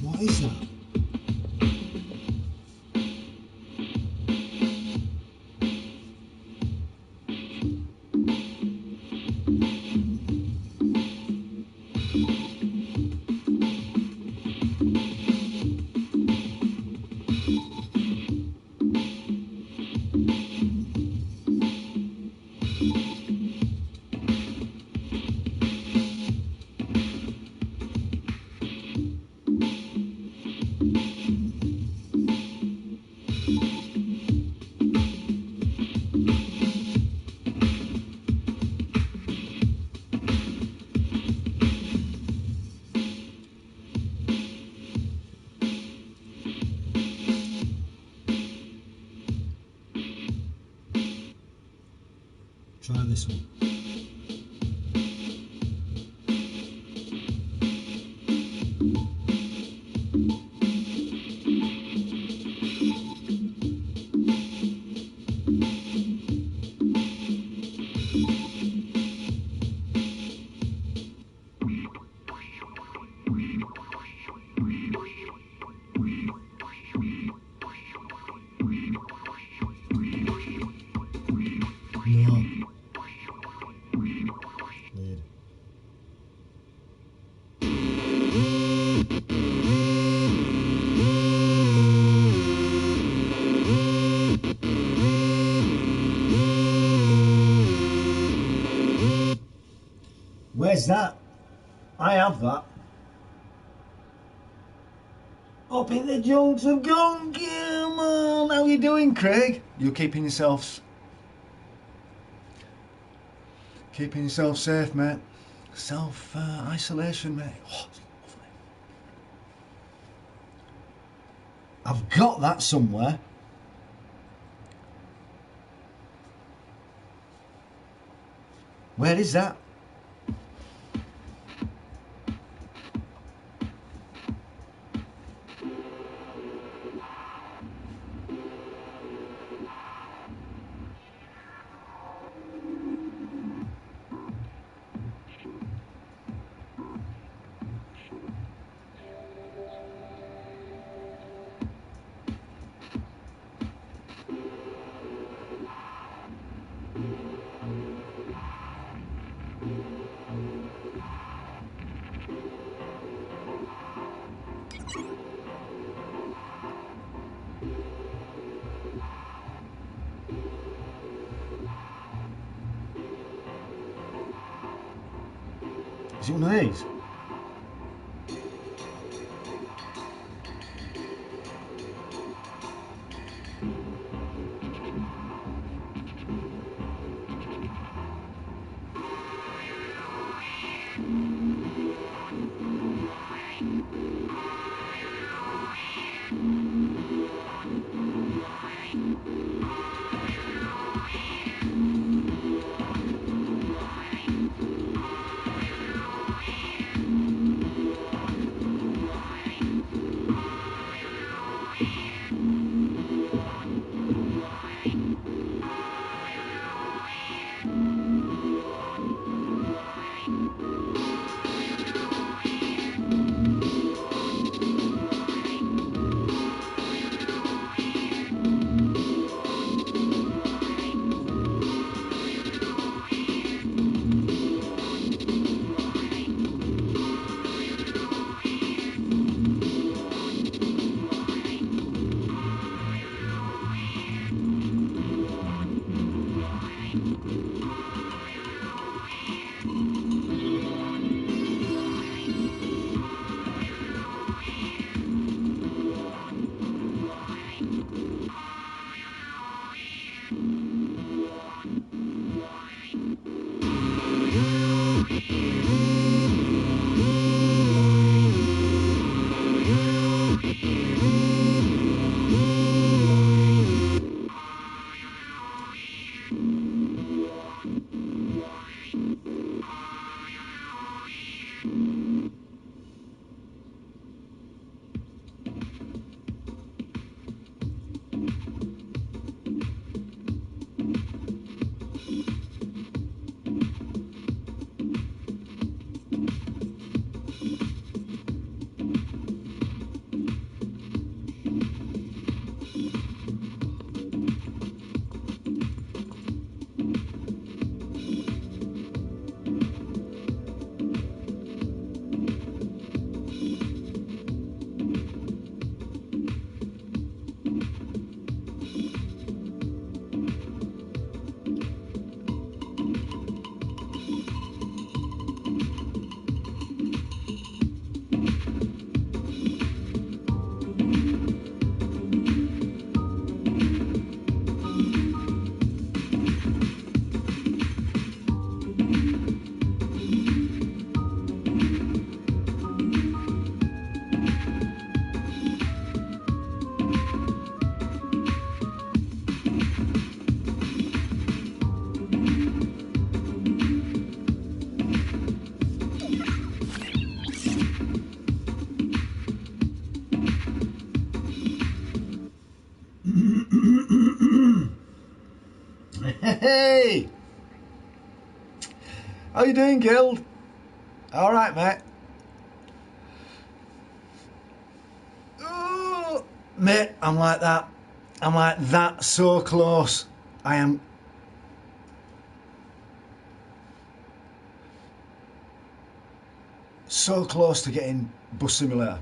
What is that? Try this one. No. Weird. Where's that? I have that. Up in the junks of Gunk, yeah, man. How you doing, Craig? You keeping yourself safe, mate. Self isolation, mate. Oh, it's lovely. I've got that somewhere. Where is that? Is it one of these? Hey! How you doing, Guild? All right, mate. Oh, mate, I'm like that. I'm like that, so close. I am so close to getting Bus Simulator.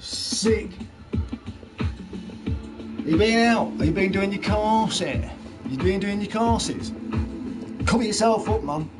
Sick. You been out? Have you been doing your courses? You been doing your courses? Cover yourself up, man.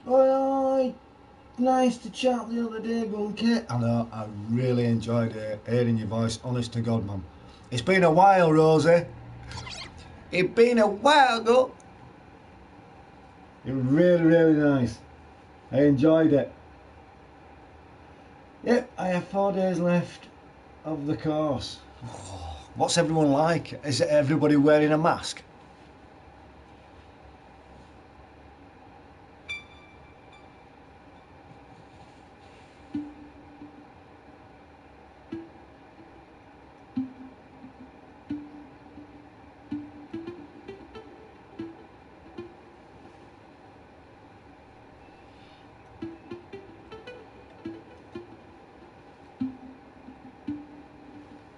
Oi, nice to chat the other day, Gunky. I know, I really enjoyed hearing your voice, honest to God, man. It's been a while, Rosie. It's been a while ago. It was really, really nice. I enjoyed it. Yep, I have 4 days left of the course. What's everyone like? Is everybody wearing a mask?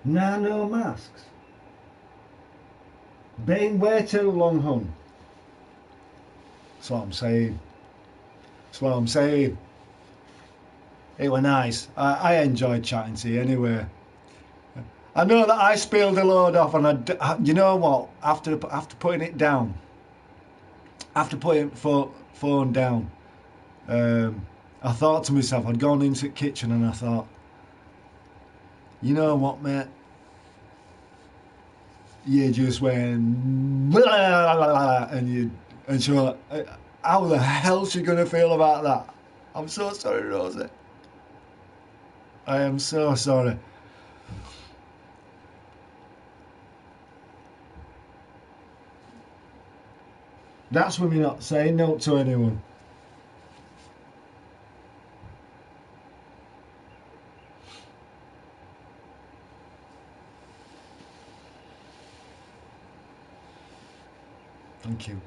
Nah, no masks. Been way too long, hun. That's what I'm saying. That's what I'm saying. It were nice. I enjoyed chatting to you anyway. I know that I spilled a load off, and you know what? After putting it down, after putting phone down, I thought to myself, I'd gone into the kitchen and I thought, you know what, mate? you just went blah, and she was like, how the hell's she gonna feel about that? I'm so sorry, Rosie. I am so sorry. That's when you're not saying no to anyone. Thank you.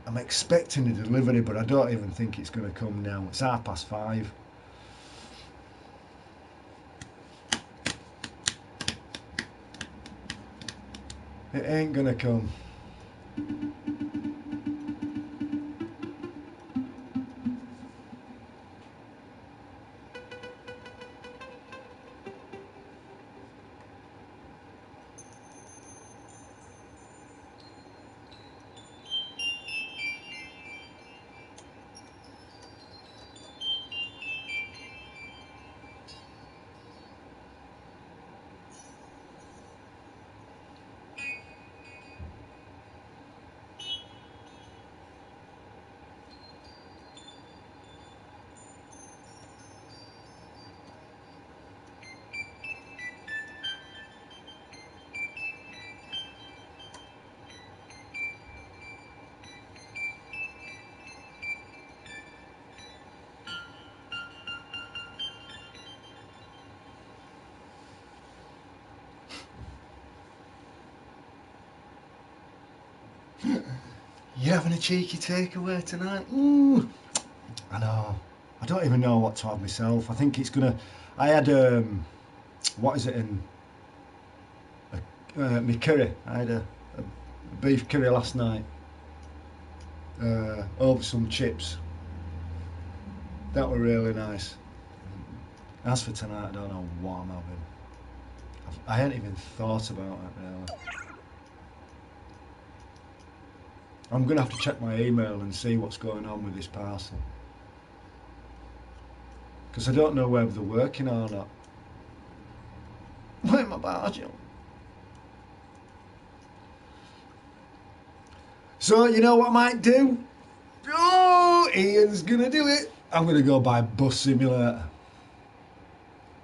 I'm expecting a delivery, but I don't even think it's going to come now. It's 5:30. It ain't going to come. You having a cheeky takeaway tonight? Ooh, I know. I don't even know what to have myself. I think it's gonna. I had what is it in? My curry. I had a beef curry last night over some chips. That were really nice. As for tonight, I don't know what I'm having. I hadn't even thought about it really. I'm going to have to check my email and see what's going on with this parcel. Because I don't know whether they're working or not. Where am I barge? So, you know what I might do? Oh, Ian's going to do it. I'm going to go buy Bus Simulator.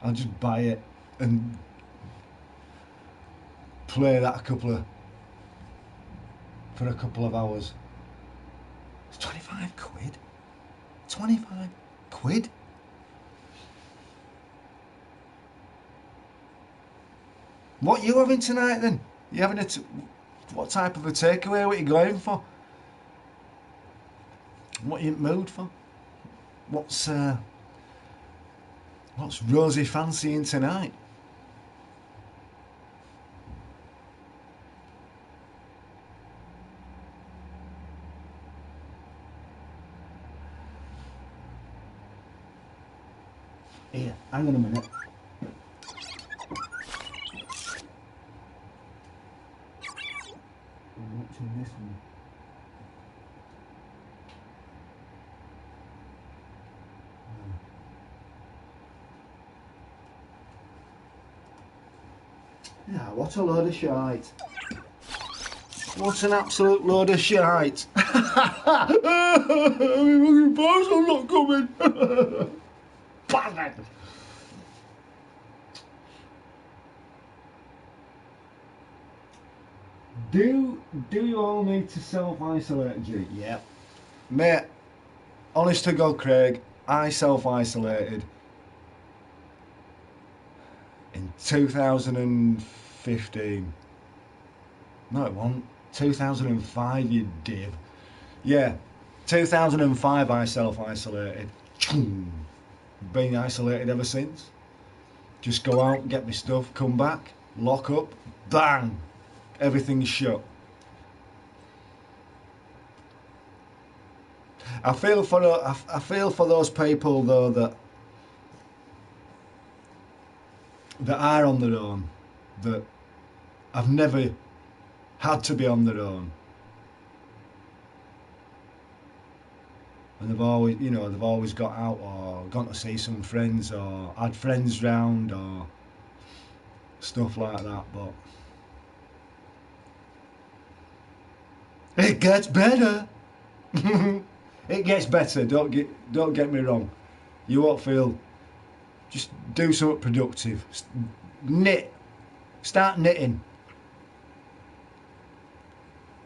I'll just buy it and play that for a couple of hours. It's 25 quid. 25 quid? What are you having tonight then? You having what type of a takeaway? What are you going for? What are you in the mood for? What's Rosie fancying tonight? Here, hang on a minute. I'm watching this one. Yeah, what a load of shite. What an absolute load of shite. My fucking parcel's not coming. Bastard. Do you all need to self-isolate, G? Yep. Mate, honest to God, Craig, I self-isolated in 2015. No, it wasn't. 2005, you div. Yeah, 2005 I self-isolated. Been isolated ever since. Just go out, get my stuff, come back, lock up, bang, everything's shut. I feel for those people though that are on their own, that have never had to be on their own, and they've always, you know, they've always got out or gone to see some friends or had friends round or stuff like that. But it gets better. It gets better. Don't get me wrong. You won't feel. Just do something productive. Knit. Start knitting.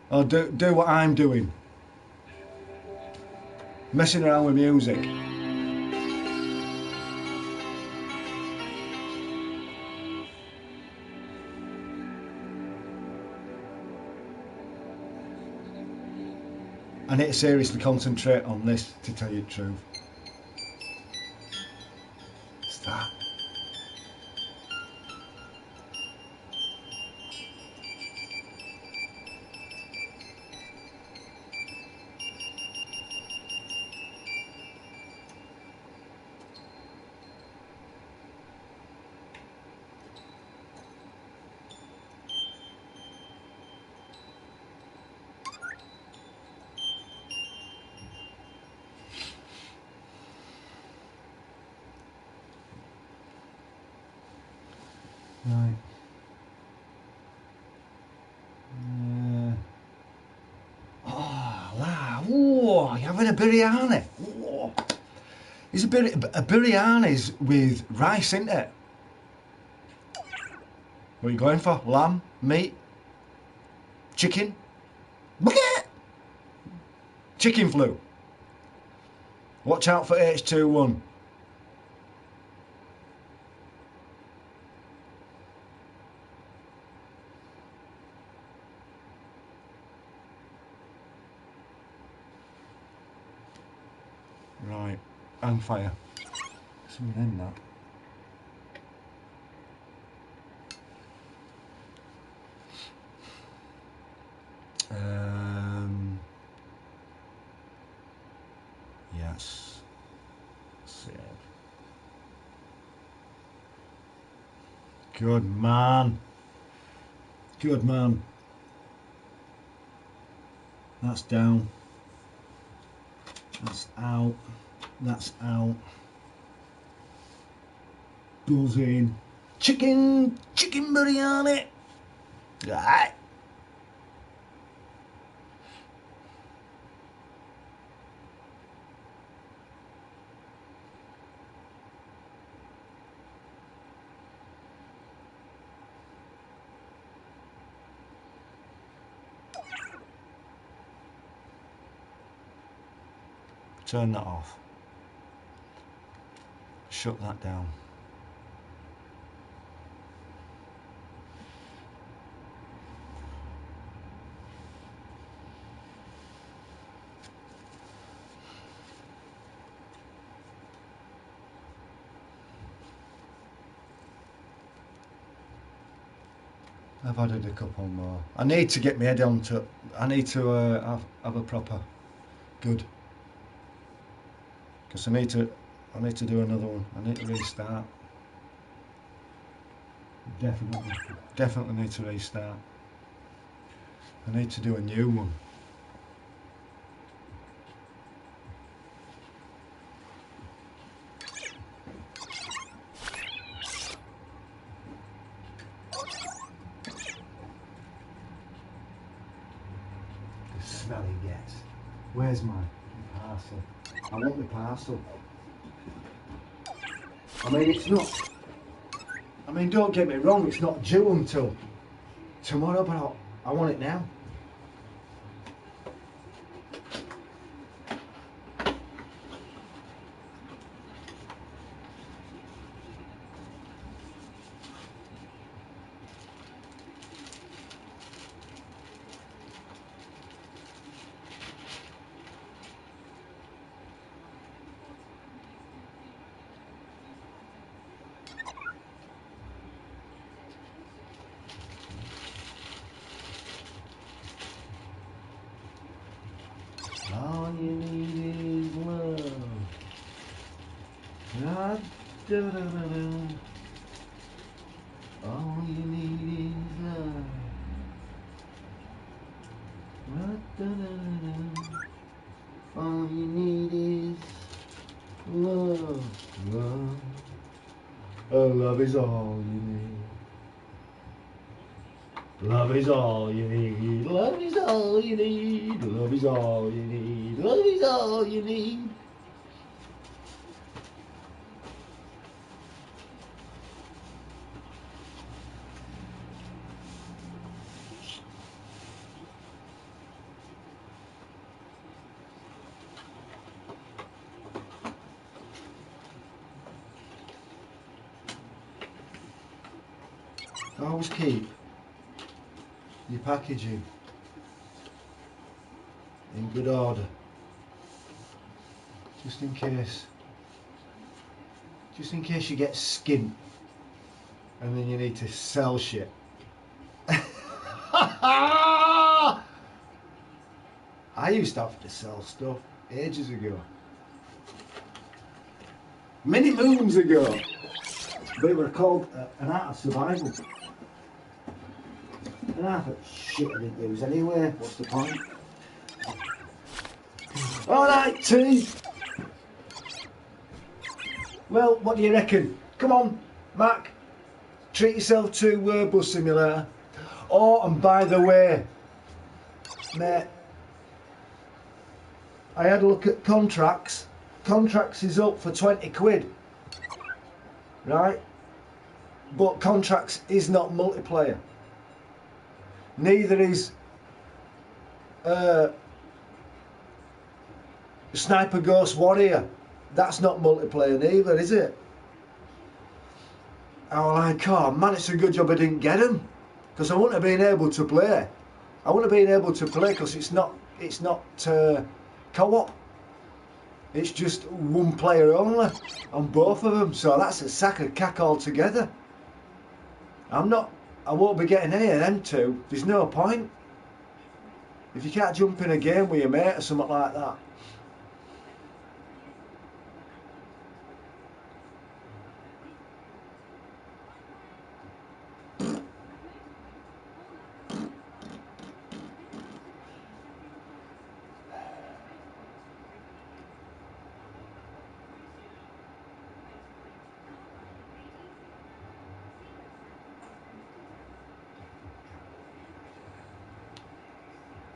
Or do what I'm doing. Messing around with music. I need to seriously concentrate on this, to tell you the truth. What's that? Right. Oh, wow. Whoa, you're having a biryani. Whoa. It's a biryani's with rice, isn't it? What are you going for? Lamb? Meat? Chicken? Chicken flu. Watch out for H21. Right, hang fire. Something in that. Yes. Save. Good man. Good man. That's down. That's out. That's out. Buzz in. Chicken biryani. Right. Turn that off. Shut that down. I've added a couple more. I need to get my head on to. I need to have a proper good. Because I need to do another one. I need to restart. Definitely need to restart. I need to do a new one. The smell he gets. Where's my parcel? I want the parcel. I mean, it's not. I mean, don't get me wrong, it's not due until tomorrow, but I want it now. All you need is love. Da, da, da, da, da. All you need is love. Da, da, da, da, da. All you need is Oh, love is all you need. Love is all you need. Love is all you need. Love is all you need. Love is all you need. Always keep your packaging in good order, just in case you get skint and then you need to sell shit. I used to have to sell stuff ages ago, many moons ago, but it were called an art of survival. And I thought, shit, I didn't use anyway, what's the point? Alright, T. Well, what do you reckon? Come on, Mac, treat yourself to Bus Simulator. Oh, and by the way, mate, I had a look at contracts. Contracts is up for 20 quid, right? But contracts is not multiplayer. Neither is Sniper Ghost Warrior. That's not multiplayer neither, is it? I was like, oh man, it's a good job I didn't get them, because I wouldn't have been able to play. I wouldn't have been able to play because it's not co-op. It's just one player only on both of them. So that's a sack of cack altogether. I won't be getting any of them two. There's no point. If you can't jump in a game with your mate or something like that.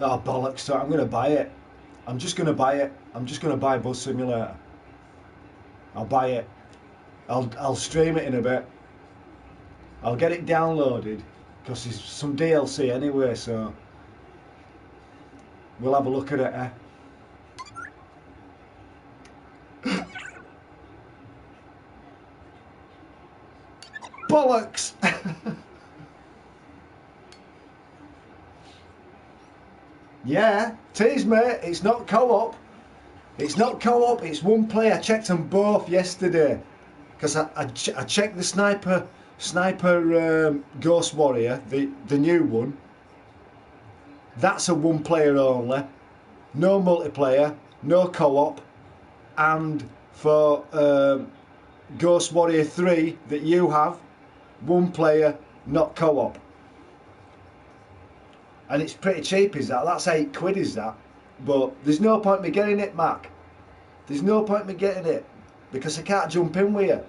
Oh bollocks, so I'm going to buy it. I'm just going to buy it. I'm just going to buy Bus Simulator. I'll buy it. I'll stream it in a bit. I'll get it downloaded because there's some DLC anyway, so we'll have a look at it, Bollocks! Yeah, tease mate, it's not co-op. It's not co-op, it's one player. I checked them both yesterday. Because I checked the Sniper Ghost Warrior, the new one. That's a one player only. No multiplayer, no co-op. And for Ghost Warrior 3 that you have, one player, not co-op. And it's pretty cheap, is that? That's 8 quid, is that? But there's no point me getting it, Mac. There's no point me getting it because I can't jump in with you.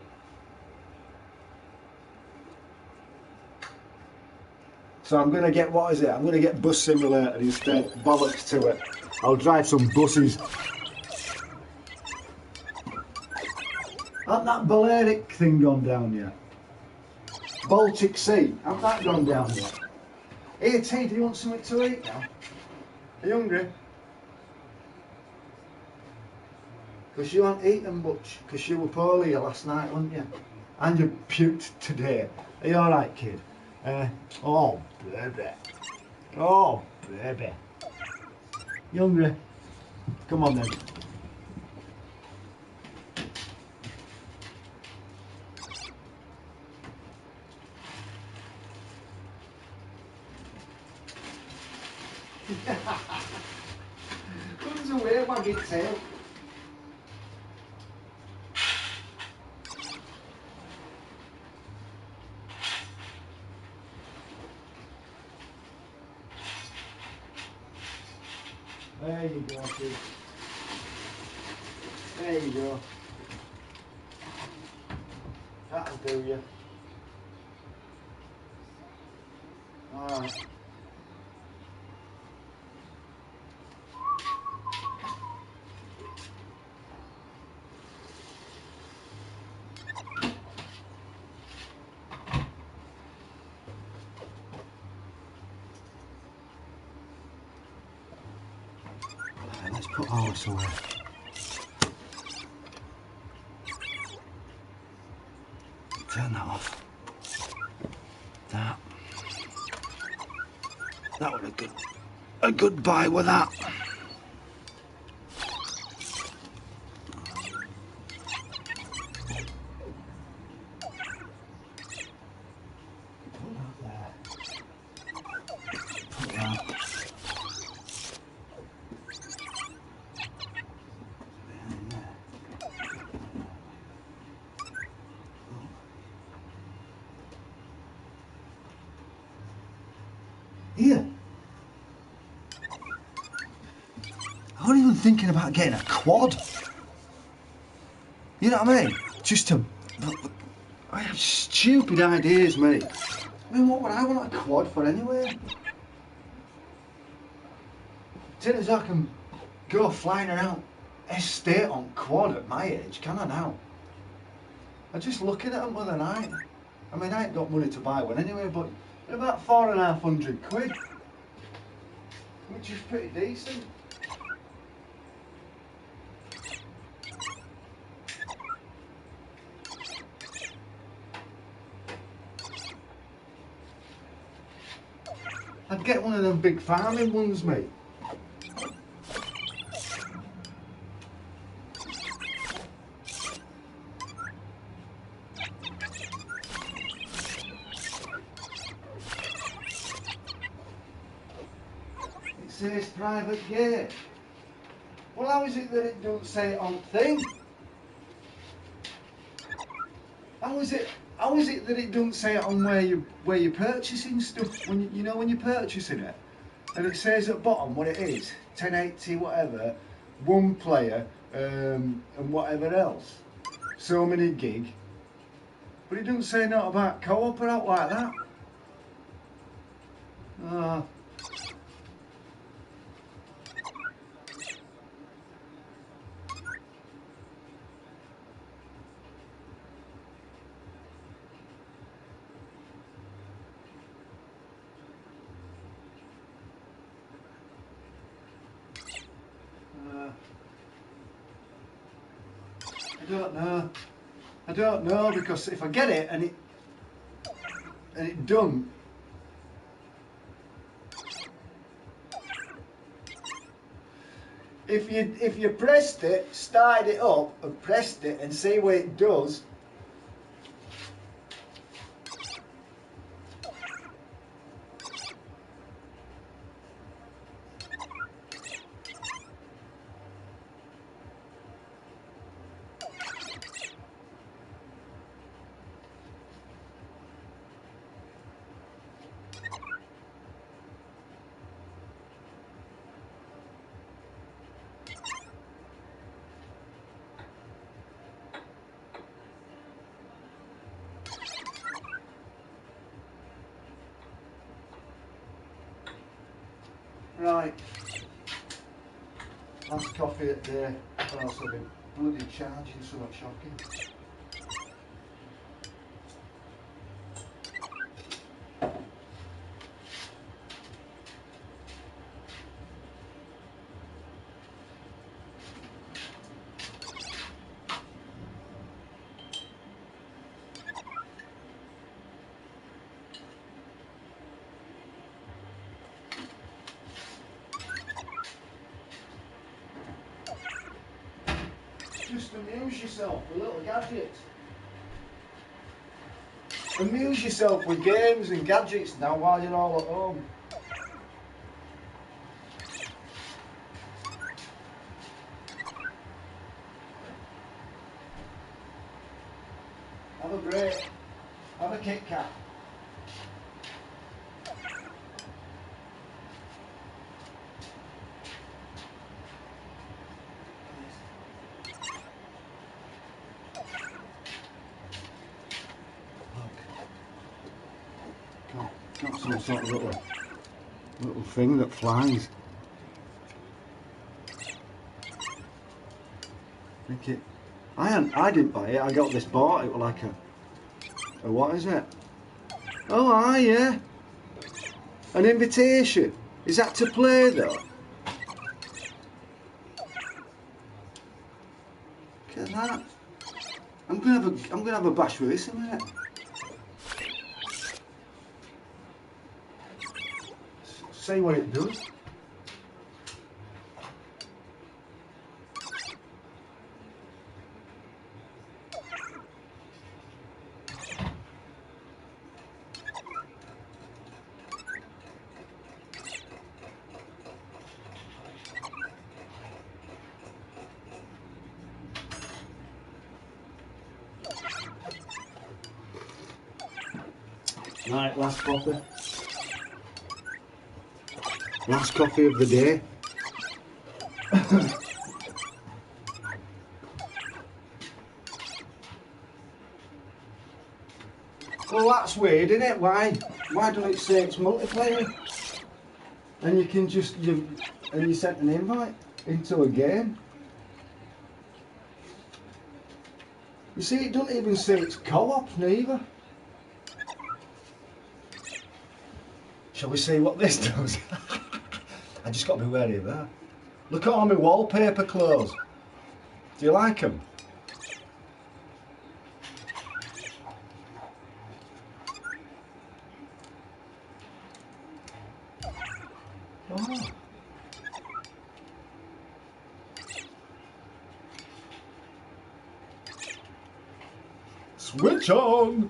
So I'm going to get, what is it? I'm going to get Bus Simulator instead. Bollocks to it. I'll drive some buses. Hasn't that Balearic thing gone down yet? Baltic Sea, hasn't that gone down yet? Hey T, do you want something to eat now? Are you hungry? Because you haven't eaten much, because you were poorly last night, weren't you? And you puked today. Are you alright, kid? Oh, baby. Oh, baby. You hungry? Come on then. Runs away, wagging tail. There you go, kid. There you go. That'll do you. Alright. Let's put ours away. Turn that off. That was a good buy with that. Put that there. Put that. Behind there. Here. I wasn't even thinking about getting a quad. You know what I mean? Just to... I have stupid ideas, mate. I mean, what would I want a quad for anyway? Soon as I can go flying around estate on quad at my age, can I now? I'm just looking at them the other night. I mean, I ain't got money to buy one anyway, but they're about £450, which is pretty decent. I'd get one of them big farming ones, mate. It says private gate. Well, how is it that it don't say it on thing? How is it that it don't say it on where you're purchasing stuff when you know when you're purchasing it, and it says at bottom what it is, 1080 whatever, one player, and whatever else, so many gig, but it doesn't say nothing about co-op or out like that. I don't know because if I get it and it done, if you pressed it, started it up and pressed it and see what it does. Right, last coffee at day, or else I've been bloody charging so much shocking. Just amuse yourself with little gadgets. Amuse yourself with games and gadgets now while you're all at home. Have a break. Have a Kit Kat. some sort of little thing that flies. I didn't buy it. I got this bought. It was like a what is it? Oh, yeah. An invitation. Is that to play though? Look at that. I'm gonna have a bash with this in a minute. See what it does. Right, last coffee. Last coffee of the day. Well, that's weird, isn't it? Why don't it say it's multiplayer? And you can just and you sent an invite into a game. You see, it doesn't even say it's co-op neither. Shall we see what this does? I just got to be wary of that. Look at all my wallpaper clothes. Do you like them? Oh. Switch on!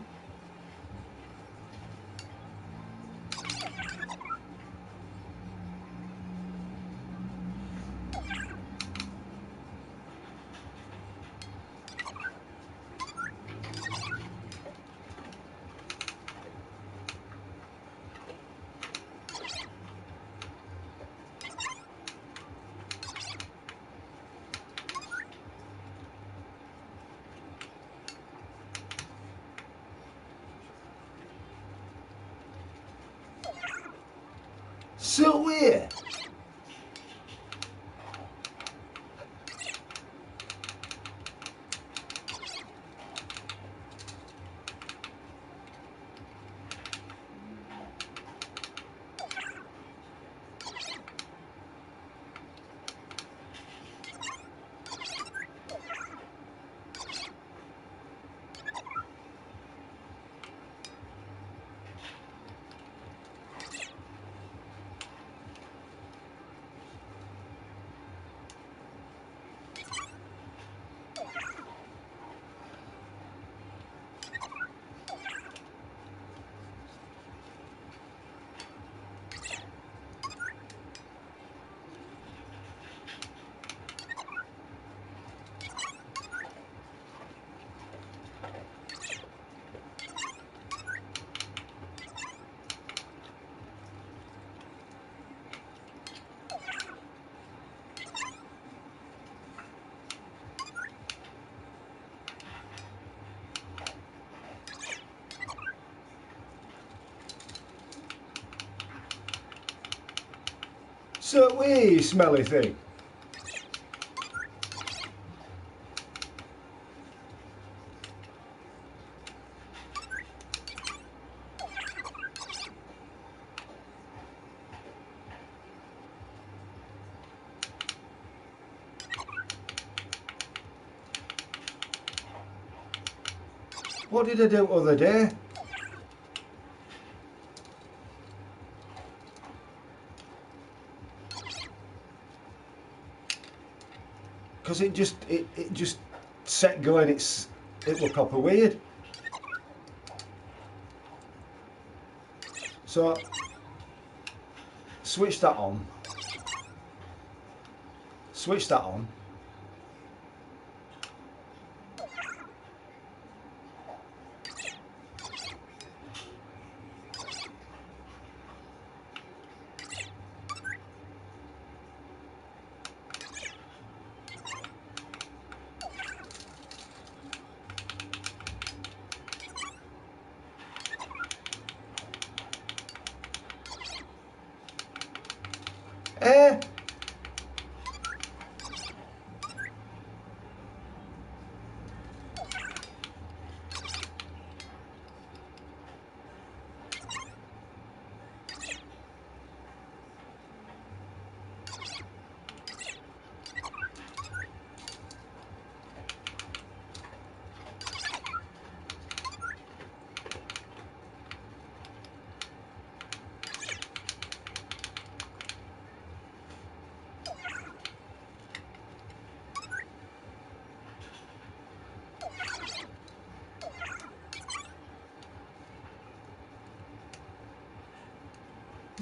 So weird. So wee, smelly thing. What did I do the other day? Because it just set going. It was proper weird. So switch that on. Switch that on.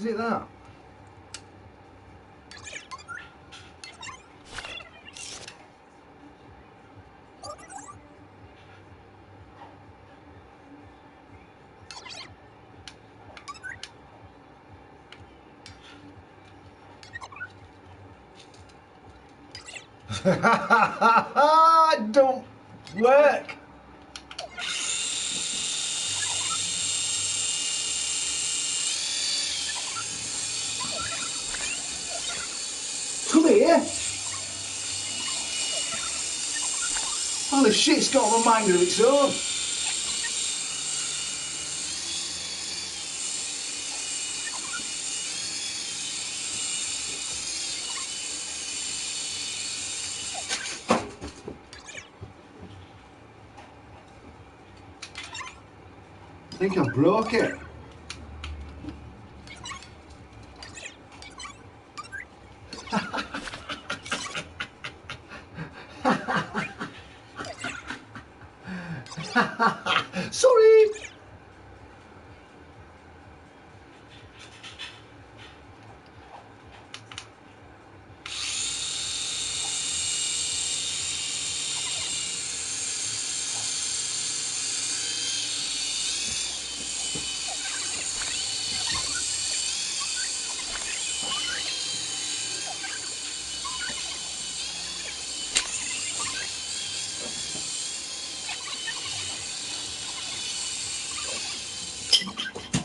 Is it that? Don't work. Come here. Holy shit, it's got a mind of its own. I think I broke it. Sorry.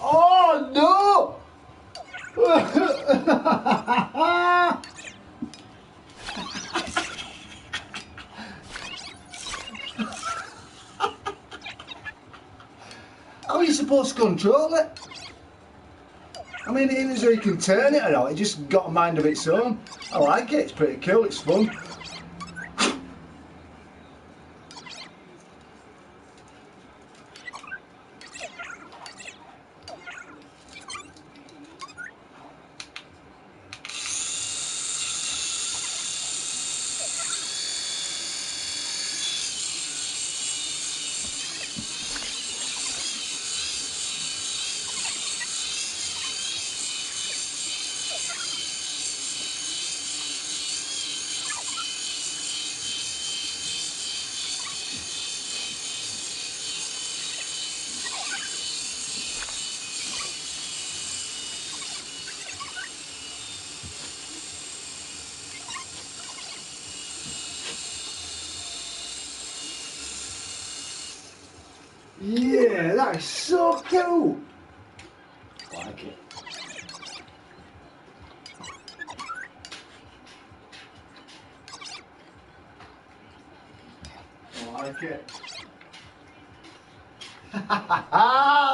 Oh no! How are you supposed to control it? I mean, it isn't so you can turn it or not, it just got a mind of its own. I like it, it's pretty cool, it's fun. Yeah, that is so cool. I like it. I like it.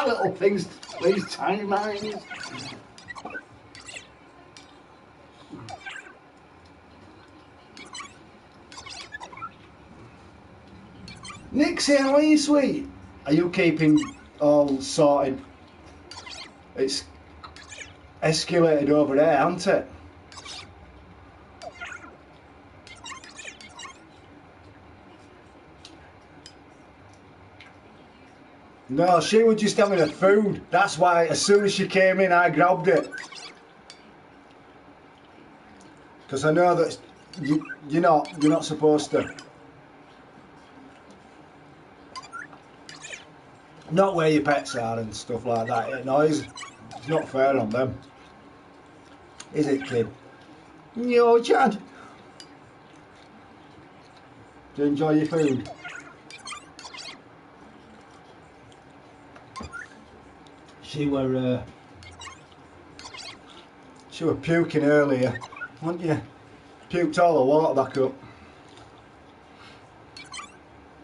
Little things, these tiny minds. Nixie, how are you, sweet? Are you keeping all sorted? It's escalated over there, hasn't it? No, she was just having her food. That's why as soon as she came in, I grabbed it. Because I know that you're not supposed to. Not where your pets are and stuff like that. It annoys. It's not fair on them. Is it, kid? Yo, Chad. Do you enjoy your food? She were puking earlier, weren't you? Puked all the water back up.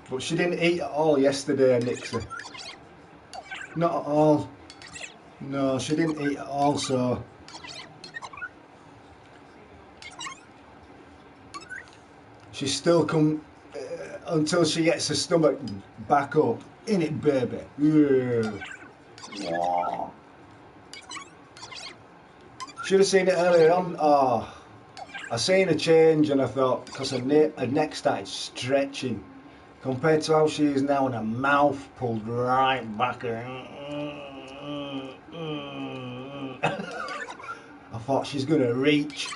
But she didn't eat at all yesterday, Nixie. Not at all. No, she didn't eat at all, so... She's still come... until she gets her stomach back up. In it, baby. Yeah. Wow. Should have seen it earlier on. Oh, I seen a change and I thought, because her neck started stretching compared to how she is now, and her mouth pulled right back. thought she's going to reach.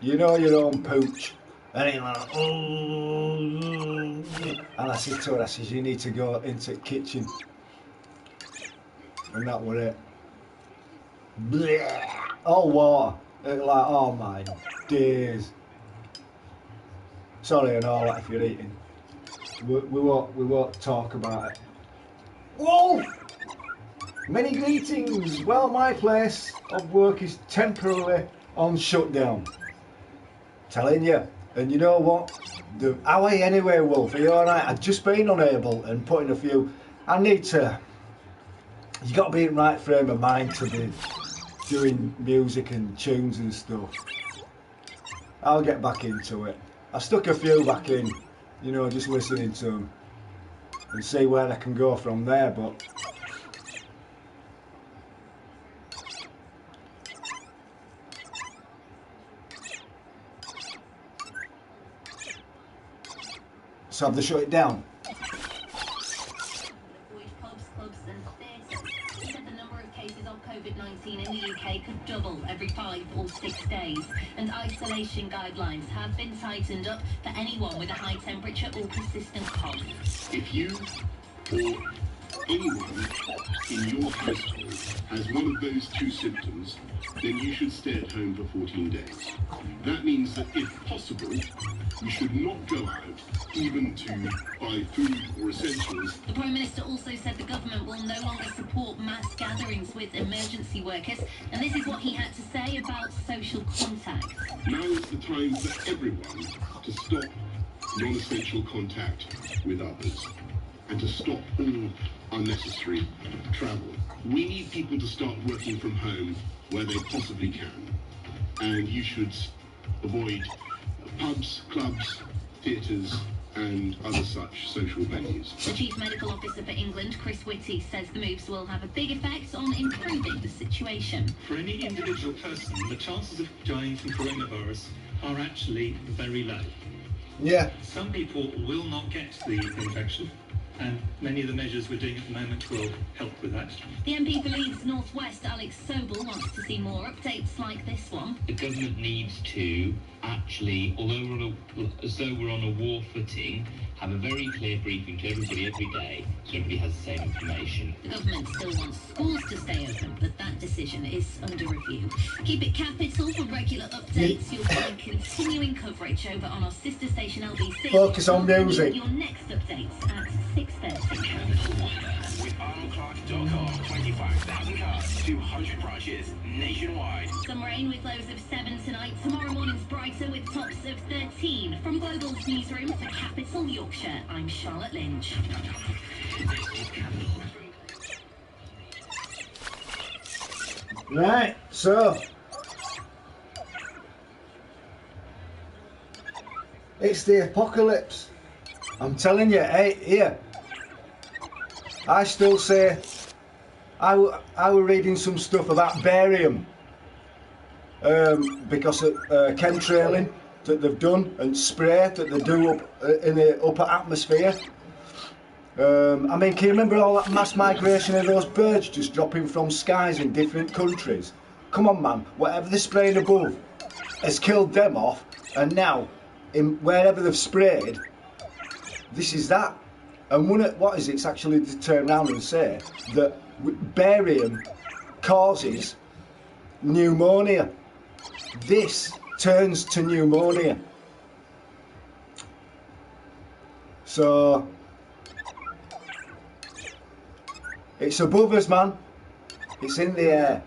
You know your own pooch. And he like, oh. And I said to her, I says, you need to go into the kitchen. And that was it. Blech. All water. It was like, oh my days. Sorry and all that if you're eating. We won't talk about it. Whoa! Many greetings. Well, my place of work is temporarily on shutdown. Telling you. And you know what? How are you anyway, Wolf? Are you alright? I've just been unable and putting a few. I need to. You got to be in right frame of mind to be doing music and tunes and stuff. I'll get back into it. I stuck a few back in, you know, just listening to them and see where I can go from there, but so have they shut it down? Pubs, clubs and theatres. He said the number of cases of COVID-19 in the UK could double every 5 or 6 days, and isolation guidelines have been tightened up for anyone with a high temperature or persistent cough. If you or anyone in your household has one of those 2 symptoms, then you should stay at home for 14 days. That means that if possible, you should not go out, even to buy food or essentials. The Prime Minister also said the government will no longer support mass gatherings with emergency workers, and this is what he had to say about social contact. Now is the time for everyone to stop non-essential contact with others and to stop all unnecessary travel. We need people to start working from home where they possibly can, and you should avoid pubs, clubs, theatres and other such social venues. The Chief Medical Officer for England, Chris Whitty, says the moves will have a big effect on improving the situation. For any individual person, the chances of dying from coronavirus are actually very low. Yeah. Some people will not get the infection, and many of the measures we're doing at the moment will help with that. The MP for Leeds North West, Alex Sobel, wants to see more updates like this one. The government needs to actually, as though we're on a war footing, have a very clear briefing to everybody every day, so everybody has the same information. The government still wants schools to stay open, but that decision is under review. Keep it capital for regular updates. You'll find continuing coverage over on our sister station LBC. Focus on music. Your next updates at 6:30. With ArnoldClark.com, 25,000 cars, 200 branches nationwide. Some rain with lows of 7 tonight. Tomorrow morning's brighter with tops of 13. From Global's newsroom for Capital Yorkshire, I'm Charlotte Lynch. Right, so it's the apocalypse. I'm telling you, hey, here. I still say I were reading some stuff about barium because of chemtrailing that they've done and spray that they do up in the upper atmosphere. I mean, can you remember all that mass migration of those birds just dropping from skies in different countries? Come on, man, whatever they're spraying above has killed them off, and now in wherever they've sprayed, this is that. And what is it? It's actually to turn around and say that barium causes pneumonia. This turns to pneumonia. So it's above us, man. It's in the air.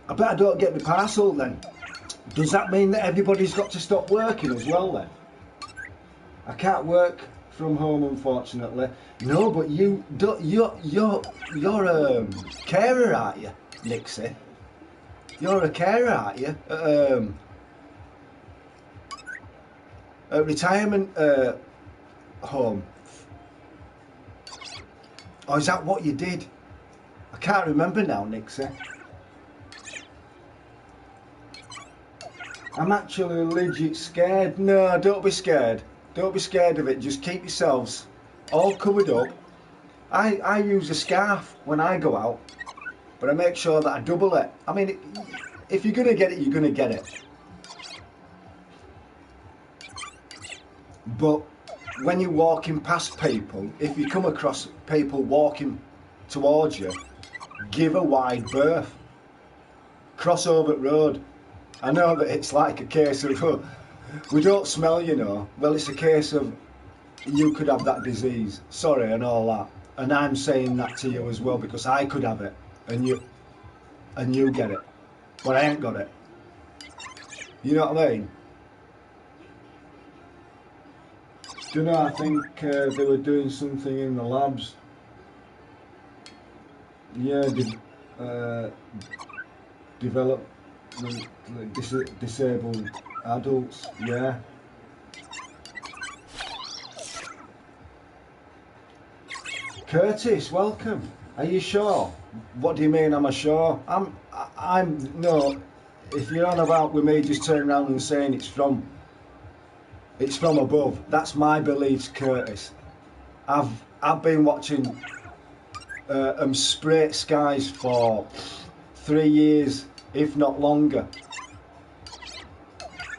I bet I don't get my parcel then. Does that mean that everybody's got to stop working as well then? I can't work from home, unfortunately. No, but you're a carer, aren't you, Nixie? You're a carer, aren't you? A retirement home. Or is that what you did? I can't remember now, Nixie. I'm actually legit scared. No, don't be scared. Don't be scared of it. Just keep yourselves all covered up I use a scarf when I go out, but I make sure that I double it. I mean, if you're going to get it, you're going to get it. But when you're walking past people, if you come across people walking towards you, give a wide berth. Cross over road. I know that it's like a case of, oh, we don't smell, you know. Well, it's a case of, you could have that disease. Sorry, and all that. And I'm saying that to you as well, because I could have it, and you get it, but I ain't got it. You know what I mean? Do you know, I think they were doing something in the labs. Yeah, development, disabled adults, yeah. Curtis, welcome. Are you sure? What do you mean, am I sure? No, if you're on about with me just turning around and saying it's from above, that's my beliefs, Curtis. I've been watching spray skies for 3 years, if not longer.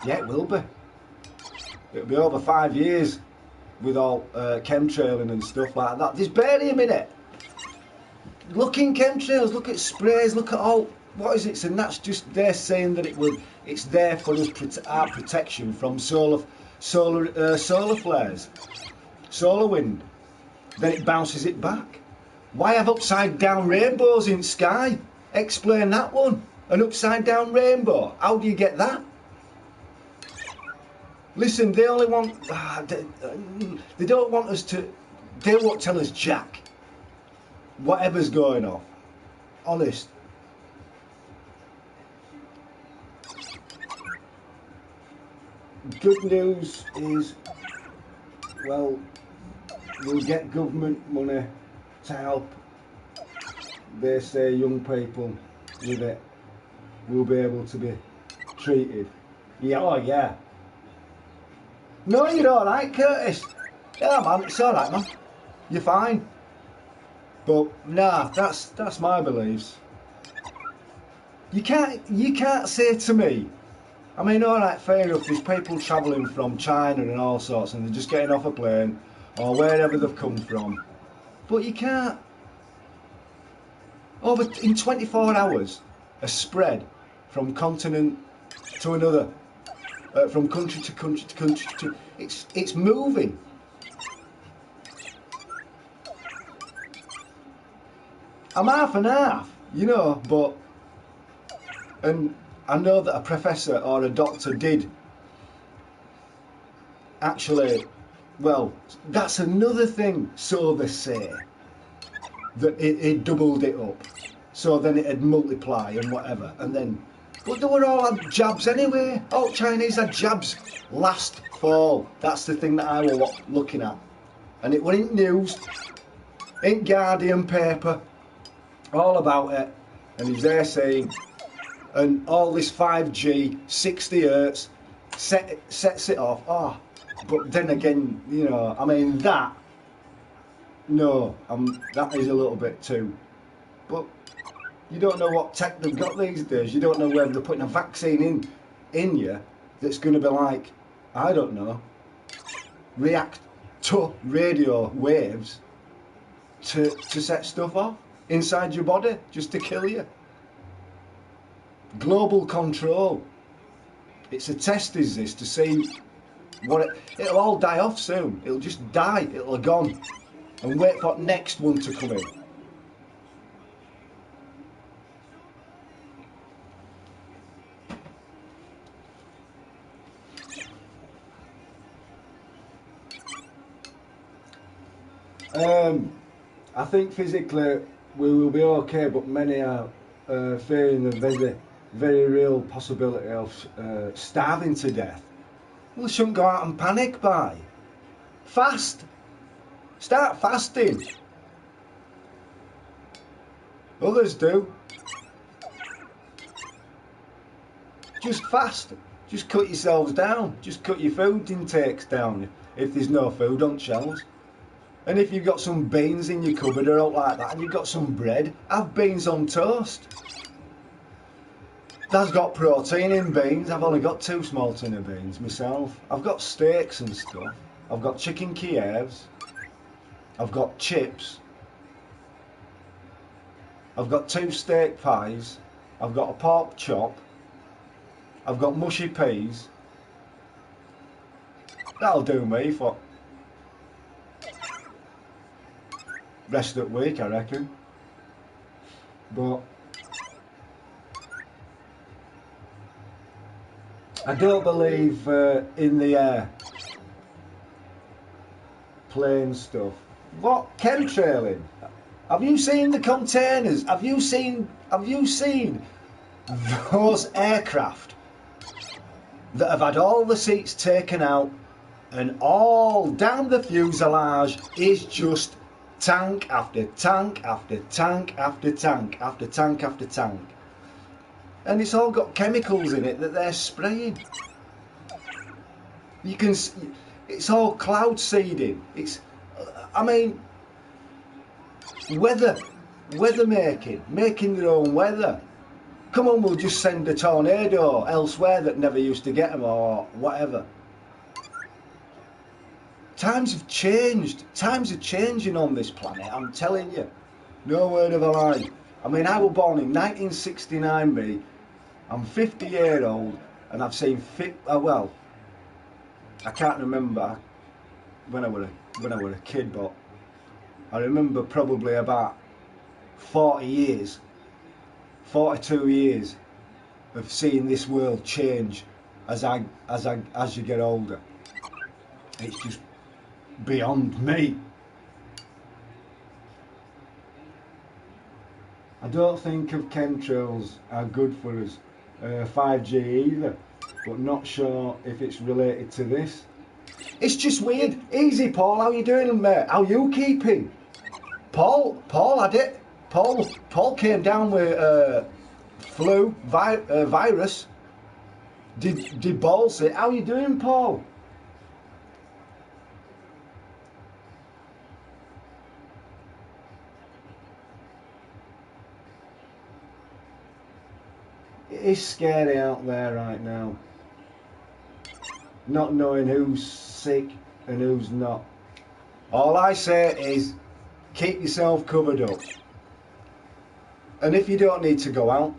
Yeah, it will be. It'll be over 5 years with all chemtrailing and stuff like that. There's barely a minute. Look in chemtrails, look at sprays, look at all, what is it? And that's just, they're saying that it's there for us, our protection from solar flares, solar wind. Then it bounces it back. Why have upside down rainbows in sky? Explain that one. An upside down rainbow. How do you get that? Listen, they only want, they don't want us to, they won't tell us jack. Whatever's going on. Honest. Good news is, well, we'll get government money to help, they say, young people with it. We'll be able to be treated. Yeah, oh yeah. No, you're alright, Curtis. Yeah, man, it's alright, man. You're fine. But nah, that's my beliefs. You can't say to me, I mean, alright, fair enough, there's people travelling from China and all sorts, and they're just getting off a plane or wherever they've come from. But you can't. In 24 hours, a spread from continent to another, from country to country to country to, it's moving. I'm half and half, you know, but, and I know that a professor or a doctor did actually, well, that's another thing, so they say, that it doubled it up, so then it'd multiply and whatever, and then, but they were all had jabs anyway. All Chinese had jabs last fall. That's the thing that I was looking at, and it were in news, in Guardian paper, all about it, and he's there saying, and all this 5G, 60 hertz, sets it off. Oh, but then again, you know, I mean that, no, that is a little bit too. But you don't know what tech they've got these days. You don't know whether they're putting a vaccine in you that's going to be like, I don't know, react to radio waves to set stuff off inside your body just to kill you. Global control. It's a test, is this, to see what it'll all die off soon. It'll just die. It'll have gone. And wait for the next one to come in. I think physically we will be okay, but many are fearing the very, very real possibility of starving to death. Well, they shouldn't go out and panic, buy. Fast. Start fasting. Others do. Just fast. Just cut yourselves down. Just cut your food intakes down if there's no food on shelves. And if you've got some beans in your cupboard or out like that, and you've got some bread, have beans on toast. That's got protein in beans. I've only got 2 small tin of beans myself. I've got steaks and stuff. I've got chicken Kievs. I've got chips. I've got 2 steak pies. I've got a pork chop. I've got mushy peas. That'll do me for rest of the week, I reckon. But I don't believe in the air plane stuff. What? Chemtrailing? Have you seen the containers? Have you seen those aircraft that have had all the seats taken out and all down the fuselage is just tank after tank after tank after tank after tank after tank, and it's all got chemicals in it that they're spraying. You can, it's all cloud seeding. It's, I mean, weather making their own weather. Come on, we'll just send a tornado elsewhere that never used to get them or whatever. Times have changed. Times are changing on this planet, I'm telling you. No word of a lie. I mean, I was born in 1969, me. I'm 50 years old, and I've seen well, I can't remember when I were a kid, but I remember probably about 40 years, 42 years of seeing this world change as you get older. It's just beyond me. I don't think of chemtrails are good for us. 5G either, but not sure if it's related to this. It's just weird. Easy, Paul. How you doing, mate? How you keeping? Paul had it. Paul came down with flu virus. Did balls it? How you doing, Paul? It is scary out there right now. Not knowing who's sick and who's not. All I say is keep yourself covered up. And if you don't need to go out,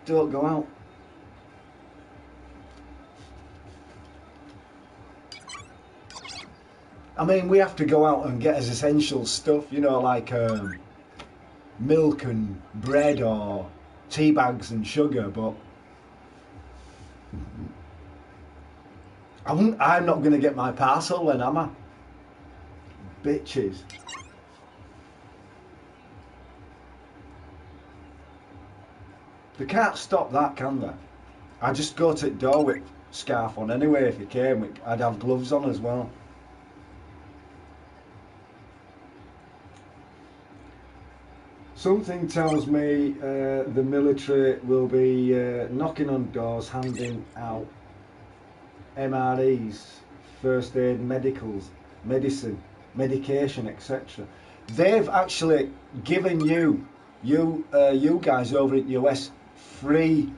don't go out. I mean, we have to go out and get us essential stuff, you know, like milk and bread or tea bags and sugar, but I'm not going to get my parcel then, am I? Bitches. They can't stop that, can they? I just go to the door with scarf on anyway. If it came, I'd have gloves on as well. Something tells me the military will be knocking on doors, handing out MREs, first aid medicals, medicine, medication, etc. They've actually given you guys over in the US free,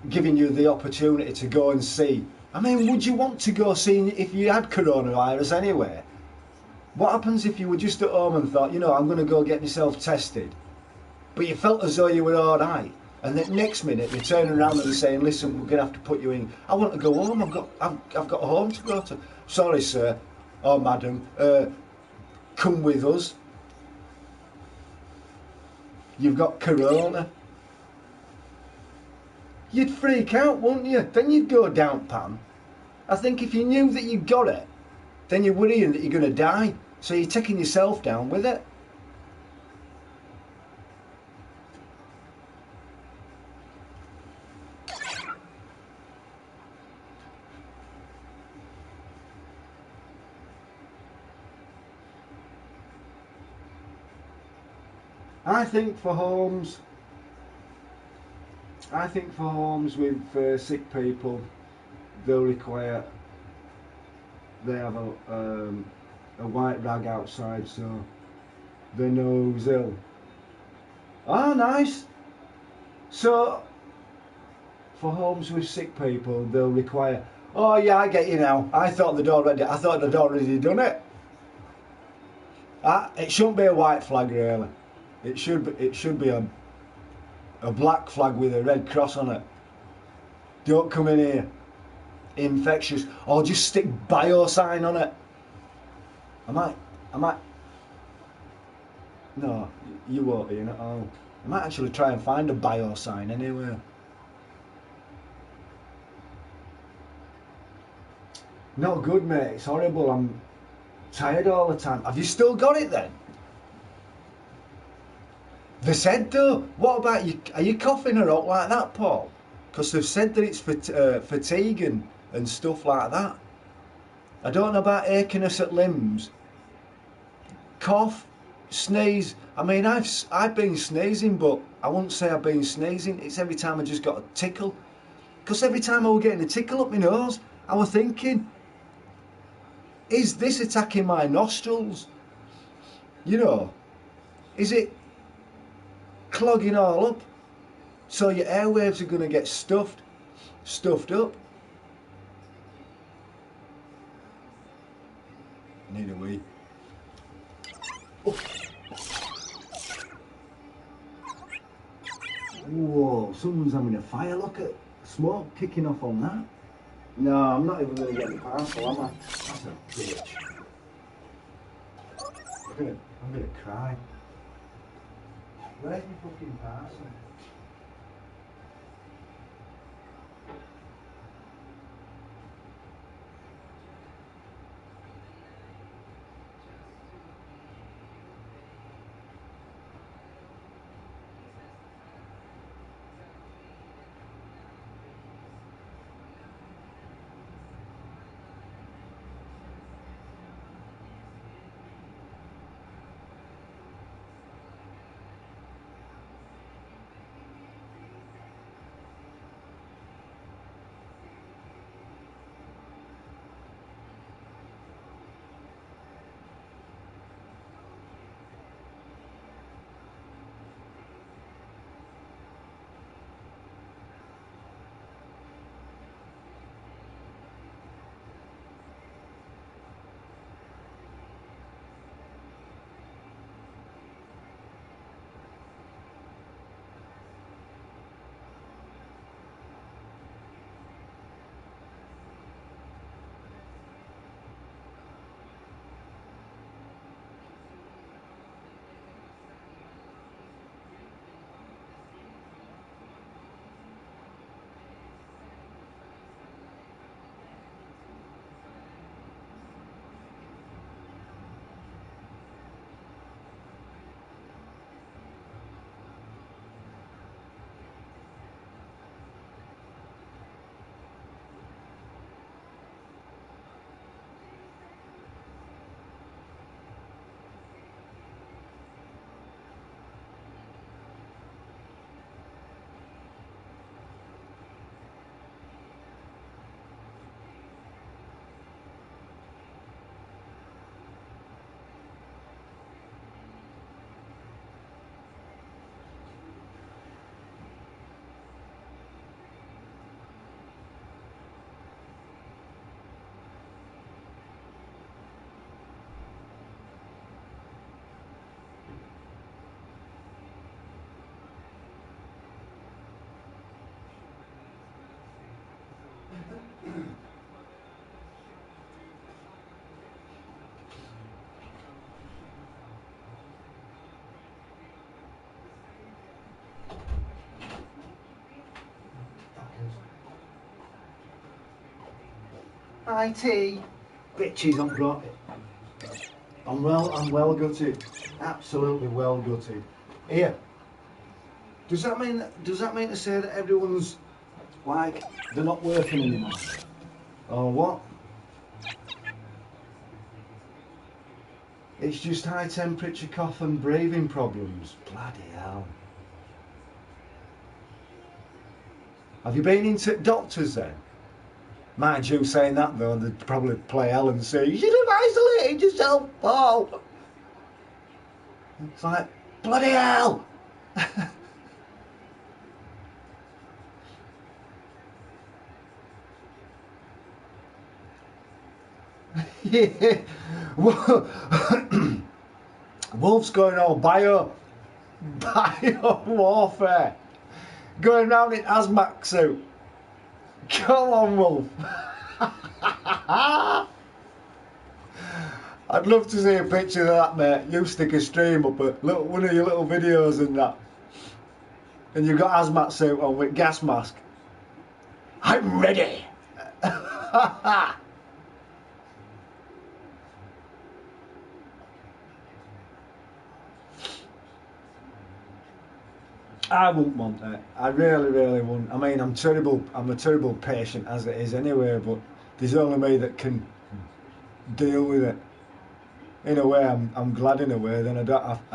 giving you the opportunity to go and see. I mean, would you want to go see if you had coronavirus anyway? What happens if you were just at home and thought, you know, I'm going to go get myself tested, but you felt as though you were all right, and the next minute they turn around and they're saying, listen, we're going to have to put you in. I want to go home. I've got a home to go to. Sorry, sir or madam, come with us. You've got corona. You'd freak out, wouldn't you? Then you'd go down pan. I think if you knew that you got it, then you're worrying that you're going to die. So you're taking yourself down with it. I think for homes with sick people, they'll require they have a white rag outside, so they know who's ill. Ah, nice. So, for homes with sick people, they'll require. Oh yeah, I get you now. I thought they'd already done it. It shouldn't be a white flag, really. It should be a black flag with a red cross on it. Don't come in here infectious, or just stick bio sign on it. I might. No, you won't, you know. Oh, I might actually try and find a bio sign anyway. Not good, mate. It's horrible. I'm tired all the time. Have you still got it then? They said though. What about you? Are you coughing her out like that, Paul? Because they've said that it's fatigue and stuff like that. I don't know about achiness at limbs. Cough, sneeze. I mean, I've been sneezing, but I wouldn't say I've been sneezing. It's every time I just got a tickle. Because every time I was getting a tickle up my nose, I was thinking, is this attacking my nostrils? You know, is it clogging all up? So your airwaves are going to get stuffed up. Need a wee. Oh. Whoa, someone's having a fire. Look at smoke kicking off on that. No, I'm not even going to get the parcel, am I? That's a bitch. I'm gonna cry. Where's my fucking parcel? IT. Bitches, I'm brought it. I'm well gutted. Absolutely well gutted. Here. Does that mean to say that everyone's like they're not working anymore? Or what? It's just high temperature cough and breathing problems. Bloody hell. Have you been into doctors then? Mind you, saying that though, they'd probably play hell and say, you should have isolated yourself, Paul. It's like, bloody hell. Yeah. Wolf's going on bio warfare. Going round in hazmat suit. Come on, Wolf. I'd love to see a picture of that, mate. You stick a stream up, one of your little videos and that. And you've got hazmat suit on with gas mask. I'm ready. I wouldn't want it. I really, really wouldn't. I mean, I'm a terrible patient as it is anyway, but there's only me that can deal with it. In a way, I'm glad in a way. Then I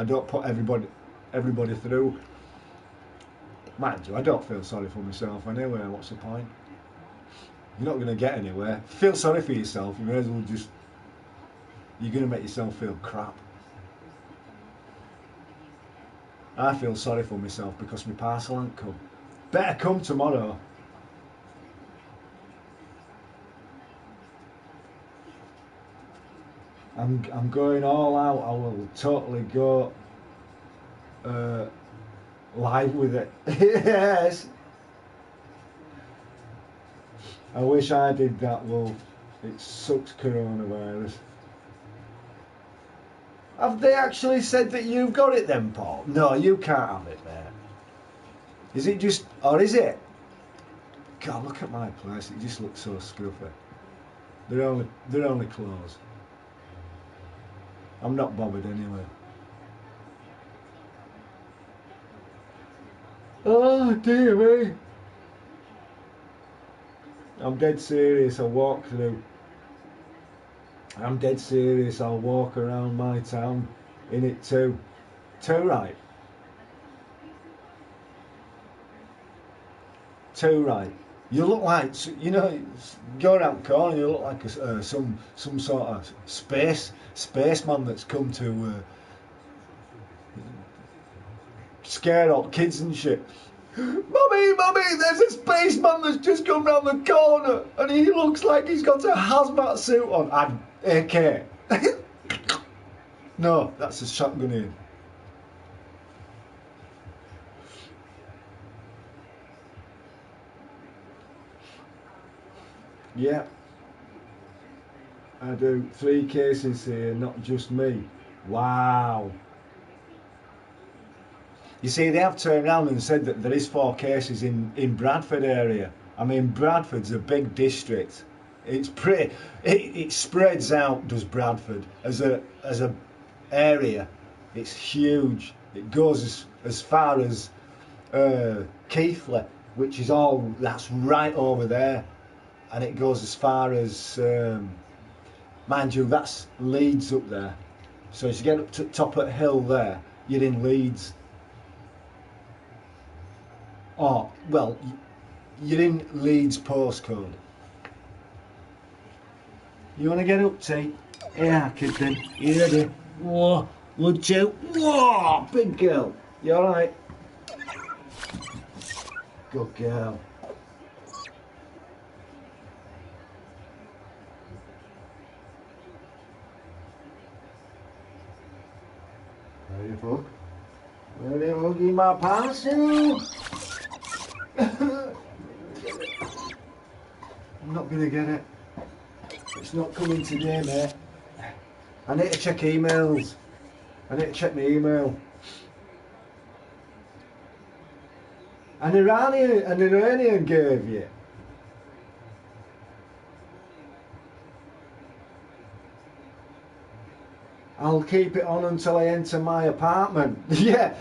don't put everybody through. Mind you, I don't feel sorry for myself anyway. What's the point? You're not going to get anywhere. Feel sorry for yourself. You may as well just. You're going to make yourself feel crap. I feel sorry for myself because my parcel ain't come. Better come tomorrow. I'm going all out. I will totally go live with it. Yes. I wish I did that, Wolf. It sucks, coronavirus. Have they actually said that you've got it then, Paul? No, you can't have it, mate. Is it just, or is it? God, look at my place. It just looks so scruffy. They're only clothes. I'm not bothered anyway. Oh dear me. I'm dead serious. I'll walk through. I'm dead serious. I'll walk around my town in it too. Too right. Too right. You look like, you know, go around the corner. You look like some sort of spaceman that's come to scare all kids and shit. Mummy, there's a spaceman that's just come round the corner and he looks like he's got a hazmat suit on. I'm AK. No, that's a shotgun in. Yeah. I do 3 cases here, not just me. Wow. You see, they have turned around and said that there is 4 cases in Bradford area. I mean, Bradford's a big district. It's pretty. It spreads out. Does Bradford as a area? It's huge. It goes as far as Keighley, which is that's right over there, and it goes as far as mind you, that's Leeds up there. So as you get up to the top of the hill there, you're in Leeds. Oh, well, you're in Leeds postcode. You want to get up, T? Yeah, kitten. You ready? Whoa, would you? Whoa, big girl. You alright? Good girl. Ready, fuck? Ready, huggy my parcel? I'm not gonna get it. It's not coming today, mate. I need to check emails. I need to check my email. An Iranian gave you. I'll keep it on until I enter my apartment. Yeah.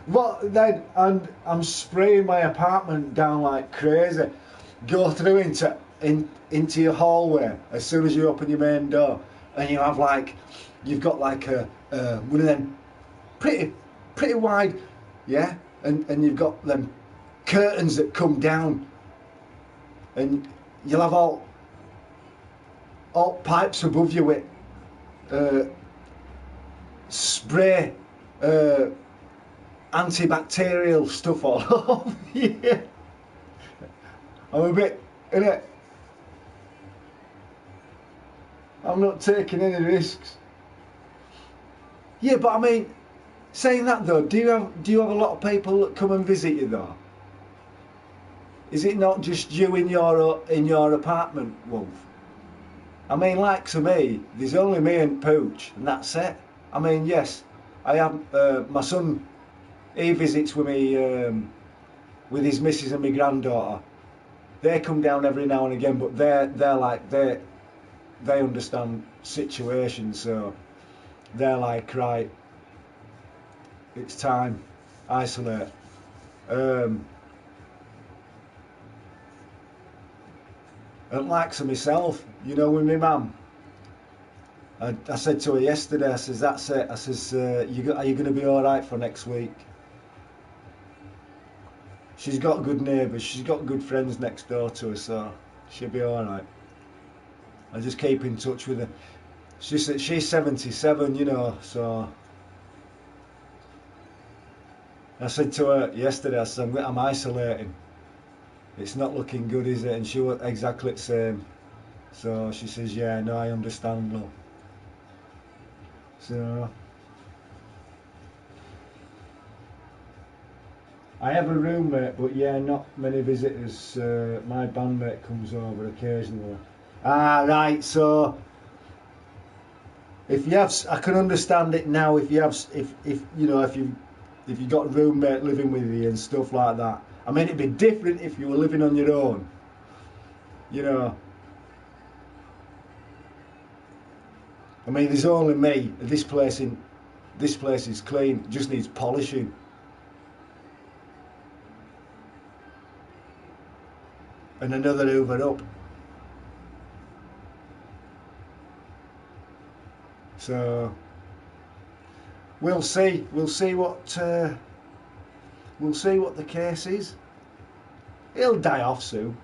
What then? And I'm spraying my apartment down like crazy. Go through into your hallway as soon as you open your main door, and you've got like a one of them pretty wide, yeah, and you've got them curtains that come down, and you'll have all pipes above you with spray antibacterial stuff all over you. I'm a bit, innit? I'm not taking any risks. Yeah, but I mean, saying that though, do you have a lot of people that come and visit you though? Is it not just you in your apartment, Wolf? I mean, like to me, there's only me and Pooch, and that's it. I mean, yes, I have my son. He visits with me, with his missus and my granddaughter. They come down every now and again, but they're like they understand situations, so they're like, right, it's time, isolate. And like to myself, you know, with my mum, I said to her yesterday, I says, that's it, I says, are you going to be alright for next week? She's got good neighbours, she's got good friends next door to her, so she'll be alright. I just keep in touch with her. She's 77, you know, so I said to her yesterday, I said, I'm isolating. It's not looking good, is it? And she was exactly the same. So she says, yeah, no, I understand, love. So I have a roommate, but yeah, not many visitors. My bandmate comes over occasionally. Ah, right, so if you have, I can understand it now. If you have, if you know, if you got a roommate living with you and stuff like that. I mean, it'd be different if you were living on your own. You know. I mean, there's only me. This place is clean. It just needs polishing. And another Hoover up. So we'll see. We'll see what the case is. He'll die off soon.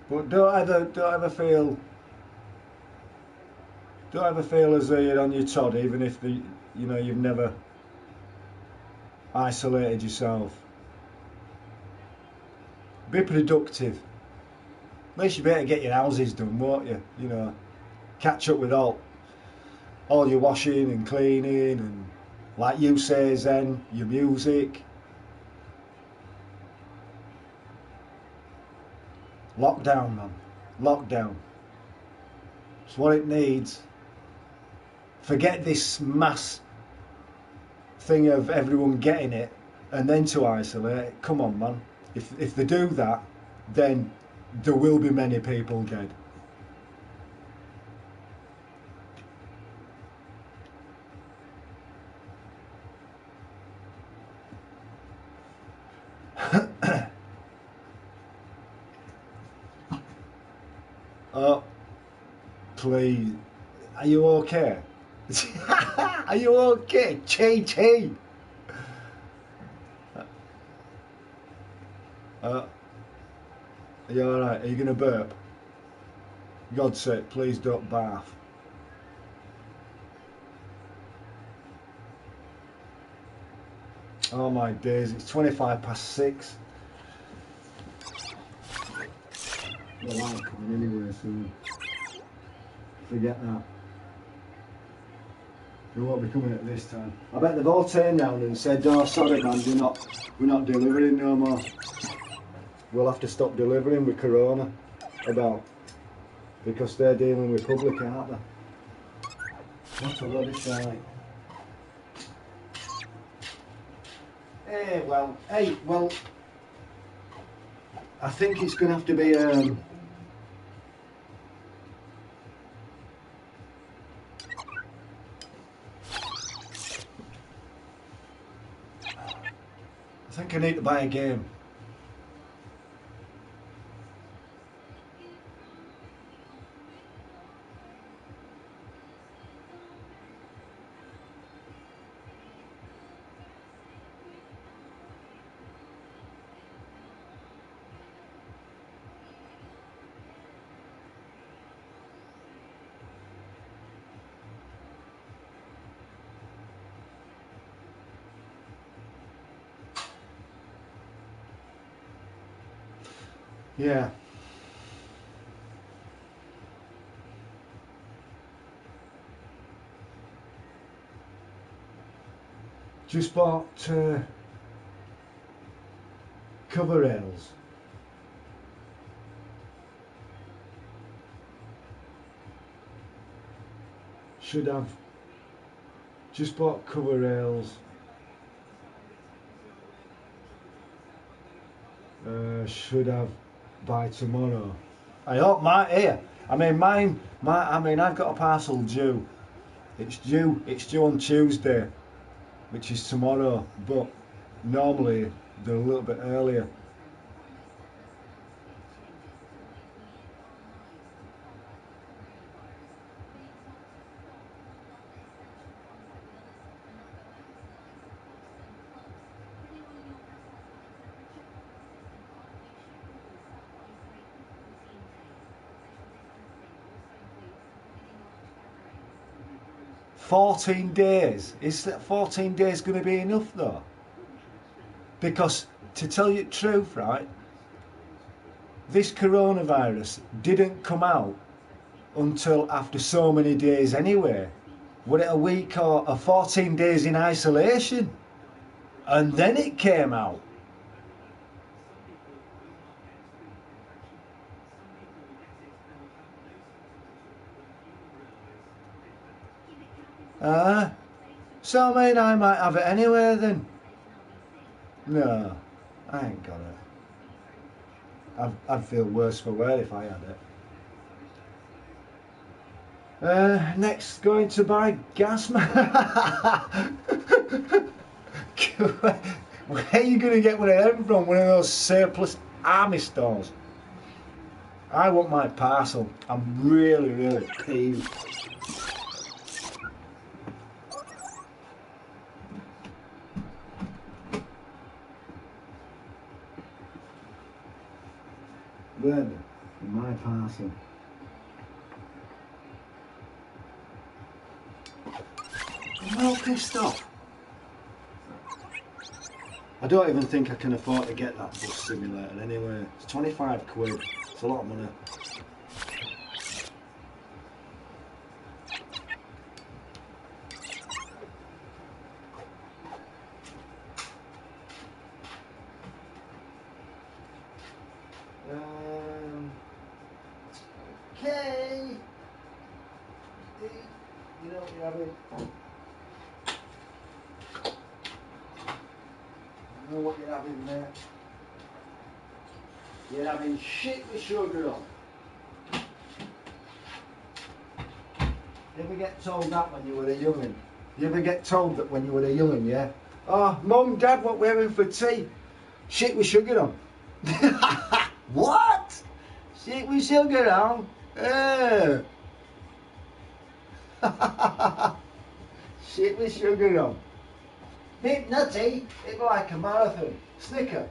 But don't ever feel as though you're on your Todd, even if you've never isolated yourself. Be productive. At least you better get your houses done, won't you? You know, catch up with all your washing and cleaning, and like you say, Zen, your music. Lockdown, man. Lockdown. It's what it needs. Forget this mass thing of everyone getting it and then to isolate. Come on, man. If they do that, then there will be many people dead. Oh, please. Are you okay? Are you okay? Chi. Are you alright? Are you going to burp? God's sake, please don't barf. Oh my days, it's 6:25. The light coming anyway, so forget that. They won't be coming at this time. I bet they've all turned round and said, oh sorry man, we're not delivering no more. We'll have to stop delivering with Corona because they're dealing with public, aren't they? What a load of shite. Hey, well, I think it's going to have to be I think I need to buy a game. Yeah. Just bought cover rails. Should have just bought cover rails. Should have by tomorrow. I hope my here. I mean mine. I've got a parcel due. It's due on Tuesday, which is tomorrow. But normally they're a little bit earlier. $14 is that 14 days going to be enough though? Because to tell you the truth, right, this coronavirus didn't come out until after so many days anyway. Were it a week or 14 days in isolation? And then it came out. So I mean I might have it anyway then. No, I ain't got it. I'd feel worse for wear if I had it. Next, going to buy gas. Where are you going to get one of them from? One of those surplus army stores? I want my parcel. I'm really peeved. Where? My parcel. I'm all pissed off. I don't even think I can afford to get that bus simulator anyway. It's 25 quid. It's a lot of money. Okay. You know what you're having? You know what you're having there? You're having shit with sugar on. You ever get told that when you were a young'un? You ever get told that when you were a young'un, yeah? Oh, Mum, Dad, what we're having for tea? Shit with sugar on. What? Shit with sugar on? Shit with sugar on. Bit nutty, it's like a marathon. Snicker.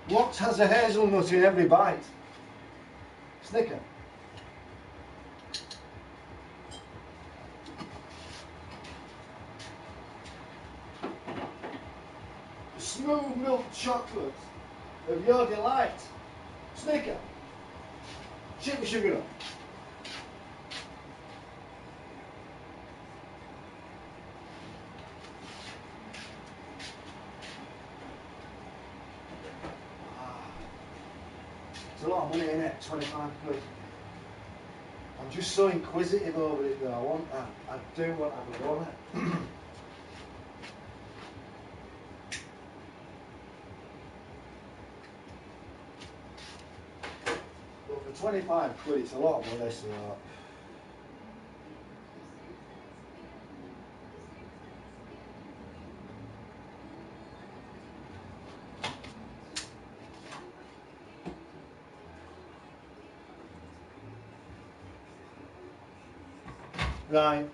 What has a hazelnut in every bite? Snicker. Smooth milk chocolate of your delight. Snicker. Shit with sugar on. It's a lot of money, isn't it? 25 quid. I'm just so inquisitive over it though. I want that. I do want to have a go on it. But for 25 quid it's a lot of money, so. Right.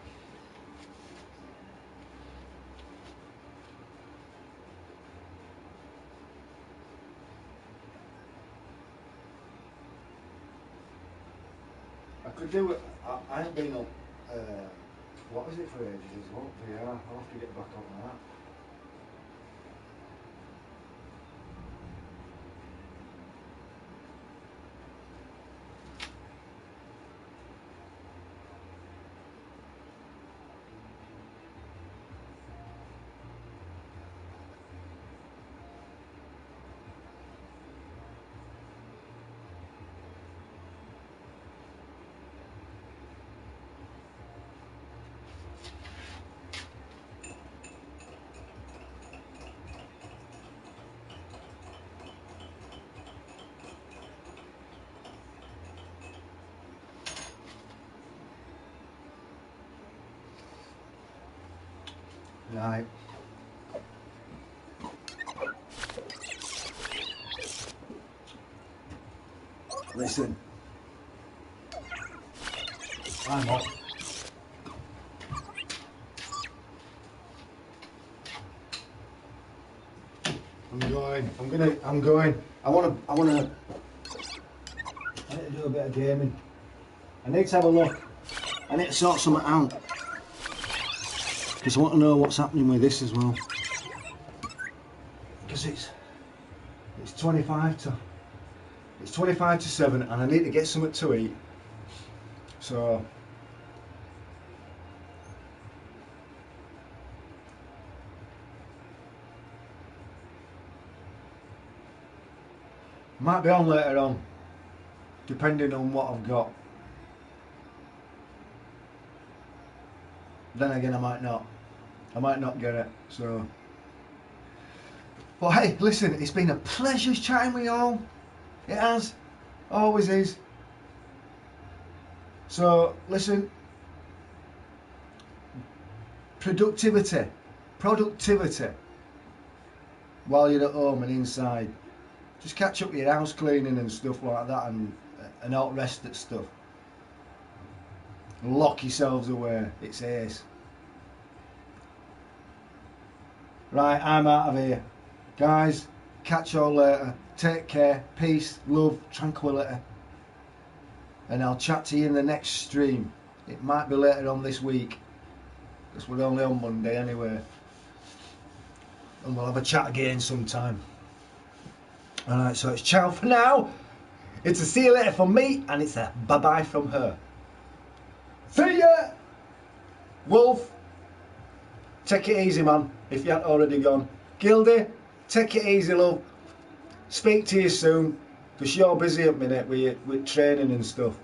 I could do it. I ain't been on. What is it for ages as well? VR. I'll have to get back on that. Right. Listen. I'm off. I'm going. I need to do a bit of gaming. I need to have a look. I need to sort something out. Because I want to know what's happening with this as well. Because it's 25 to 7 and I need to get something to eat. So might be on later on, depending on what I've got. Then again, I might not get it. So, but hey, listen, it's been a pleasure chatting with you all. It has, always is. So listen, productivity while you're at home and inside. Just catch up with your house cleaning and stuff like that, and all the rest of stuff. Lock yourselves away. It's ace. Right, I'm out of here. Guys, catch you all later. Take care. Peace, love, tranquility. And I'll chat to you in the next stream. It might be later on this week, because we're only on Monday anyway. And we'll have a chat again sometime. Alright, so it's ciao for now. It's a see you later from me, and it's a bye-bye from her. See ya! Wolf, take it easy, man, if you haven't already gone. Gildy, take it easy, love. Speak to you soon, because you're busy at the minute with training and stuff.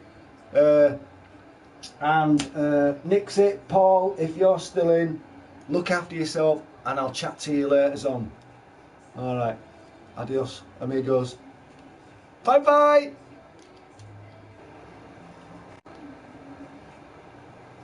Nixie, Paul, if you're still in, look after yourself, and I'll chat to you later on. Alright, adios, amigos. Bye bye!